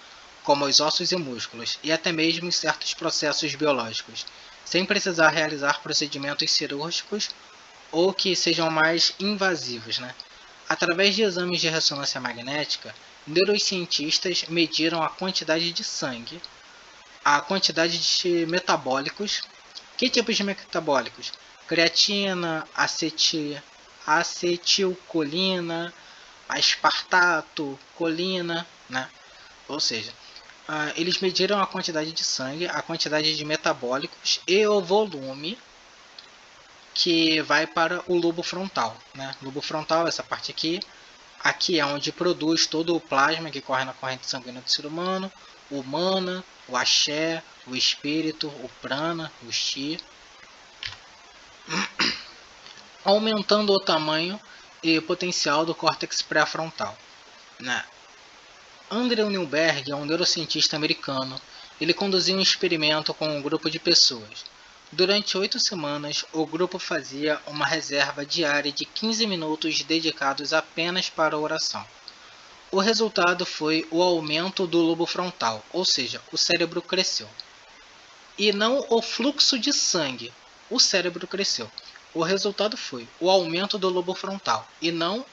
como os ossos e músculos, e até mesmo certos processos biológicos, sem precisar realizar procedimentos cirúrgicos ou que sejam mais invasivos, né? Através de exames de ressonância magnética, neurocientistas mediram a quantidade de sangue, a quantidade de metabólicos. Que tipos de metabólicos? Creatina, acetilcolina, aspartato, colina, né? Ou seja, eles mediram a quantidade de sangue, a quantidade de metabólicos e o volume que vai para o lobo frontal, né? Lobo frontal, essa parte aqui. Aqui é onde produz todo o plasma que corre na corrente sanguínea do ser humano, o mana, o axé, o espírito, o prana, o chi, aumentando o tamanho e potencial do córtex pré-frontal, né? Andrew Newberg é um neurocientista americano. Ele conduziu um experimento com um grupo de pessoas. Durante 8 semanas, o grupo fazia uma reserva diária de 15 minutos dedicados apenas para a oração. O resultado foi o aumento do lobo frontal, ou seja, o cérebro cresceu. E não o fluxo de sangue, o cérebro cresceu. O resultado foi o aumento do lobo frontal e não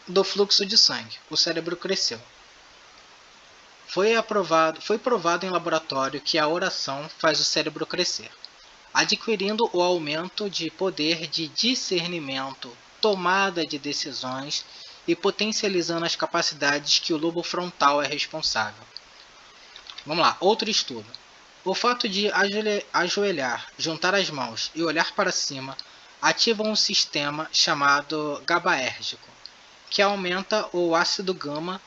do fluxo de sangue, o cérebro cresceu. Foi provado em laboratório que a oração faz o cérebro crescer, adquirindo o aumento de poder de discernimento, tomada de decisões e potencializando as capacidades que o lobo frontal é responsável. Vamos lá, outro estudo. O fato de ajoelhar, juntar as mãos e olhar para cima ativam um sistema chamado GABAérgico, que aumenta o ácido gama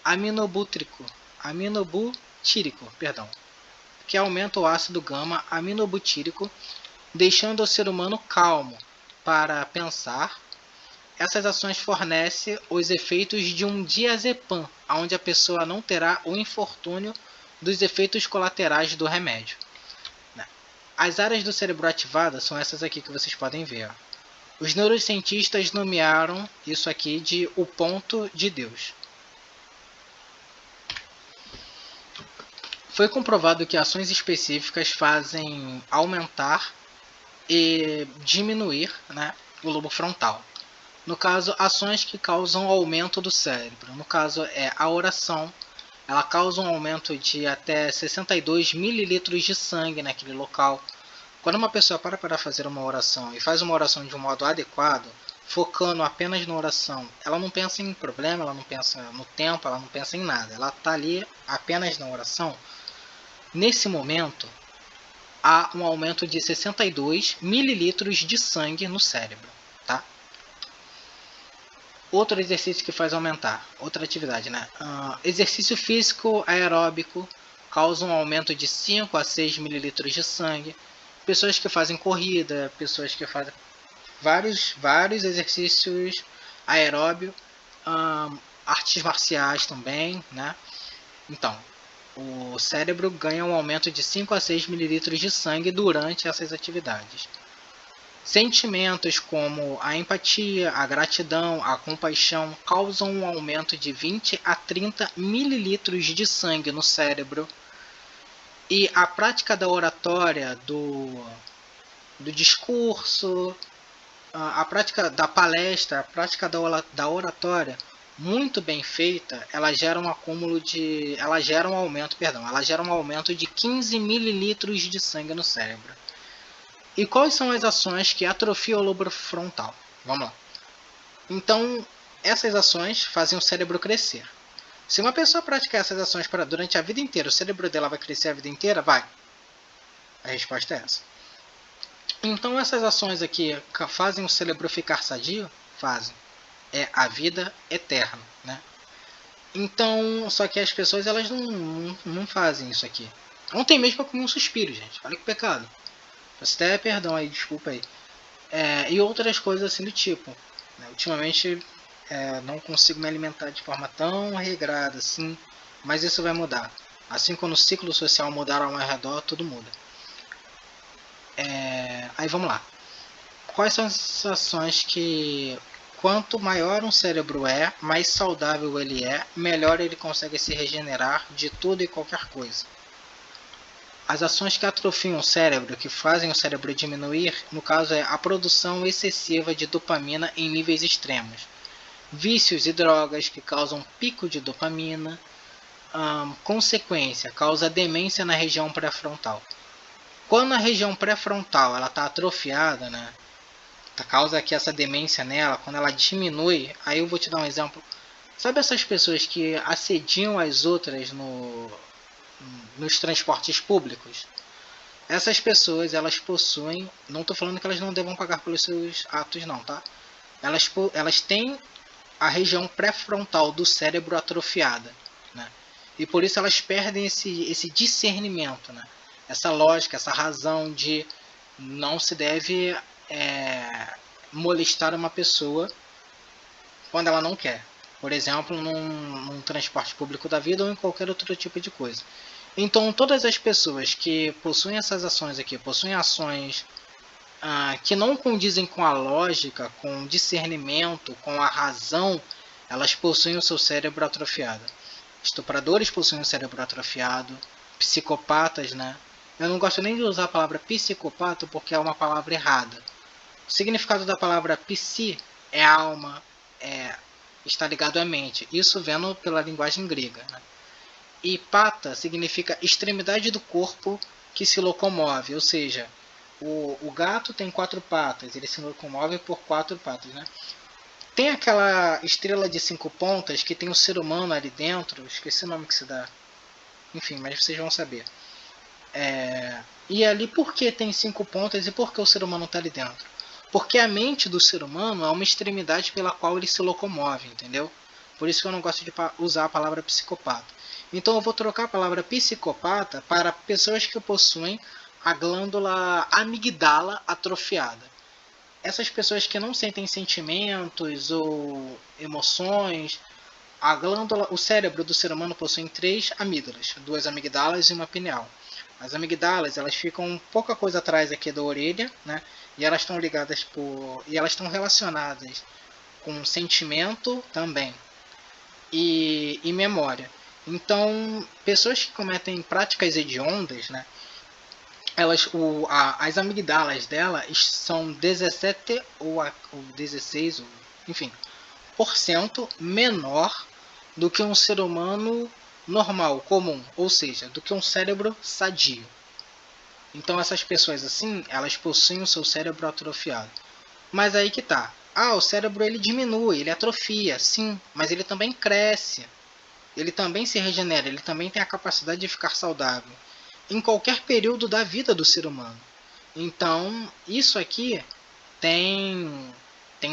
aminobutírico, que aumenta o ácido gama aminobutírico, deixando o ser humano calmo para pensar. Essas ações fornecem os efeitos de um diazepam, onde a pessoa não terá o infortúnio dos efeitos colaterais do remédio. As áreas do cérebro ativadas são essas aqui que vocês podem ver. Os neurocientistas nomearam isso aqui de o ponto de Deus. Foi comprovado que ações específicas fazem aumentar e diminuir, né, o lobo frontal. No caso, ações que causam aumento do cérebro. No caso, é a oração. Ela causa um aumento de até 62 mililitros de sangue naquele local. Quando uma pessoa para fazer uma oração e faz uma oração de um modo adequado, focando apenas na oração, ela não pensa em problema, ela não pensa no tempo, ela não pensa em nada. Ela está ali apenas na oração. Nesse momento, há um aumento de 62 mililitros de sangue no cérebro. Tá? Outro exercício que faz aumentar, outra atividade, né? Exercício físico aeróbico causa um aumento de 5 a 6 mililitros de sangue. Pessoas que fazem corrida, pessoas que fazem vários exercícios aeróbicos, artes marciais também, né? Então, o cérebro ganha um aumento de 5 a 6 mililitros de sangue durante essas atividades. Sentimentos como a empatia, a gratidão, a compaixão causam um aumento de 20 a 30 mililitros de sangue no cérebro. E a prática da oratória, do discurso, a prática da palestra, a prática da oratória, muito bem feita, ela gera um acúmulo de, ela gera um aumento, perdão, ela gera um aumento de 15 mililitros de sangue no cérebro. E quais são as ações que atrofiam o lobo frontal? Vamos lá. Então, essas ações fazem o cérebro crescer. Se uma pessoa praticar essas ações durante a vida inteira, o cérebro dela vai crescer a vida inteira? Vai. A resposta é essa. Então, essas ações aqui fazem o cérebro ficar sadio? Fazem. É a vida eterna, né? Então, só que as pessoas elas não fazem isso aqui. Ontem mesmo eu comi um suspiro, gente. Olha que pecado. Peço até perdão aí, desculpa aí. E outras coisas assim do tipo. Né? Ultimamente não consigo me alimentar de forma tão regrada assim, mas isso vai mudar. Assim quando o ciclo social mudar ao meu redor, tudo muda. Aí vamos lá. Quais são as ações que quanto maior um cérebro é, mais saudável ele é, melhor ele consegue se regenerar de tudo e qualquer coisa. As ações que atrofiam o cérebro, que fazem o cérebro diminuir, no caso é a produção excessiva de dopamina em níveis extremos. Vícios e drogas que causam pico de dopamina. Consequência, causa demência na região pré-frontal. Quando a região pré-frontal está atrofiada, né, causa aqui essa demência nela, quando ela diminui, aí eu vou te dar um exemplo. Sabe essas pessoas que assediam as outras nos transportes públicos? Essas pessoas, elas possuem, não estou falando que elas não devam pagar pelos seus atos não, tá? Elas têm a região pré-frontal do cérebro atrofiada, né? E por isso elas perdem esse discernimento, né? Essa lógica, essa razão de não se deve molestar uma pessoa quando ela não quer. Por exemplo, num transporte público da vida ou em qualquer outro tipo de coisa. Então, todas as pessoas que possuem essas ações aqui, possuem ações que não condizem com a lógica, com o discernimento, com a razão, elas possuem o seu cérebro atrofiado. Estupradores possuem o cérebro atrofiado, psicopatas, né? Eu não gosto nem de usar a palavra psicopata porque é uma palavra errada. O significado da palavra psi é alma, está ligado à mente. Isso vendo pela linguagem grega, né? E pata significa extremidade do corpo que se locomove, ou seja, o gato tem 4 patas, ele se locomove por 4 patas, né? Tem aquela estrela de 5 pontas que tem o ser humano ali dentro, esqueci o nome que se dá, enfim, mas vocês vão saber. E ali por que tem 5 pontas e por que o ser humano está ali dentro? Porque a mente do ser humano é uma extremidade pela qual ele se locomove, entendeu? Por isso que eu não gosto de usar a palavra psicopata. Então eu vou trocar a palavra psicopata para pessoas que possuem a glândula amigdala atrofiada. Essas pessoas que não sentem sentimentos ou emoções, o cérebro do ser humano possui 3 amígdalas, 2 amigdalas e uma pineal. As amigdalas, elas ficam pouca coisa atrás aqui da orelha, né? E elas estão ligadas e elas estão relacionadas com sentimento também e memória. Então, pessoas que cometem práticas hediondas, né, as amigdalas dela são 17 ou 16, enfim, por cento menor do que um ser humano normal, comum, ou seja, do que um cérebro sadio. Então essas pessoas assim, elas possuem o seu cérebro atrofiado. Mas aí que tá. O cérebro ele diminui, ele atrofia, sim, mas ele também cresce. Ele também se regenera, ele também tem a capacidade de ficar saudável em qualquer período da vida do ser humano. Então, isso aqui tem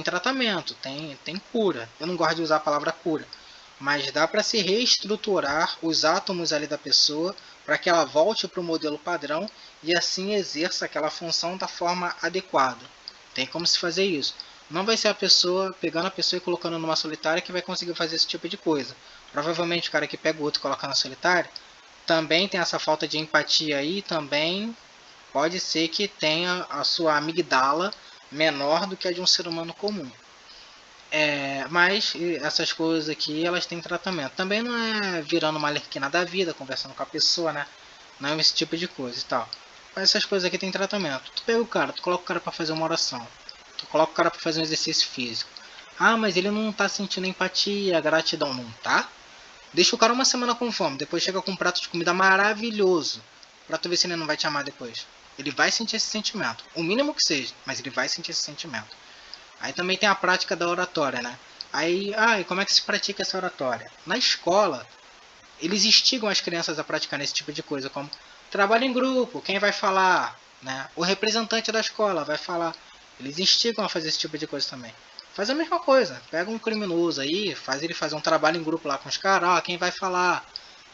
tratamento, tem cura. Eu não gosto de usar a palavra cura, mas dá para se reestruturar os átomos ali da pessoa para que ela volte para o modelo padrão e assim exerça aquela função da forma adequada. Tem como se fazer isso. Não vai ser a pessoa pegando a pessoa e colocando numa solitária que vai conseguir fazer esse tipo de coisa. Provavelmente o cara que pega o outro e coloca na solitária também tem essa falta de empatia aí, também pode ser que tenha a sua amigdala menor do que a de um ser humano comum. Mas essas coisas aqui, elas têm tratamento. Também não é virando uma lerquina da vida, conversando com a pessoa, né? Não é esse tipo de coisa e tal. Mas essas coisas aqui têm tratamento. Tu pega o cara, tu coloca o cara pra fazer uma oração. Tu coloca o cara para fazer um exercício físico. Ah, mas ele não tá sentindo empatia, gratidão. Não tá? Deixa o cara uma semana com fome, depois chega com um prato de comida maravilhoso, pra tu ver se ele não vai te amar depois. Ele vai sentir esse sentimento, o mínimo que seja, mas ele vai sentir esse sentimento. Aí também tem a prática da oratória, né? Aí, e como é que se pratica essa oratória? Na escola, eles instigam as crianças a praticar esse tipo de coisa, como trabalho em grupo, quem vai falar, né? O representante da escola vai falar. Eles instigam a fazer esse tipo de coisa também. Faz a mesma coisa, pega um criminoso aí, faz ele fazer um trabalho em grupo lá com os caras, quem vai falar,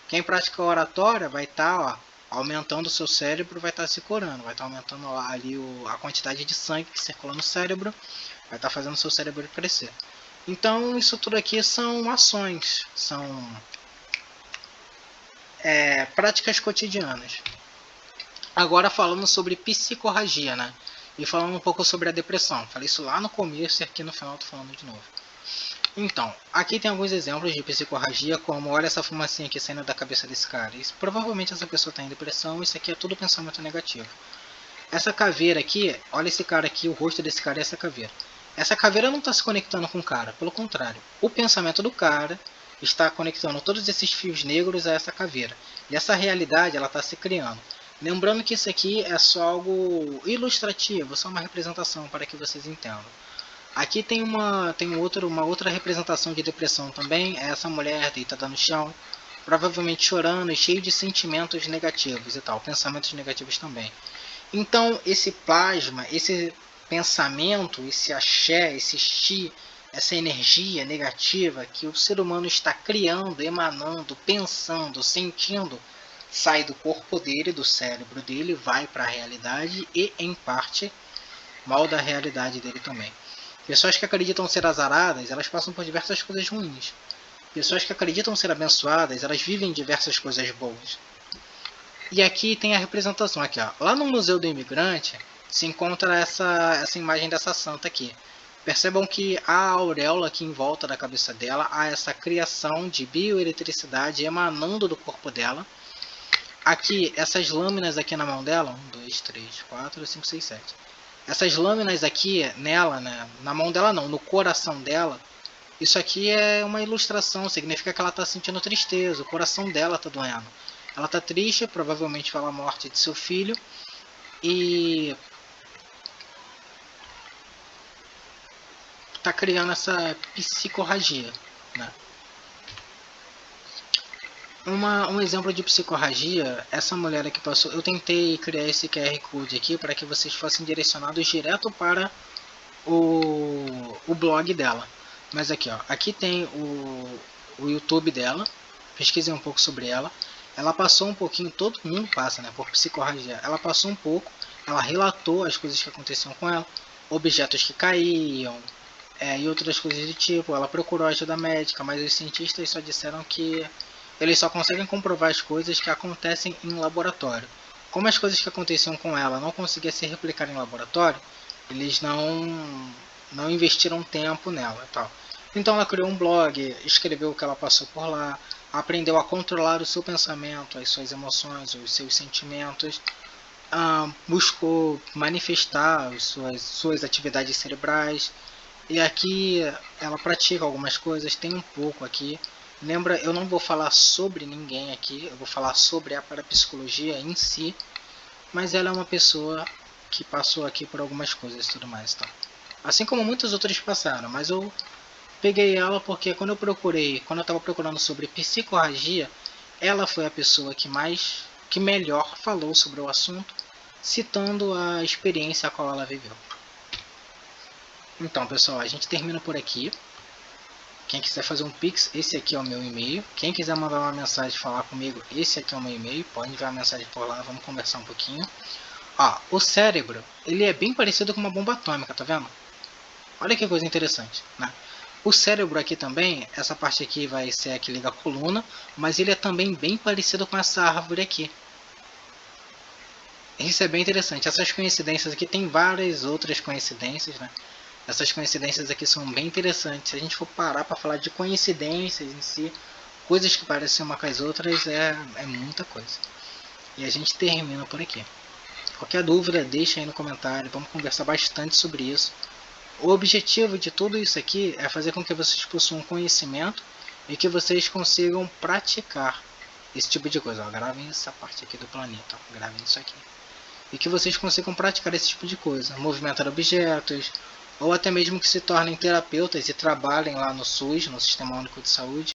quem pratica a oratória vai estar, aumentando o seu cérebro, vai estar se curando, vai estar aumentando ali a quantidade de sangue que circula no cérebro, vai estar fazendo o seu cérebro crescer. Então isso tudo aqui são ações, são práticas cotidianas. Agora falando sobre psicorragia, né? E falando um pouco sobre a depressão. Falei isso lá no começo e aqui no final tô falando de novo. Então, aqui tem alguns exemplos de psicorragia, como olha essa fumacinha aqui saindo da cabeça desse cara. Isso, provavelmente essa pessoa está em depressão, isso aqui é tudo pensamento negativo. Essa caveira aqui, olha esse cara aqui, o rosto desse cara é essa caveira. Essa caveira não está se conectando com o cara, pelo contrário. O pensamento do cara está conectando todos esses fios negros a essa caveira. E essa realidade ela está se criando. Lembrando que isso aqui é só algo ilustrativo, só uma representação para que vocês entendam. Aqui tem uma outra representação de depressão também, é essa mulher deitada no chão, provavelmente chorando e cheio de sentimentos negativos e tal, pensamentos negativos também. Então esse plasma, esse pensamento, esse axé, esse chi, essa energia negativa que o ser humano está criando, emanando, pensando, sentindo, sai do corpo dele, do cérebro dele, vai para a realidade e, em parte, molda a realidade dele também. Pessoas que acreditam ser azaradas, elas passam por diversas coisas ruins. Pessoas que acreditam ser abençoadas, elas vivem diversas coisas boas. E aqui tem a representação, aqui, ó. Lá no Museu do Imigrante, se encontra essa imagem dessa santa aqui. Percebam que a auréola aqui em volta da cabeça dela, há essa criação de bioeletricidade emanando do corpo dela. Aqui, essas lâminas aqui na mão dela, 1, 2, 3, 4, 5, 6, 7. Essas lâminas aqui nela, né, na mão dela não, no coração dela, isso aqui é uma ilustração, significa que ela está sentindo tristeza, o coração dela está doendo. Ela está triste, provavelmente pela morte de seu filho, e está criando essa psicorragia, né? Um exemplo de psicorragia, essa mulher aqui passou, eu tentei criar esse QR Code aqui para que vocês fossem direcionados direto para o blog dela. Mas aqui, ó, aqui tem o YouTube dela, pesquisei um pouco sobre ela. Ela passou um pouquinho, todo mundo passa, né, por psicorragia. Ela passou um pouco, ela relatou as coisas que aconteciam com ela, objetos que caíam, e outras coisas do tipo. Ela procurou ajuda médica, mas os cientistas só disseram que eles só conseguem comprovar as coisas que acontecem em laboratório. Como as coisas que aconteciam com ela não conseguiam se replicar em laboratório, eles não investiram tempo nela e tal. Então ela criou um blog, escreveu o que ela passou por lá, aprendeu a controlar o seu pensamento, as suas emoções, os seus sentimentos, buscou manifestar as suas atividades cerebrais. E aqui ela pratica algumas coisas, tem um pouco aqui. Lembra, eu não vou falar sobre ninguém aqui, eu vou falar sobre a parapsicologia em si, mas ela é uma pessoa que passou aqui por algumas coisas e tudo mais, tá? Assim como muitos outros passaram, mas eu peguei ela porque quando eu estava procurando sobre psicorragia, ela foi a pessoa que melhor falou sobre o assunto, citando a experiência a qual ela viveu. Então, pessoal, a gente termina por aqui. Quem quiser fazer um pix, esse aqui é o meu e-mail. Quem quiser mandar uma mensagem, falar comigo, esse aqui é o meu e-mail. Pode enviar uma mensagem por lá, vamos conversar um pouquinho. O cérebro, ele é bem parecido com uma bomba atômica, tá vendo? Olha que coisa interessante, né? O cérebro aqui também, essa parte aqui vai ser a que liga a coluna, mas ele é também bem parecido com essa árvore aqui. Isso é bem interessante. Essas coincidências aqui, tem várias outras coincidências, né? Essas coincidências aqui são bem interessantes. Se a gente for parar para falar de coincidências em si, coisas que parecem uma com as outras, é muita coisa. E a gente termina por aqui. Qualquer dúvida, deixa aí no comentário. Vamos conversar bastante sobre isso. O objetivo de tudo isso aqui é fazer com que vocês possuam conhecimento e que vocês consigam praticar esse tipo de coisa. Ó, gravem essa parte aqui do planeta, ó, gravem isso aqui. E que vocês consigam praticar esse tipo de coisa, movimentar objetos, ou até mesmo que se tornem terapeutas e trabalhem lá no SUS, no Sistema Único de Saúde.